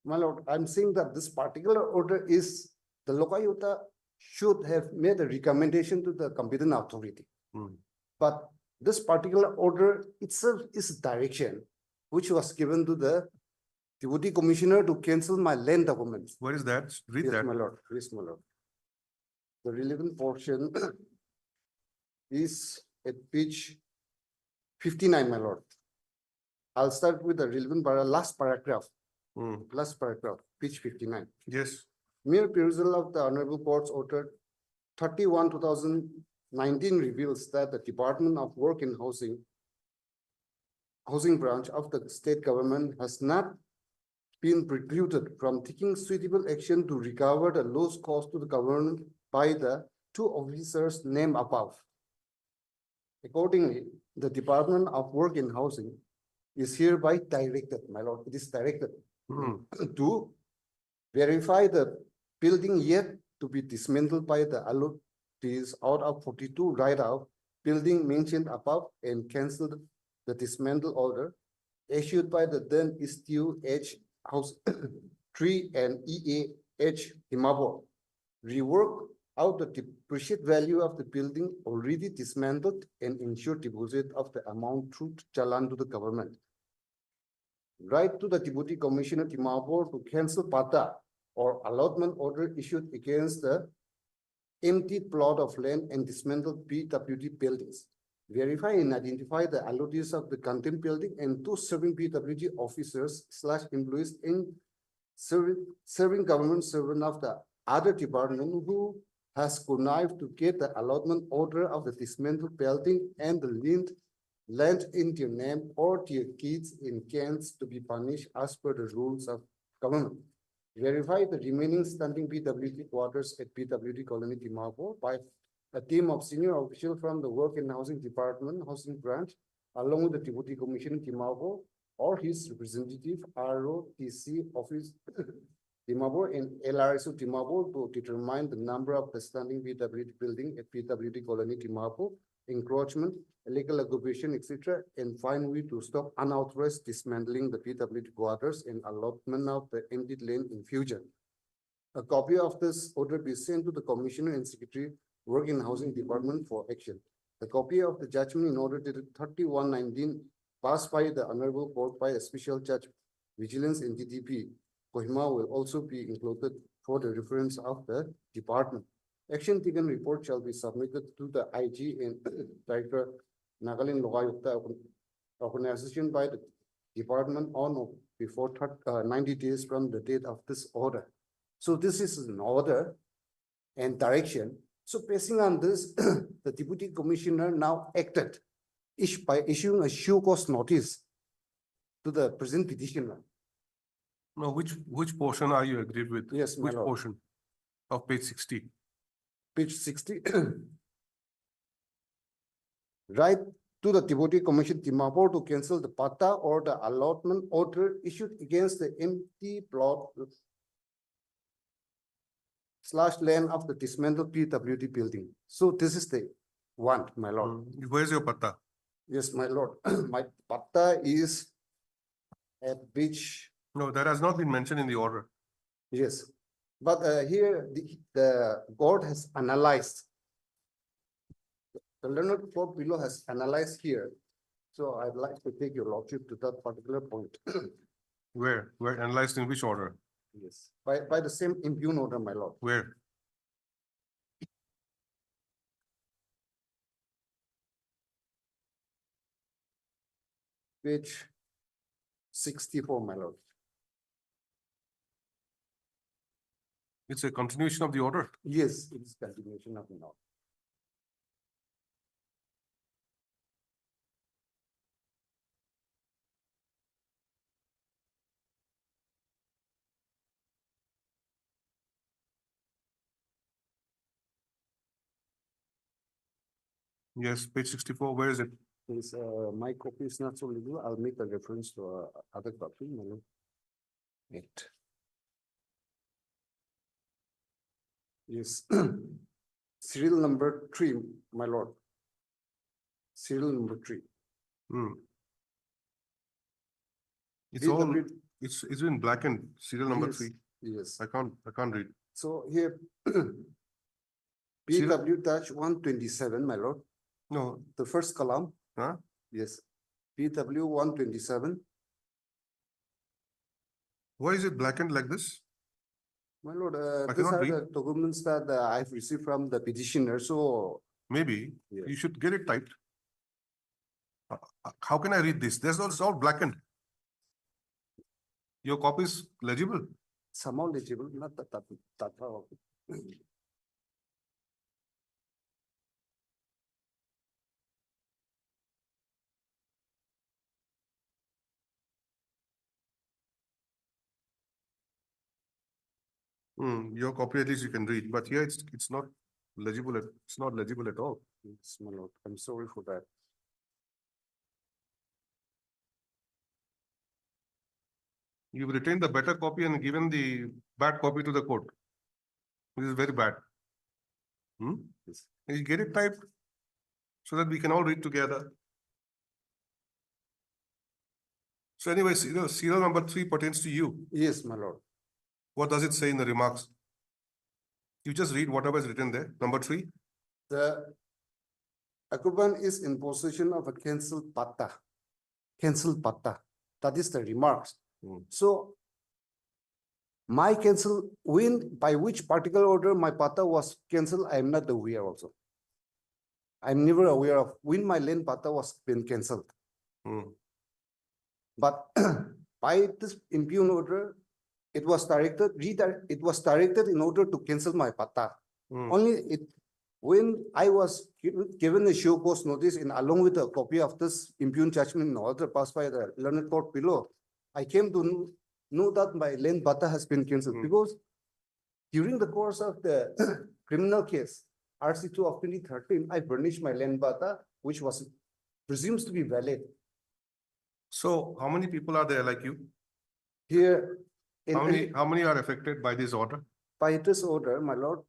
my lord, I'm saying that this particular order is, the Lokayukta should have made a recommendation to the competent authority. But this particular order itself is a direction which was given to the deputy commissioner to cancel my land documents. What is that? Read Yes, that. my lord, yes, my lord. The relevant portion is at page 59, my lord. I'll start with the relevant last paragraph, page 59. Yes. Mere perusal of the Honorable Court's order 31/2019 reveals that the Department of Work and Housing branch of the state government has not been precluded from taking suitable action to recover the loss caused to the government by the two officers named above. Accordingly, the Department of Work and Housing is hereby directed, my lord, it is directed to verify the building yet to be dismantled by the allottees out of 42 write-off building mentioned above and cancel the dismantle order issued by the then STU-H House 3 and EA-H Himabo. Rework out the depreciate value of the building already dismantled and ensure deposit of the amount through challan to the government. Write to the Deputy Commissioner Timabo to cancel pata or allotment order issued against the empty plot of land and dismantled PWD buildings. Verify and identify the allottees of the contempt building and two serving PWD officers / employees in serving government servant of the other department who has connived to get the allotment order of the dismantled building and the land in their name or their kids in cans to be punished as per the rules of government. Verify the remaining standing PWD quarters at PWD Colony Timabo by a team of senior officials from the Work and Housing Department, Housing Branch, along with the Deputy Commissioner Timabo or his representative ROTC Office Timabo and LRSO Timabo to determine the number of the standing PWD building at PWD Colony Timabo, encroachment, illegal occupation, etc., and finally to stop unauthorized dismantling the PWD quarters and allotment of the empty land in future. A copy of this order be sent to the Commissioner and Secretary, Work and Housing Department for action. The copy of the judgment in order dated 31/19 passed by the Honorable Court by a special judge, Vigilance and DDP, Kohima will also be included for the reference of the department. Action taken report shall be submitted to the IG and Director Nagaland Lokayukta organization by the department on or before 90 days from the date of this order. So this is an order and direction. So basing on this, the Deputy Commissioner now acted by issuing a show cause notice to the present petitioner. No, which portion are you agreed with? Yes, my Which lord. portion of page 60? Page 60. Right to the Deputy Commission Dimapur to cancel the pata or the allotment order issued against the empty plot / land of the dismantled PWD building. So this is the one, my lord. Where's your pata? Yes, my lord. My pata is at which, No, that has not been mentioned in the order. yes. But here the court has analyzed. The learned court below has analyzed here. So I'd like to take your lordship to that particular point. Where? Analyzed in which order? Yes, by the same impugn order, my lord. Where? Page 64, my lord. It's a continuation of the order. Yes, it is continuation of the law. Yes, page 64. Where is it? Is my copy is not so legal. I'll make a reference to other copy, my lord. It. Yes. Serial number 3, my lord. Serial number 3. It's all, it's in black and serial number Yes, 3. Yes. I can't read. So here, PW-127, my lord. No. The first column. Huh? Yes. PW-127. Why is it blackened like this? My lord, I these cannot are read. the documents that I've received from the petitioner, so. Maybe Yes. you should get it typed. How can I read this? It's all blackened. Your copy is legible. Somehow legible, not that. Your copy at least you can read, but here it's not legible. It's not legible at all. Yes, my lord, I'm sorry for that. You've retained the better copy and given the bad copy to the court. This is very bad. Yes. You get it typed so that we can all read together. So anyway, serial number 3 pertains to you. Yes, my lord. What does it say in the remarks? You just read whatever is written there. Number 3. The occupant is in possession of a cancelled pata. Cancelled pata. That is the remarks. So my cancel by which particular order my pata was cancelled, I am not aware also. I'm never aware of when my land pata was been cancelled. But by this impugn order, it was directed in order to cancel my pata. Only when I was given a show cause notice along with a copy of this impugn judgment in order passed by the learned court below, I came to know that my land pata has been cancelled because during the course of the criminal case, RC2 of 2013, I furnished my land pata, which was presumed to be valid. So how many people are there like you? Here, How many are affected by this order? by this order, my lord,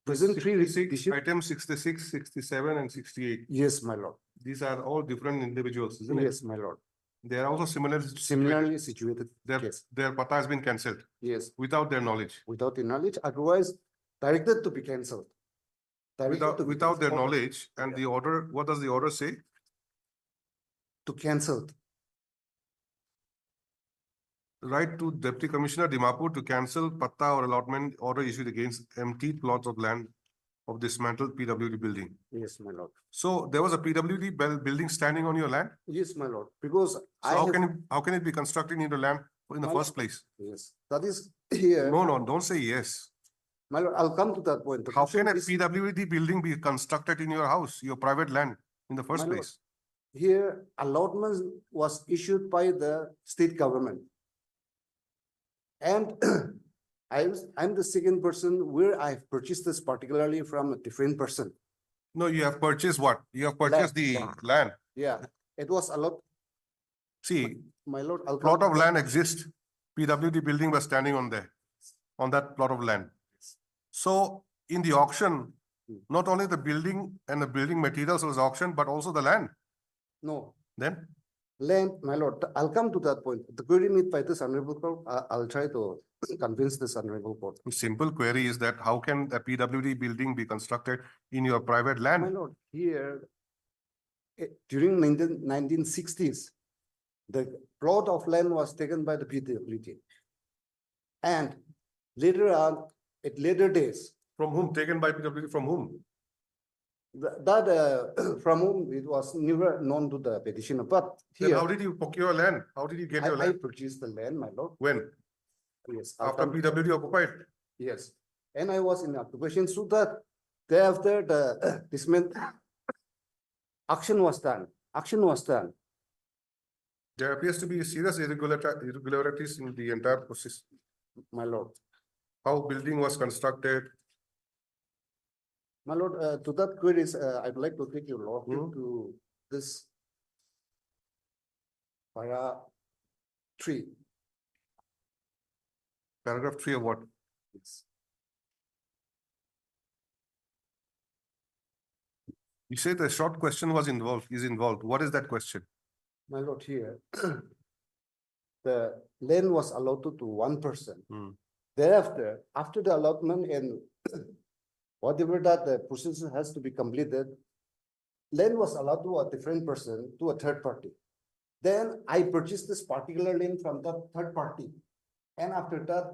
present 3 items 66, 67, and 68. Yes, my lord. These are all different individuals, isn't it? Yes, my lord. They are also Similarly situated. Their pata has been cancelled. Yes. Without their knowledge. Without their knowledge, otherwise directed to be cancelled. Without their knowledge, and the order, what does the order say? To cancel. Right to Deputy Commissioner Dimapur to cancel pata or allotment order issued against empty plots of land of dismantled PWD building. Yes, my lord. So there was a PWD building standing on your land? Yes, my lord, because So how can it be constructed in your land in the first place? Yes, that is here. No, don't say yes. My lord, I'll come to that point. How can a PWD building be constructed in your house, your private land in the first place? Here, allotment was issued by the state government. And I'm the second person where I've purchased this particularly from a different person. No, you have purchased what? You have purchased the land. Yeah, it was allowed, See, my lord. I'll plot come of to land exists. PWD building was standing on there, on that plot of land. So in the auction, not only the building and the building materials was auctioned, but also the land. No, Then land, my lord, I'll come to that point. The query made by this honorable court, I'll try to convince this honorable court. the simple query is that how can the PWD building be constructed in your private My land? lord, here, during 1960s, the plot of land was taken by the PWD. And later on, at later days, From whom? Taken by PWD from whom? from whom it was never known to the petitioner, but Then here. how did you procure land? How did you get your I land? purchased the land, my lord. When? Yes. I'll After come to that. PWD occupied? Yes, and I was in occupation, so that thereafter the this meant action was done. Action was done. There appears to be serious irregularities in the entire process. My lord. How building was constructed? My lord, to that queries, I'd like to take your lordship to this para 3. Paragraph 3 of what? Yes. You say the short question was involved, is involved. What is that question? My lord, here, the land was allotted to one person. Thereafter, after the allotment and whatever that the process has to be completed, land was allowed to a different person, to a third party. Then I purchased this particular land from that third party. And after that,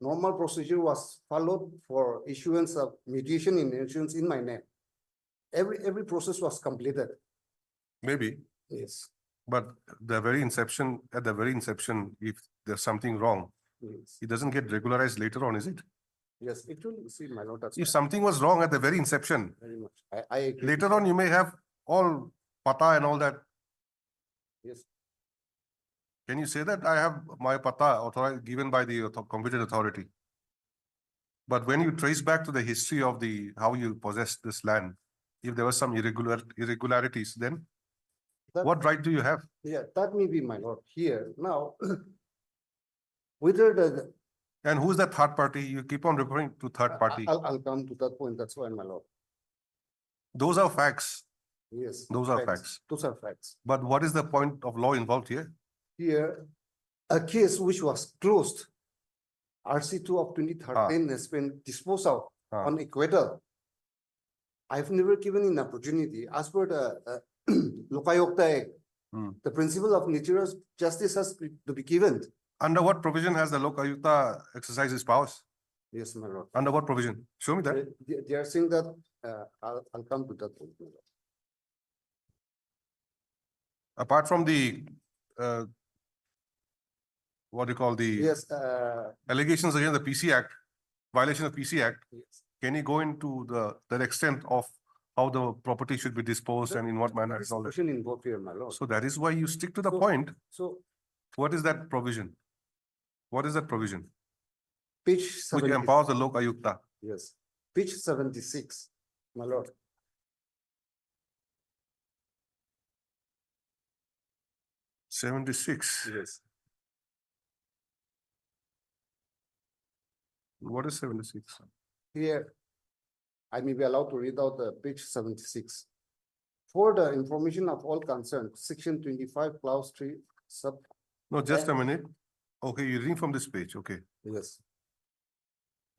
normal procedure was followed for issuance of mediation in insurance in my name. Every process was completed. Maybe, Yes. but at the very inception, if there's something wrong, Yes. it doesn't get regularized later on, is it? Yes, it will see, my lord. That's If right. something was wrong at the very inception, Very much. I agree. later on you may have all pata and all that. Yes. Can you say that I have my pata authorized given by the competent authority? But when you trace back to the history of the how you possessed this land, if there was some irregularities, then what right do you have? Yeah, that may be, my lord. Here now, whether the And who's that third party? You keep on referring to third party. I'll come to that point. That's why, my lord. Those are facts. Yes. Those are facts. Those are facts. But what is the point of law involved here? Here, a case which was closed, RC2 of 2013 has been disposed of on acquittal. I've never given an opportunity as per the Lokayukta Act. The principle of natural justice has to be given. Under what provision has the Lokayukta exercised its powers? Yes, my lord. Under what provision? Show me that. They are saying that, I'll come to that point, my lord. Apart from the, what do you call the Yes, allegations against the PC Act, violation of PC Act, yes. can you go into the extent of how the property should be disposed and in what manner and all that? Question involved here, my lord. So that is why you stick to the So- point. So What is that provision? What is that provision? page Which 76. empowers the Lokayukta? Yes, page 76, my lord. '76. Yes. What is 76? Here, I may be allowed to read out the page 76. For the information of all concerned, section 25, clause 3, sub. No, just a minute. Okay, you're reading from this page. Okay. Yes.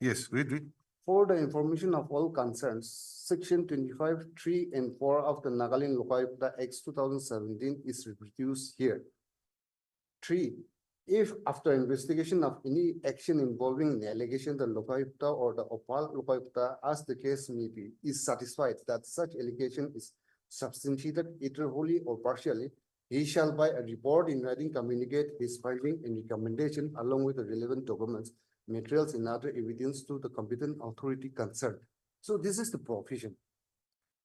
Yes, read. For the information of all concerned, section 25, 3 and 4 of the Nagaland Lokayukta Act 2017 is reproduced here. 3. If after investigation of any action involving an allegation, the Lokayukta or the Opal Lokayukta, as the case may be, is satisfied that such allegation is substantiated either wholly or partially, he shall by a report in writing communicate his finding and recommendation along with the relevant documents, materials and other evidence to the competent authority concerned. So this is the provision.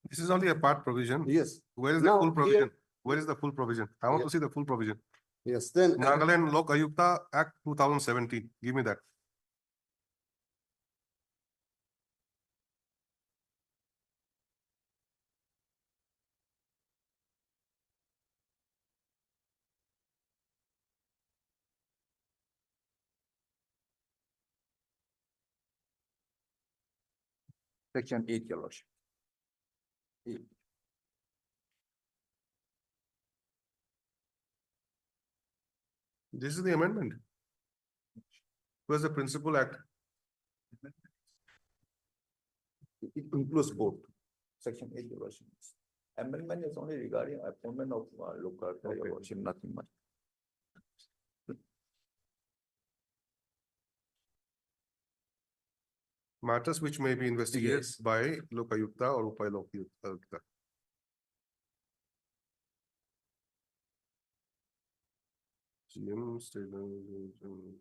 This is only a part provision. Yes. Where is the Now, full provision? here- Where is the full provision? I want to see the full provision. Yes, then. Nagaland Lokayukta Act 2017. Give me that. Section 8, Your Lordship. This is the amendment. Where's the principal act? It includes both. Section 8, Your Lordship. Amendment is only regarding appointment of Lokayukta, Your Lordship, nothing much. Matters which may be investigated Yes. by Lokayukta or Upay Lokayukta. GM statement.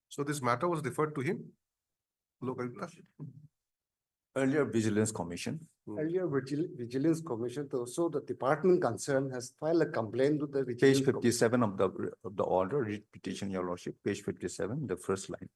So this matter was referred to him? Lokayukta? Earlier Vigilance Commission. Earlier Vigilance Commission, so the department concerned has filed a complaint to the. Page Vigilance Commission. 57 of the order, writ petition, Your Lordship, page 57, the first line.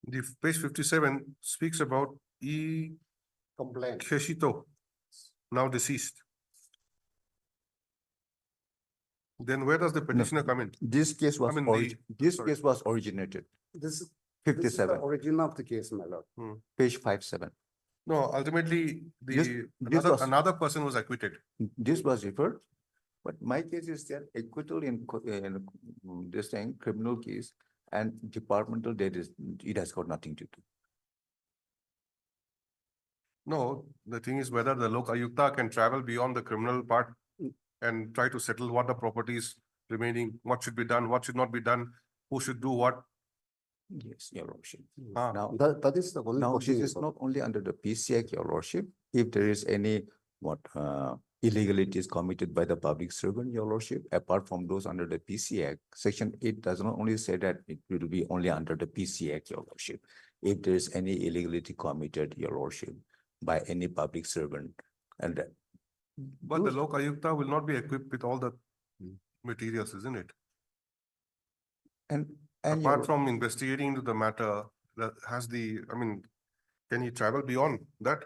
The page 57 speaks about E. Complaint. Keshito, now deceased. Then where does the petitioner come in? This case was, I mean, this sorry. case was originated, This is 57, the origin of the case, my lord. page 57. No, ultimately, This another person was acquitted. This was referred, but my case is that acquittal in this thing, criminal case and departmental, it has got nothing to do. No, the thing is whether the Lokayukta can travel beyond the criminal part and try to settle what the properties remaining, what should be done, what should not be done, who should do what. Yes, Your Lordship. Ah. Now, That is the only now question. this is not only under the PC Act, Your Lordship. If there is any illegalities committed by the public servant, Your Lordship, apart from those under the PC Act, Section 8 does not only say that it will be only under the PC Act, Your Lordship. If there is any illegality committed, Your Lordship, by any public servant, and But the Lokayukta will not be equipped with all the materials, isn't it? and Apart from investigating into the matter, that has the, I mean, can he travel beyond that?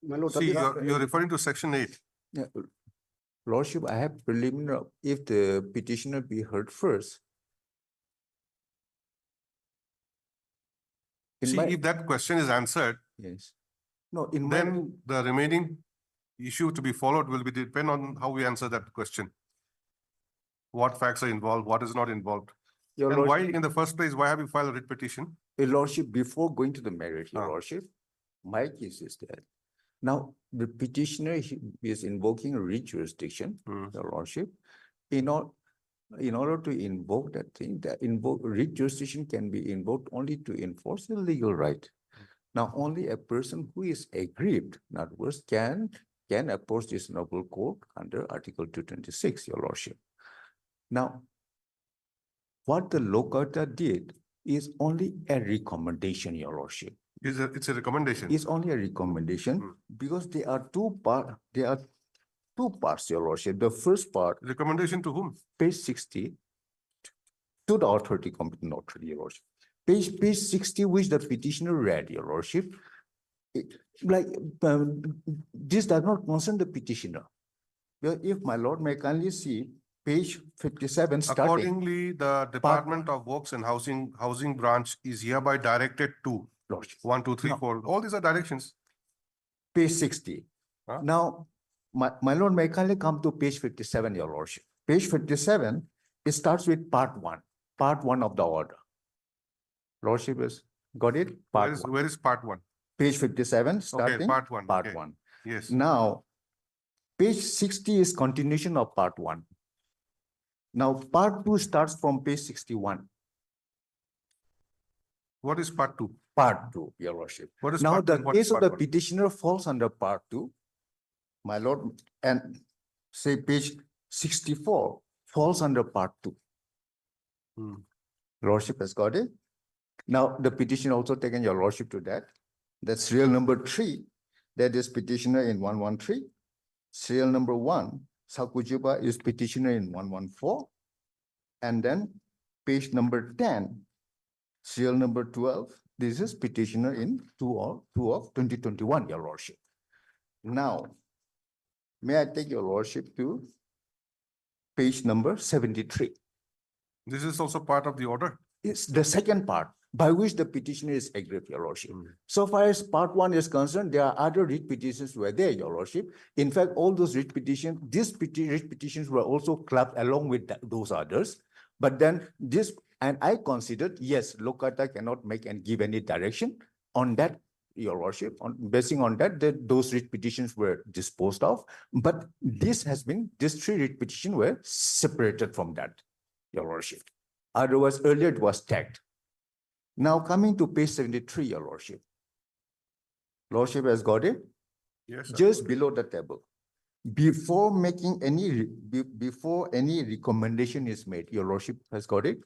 My lord, that See, is- you're referring to Section 8. Yeah, Lordship, I have preliminary, if the petitioner be heard first. See, if that question is answered, Yes. No, then the remaining issue to be followed will be depend on how we answer that question. What facts are involved, what is not involved. Your And why, Lordship, in the first place, why have you filed a writ petition? Your Lordship, before going to the merit, Your Ah. Lordship, my case is that. Now, the petitioner is invoking a jurisdiction, Your Lordship. In order to invoke that thing, that jurisdiction can be invoked only to enforce a legal right. Now, only a person who is aggrieved, not worse, can approach this noble court under Article 226, Your Lordship. Now, what the Lokayukta did is only a recommendation, Your Lordship. It's a recommendation. It's only a recommendation because there are two parts, Your Lordship. The first part. Recommendation to whom? Page 60. To the authority, competent authority, Your Lordship. Page 60, which the petitioner read, Your Lordship. This does not concern the petitioner. Well, if my lord may kindly see page 57 starting. Accordingly, the Department of Works and Housing Branch is hereby directed to Lordship. 1, 2, 3, No. 4. All these are directions. Page 60. Huh? Now, my lord may kindly come to page 57, Your Lordship. Page 57, it starts with part one of the order. Lordship has got it? Where is part 1? Page 57, starting. Okay, part 1. Part okay. 1. Yes. Now, page 60 is continuation of part 1. Now, part 2 starts from page 61. What is part 2? Part 2, Your Lordship. What is Now, part the one? What case is of part the one? petitioner falls under part 2. my lord, and say page 64 falls under part 2. Lordship has got it. Now, the petition also taken your lordship to that. That's serial number 3. That is petitioner in 113. Serial number 1, Sakujiba is petitioner in 114. And then page number 10, serial number 12, this is petitioner in 2 of 2021, your lordship. Now, may I take your lordship to page number 73? This is also part of the order. It's the second part by which the petitioner is aggrieved, your lordship. So far as part 1 is concerned, there are other writ petitions were there, your lordship. In fact, all those writ petitions, writ petitions were also clubbed along with those others. But then this, and I considered, yes, Lokayukta cannot make and give any direction on that, your lordship. Basing on that, those writ petitions were disposed of. But these 3 writ petitions were separated from that, your lordship. Otherwise, earlier it was tagged. Now coming to page 73, your lordship. Lordship has got it. Yes, sir. Just below the table. Before making any, before any recommendation is made, your lordship has got it.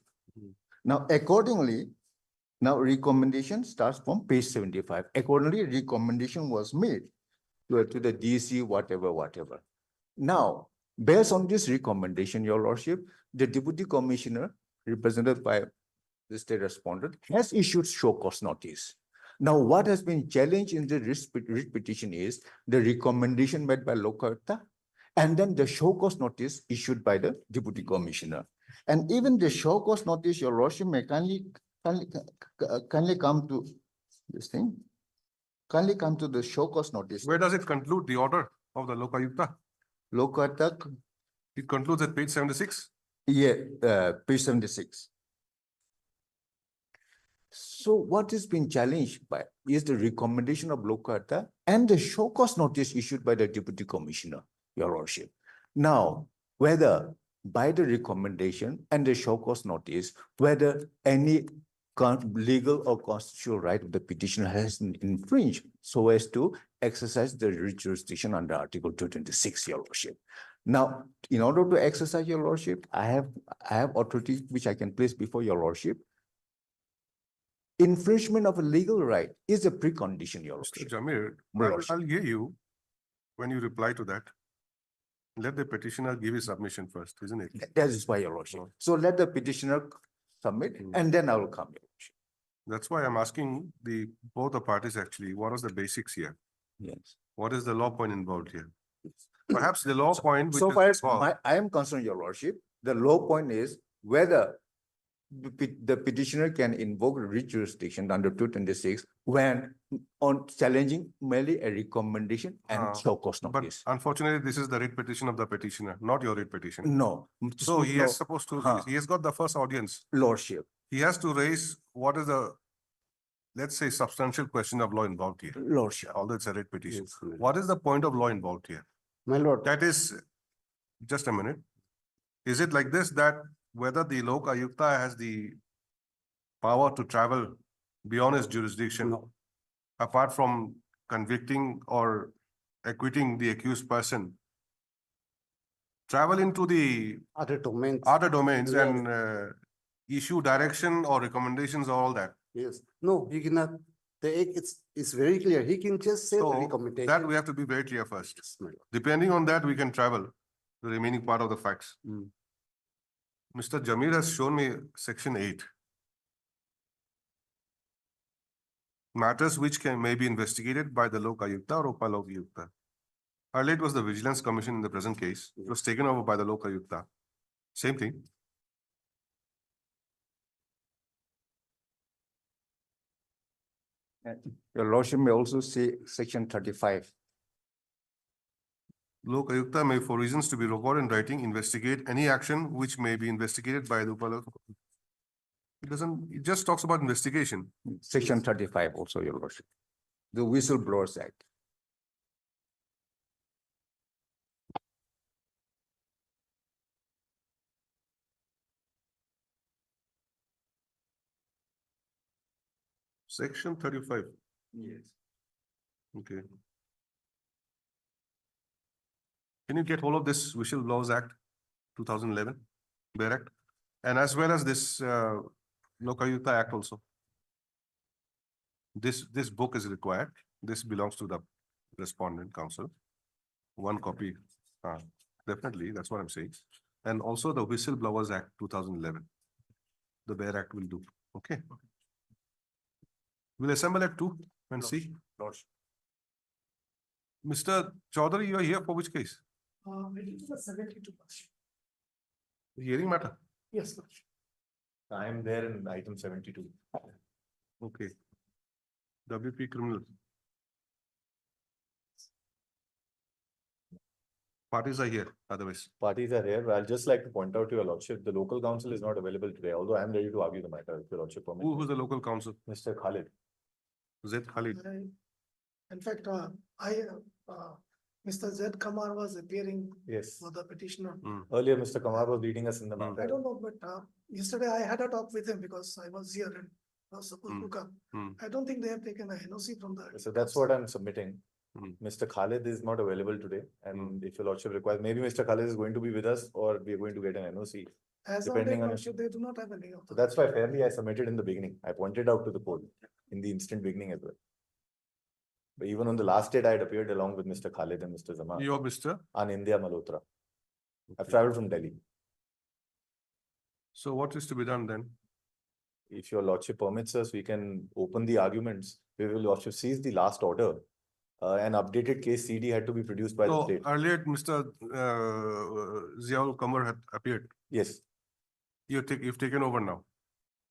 Now accordingly, now recommendation starts from page 75. Accordingly, recommendation was made to the DC, whatever. Now, based on this recommendation, your lordship, the deputy commissioner represented by the state respondent has issued show cause notice. Now, what has been challenged in the writ petition is the recommendation made by Lokayukta and then the show cause notice issued by the deputy commissioner. And even the show cause notice, your lordship may kindly come to this thing. Kindly come to the show cause notice. Where does it conclude the order of the Lokayukta? Lokayukta. It concludes at page 76? Yeah, page 76. So what is being challenged by is the recommendation of Lokayukta and the show cause notice issued by the deputy commissioner, your lordship. Now, whether by the recommendation and the show cause notice, whether any legal or constitutional right of the petitioner has been infringed so as to exercise the jurisdiction under Article 226, your lordship. Now, in order to exercise your lordship, I have authority which I can place before your lordship. Infringement of a legal right is a precondition, your lordship. Mr. Jamir, I'll hear you when you reply to that. Let the petitioner give his submission first, isn't it? That is why, your lordship. So let the petitioner submit and then I will come, your lordship. That's why I'm asking both the parties actually, what is the basics here? Yes. What is the law point involved here? Perhaps the law point. So far as I am concerned, your lordship, the law point is whether the petitioner can invoke writ jurisdiction under 226 when on challenging merely a recommendation and show cause notice. But unfortunately, this is the writ petition of the petitioner, not your writ petition. No. So he is supposed to, he has got the first audience. Lordship. He has to raise what is the, let's say, substantial question of law involved here. Lordship. Although it's a writ petition. Yes, what is the point of law involved here? My lord. That is, just a minute. Is it like this, that whether the Lokayukta has the power to travel beyond his jurisdiction, apart from convicting or acquitting the accused person, travel into the Other domains. Yes. And issue direction or recommendations or all that? Yes. No, he cannot. It's very clear. He can just say the recommendation. That we have to be very clear first. Yes, my lord. Depending on that, we can travel the remaining part of the facts. Mr. Jamir has shown me section 8. Matters which may be investigated by the Lokayukta or Lokayukta. Earlier it was the Vigilance Commission in the present case. It was taken over by the Lokayukta. Same thing. Your lordship may also say section 35. Lokayukta may, for reasons to be recorded in writing, investigate any action which may be investigated by the it just talks about investigation. Section 35 also, your lordship. The Whistleblowers Act. Section 35. Yes. Okay. Can you get hold of this Whistleblowers Act 2011, Bear Act? And as well as this Lokayukta Act also. This book is required. This belongs to the Respondent Council. One copy, definitely, that's what I'm saying. And also the Whistleblowers Act 2011. The Bear Act will do, okay? We'll assemble at 2 and see. Mr. Chaudhary, you are here for which case? It is a 72. Hearing matter? Yes, Lordship. I am there in item 72. Okay. WP criminal. Parties are here, otherwise. Parties are here. I'll just like to point out to your lordship, the local counsel is not available today, although I am ready to argue the matter, if your lordship permits. Who's the local counsel? Mr. Khalid. Zed Khalid. In fact, Mr. Z. Kamar was appearing Yes. for the petitioner. Earlier, Mr. Kamar was leading us in the matter. I don't know, but yesterday I had a talk with him because I was here and was supposed to come. I don't think they have taken a NOC from the. So that's what I'm submitting. Mr. Khalid is not available today, and if your lordship requires, maybe Mr. Khalid is going to be with us, or we are going to get an NOC. As of depending date, on Lordship, they do not have any. So that's why fairly I submitted in the beginning. I pointed out to the court in the instant beginning as well. But even on the last date, I had appeared along with Mr. Khalid and Mr. Zaman. You're Mr. Anindya Malhotra. I've traveled from Delhi. So what is to be done then? If your lordship permits us, we can open the arguments. We will lordship seize the last order. An updated case CD had to be produced by the So state. earlier, Mr. Ziaul Kamar had appeared. Yes. You've taken over now.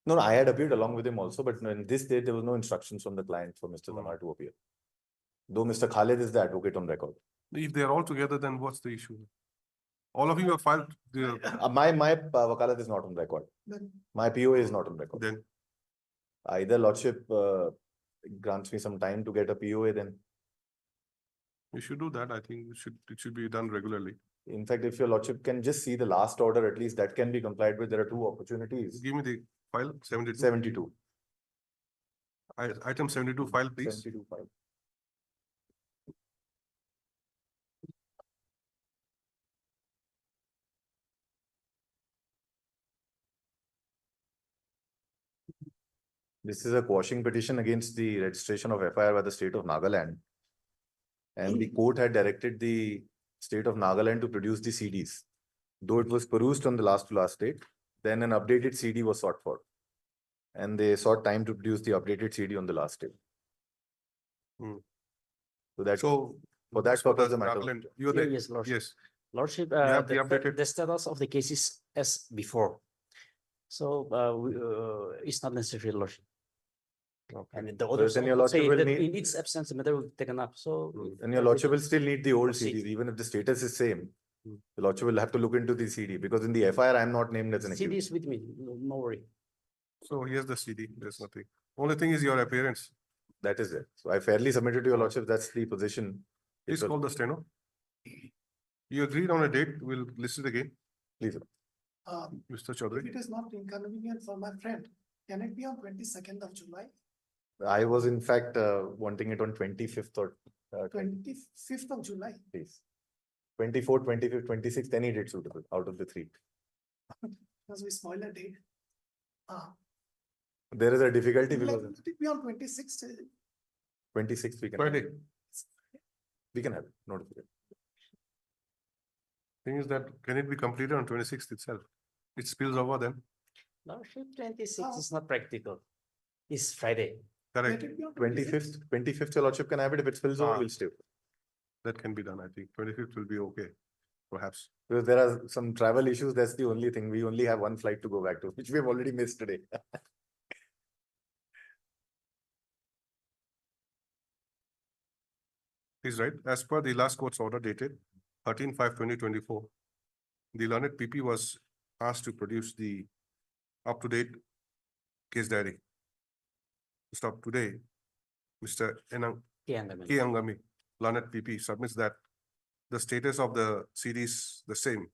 No, I had appeared along with him also, but in this date, there was no instructions from the client for Mr. Zamar to appear. Though Mr. Khalid is the advocate on record. If they're all together, then what's the issue? All of you have filed the. My wakalat is not on record. Then, My POA is not on record. Then Either lordship grants me some time to get a POA, then. you should do that. I think it should be done regularly. In fact, if your lordship can just see the last order, at least that can be complied with. There are two opportunities. Give me the file, 72. 72. Item 72 file, please. 72 file. This is a quashing petition against the registration of FIR by the state of Nagaland. And the court had directed the state of Nagaland to produce the CDs. Though it was perused on the last to last date, then an updated CD was sought for. And they sought time to produce the updated CD on the last day. So that, for that purpose, the matter. You're there. Yes, Lordship. Yes. Lordship, have the updated- the status of the case is as before. So, it's not necessary, Lordship. And the others then your also say lordship will that need- in its absence, the matter will be taken up, so. And your lordship will still need the old Proceed. CDs, even if the status is same. The lordship will have to look into the CD, because in the FIR, I am not named as an CD accused. is with me, no worry. So here's the CD. There's nothing. Only thing is your appearance. That is it. So I fairly submitted to your lordship, that's the position. Please call the steno. You agreed on a date. We'll list it again. Please. Mr. if Chaudhary. it is not inconvenient for my friend, can it be on 22nd of July, I was in fact wanting it on 25th or 25th of July? please. 24th, 25th, 26th, any date suitable out of the three. Because we spoil a date. There is a difficulty Let because it be on 26th. 26th we can. Friday. We can have it, not a problem. Thing is that, can it be completed on 26th itself? It spills over then. Lordship, 26 is not practical. It's Friday. Correct. Let it be on 25th, your lordship can have it. If it spills over, we'll stay. That can be done. I think 25th will be okay, perhaps. Because there are some travel issues, that's the only thing. We only have one flight to go back to, which we have already missed today. He's right. As per the last court's order dated 13/5/2024, the learned PP was asked to produce the up-to-date case diary. Stop today. Mr. K. Angami, learned PP, submits that the status of the CD is the same.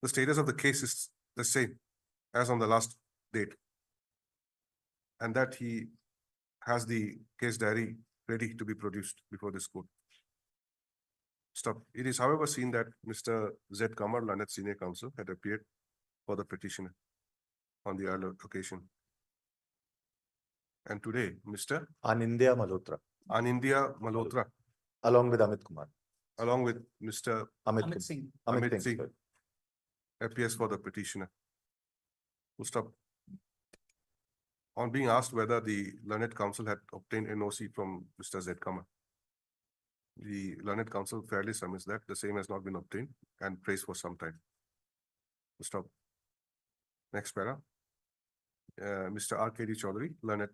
The status of the case is the same as on the last date. And that he has the case diary ready to be produced before this court. Stop. It is however seen that Mr. Z. Kamar, learned senior counsel, had appeared for the petitioner on the earlier occasion. And today, Mr. Anindya Malhotra, Anindya Malhotra, along with Amit Kumar. along with Mr. Amit Singh. Amit Singh. Singh, appears for the petitioner. Full stop. On being asked whether the learned counsel had obtained NOC from Mr. Z. Kamar, the learned counsel fairly submits that the same has not been obtained and prays for some time. Full stop. Next para. Mr. R.K.D. Chaudhary, learned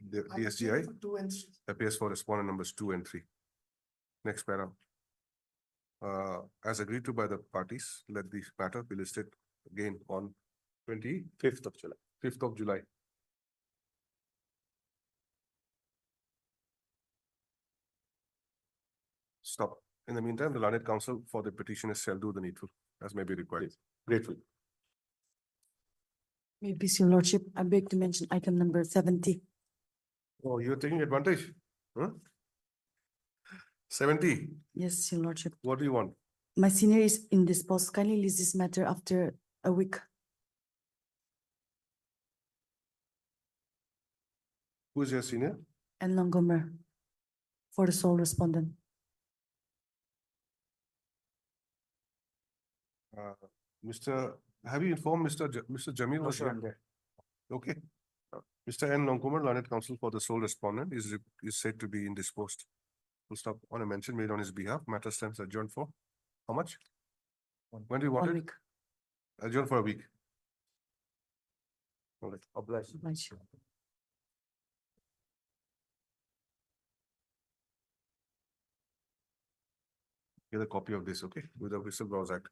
the DSGI, 2 and 3. appears for respondent numbers 2 and 3. Next para. As agreed to by the parties, let the matter be listed again on 25th of July. 5th of July. Stop. In the meantime, the learned counsel for the petitioners shall do the needful as may be required. Grateful. May it please your lordship, I beg to mention item number 70. Oh, you're taking advantage? Huh? 70. Yes, your lordship. What do you want? My senior is indisposed. Kindly list this matter after a week. Who's your senior? And Longomer for the sole respondent. Have you informed Mr. Jamil? Was here? Okay. Mr. N. Longkumar, learned counsel for the sole respondent, is said to be indisposed. Full stop. On a mention made on his behalf, matter stands adjourned for how much? When do you want 1 it? week. Adjourned for a week. All right. Oblige. Get a copy of this, okay, with the Whistleblowers Act.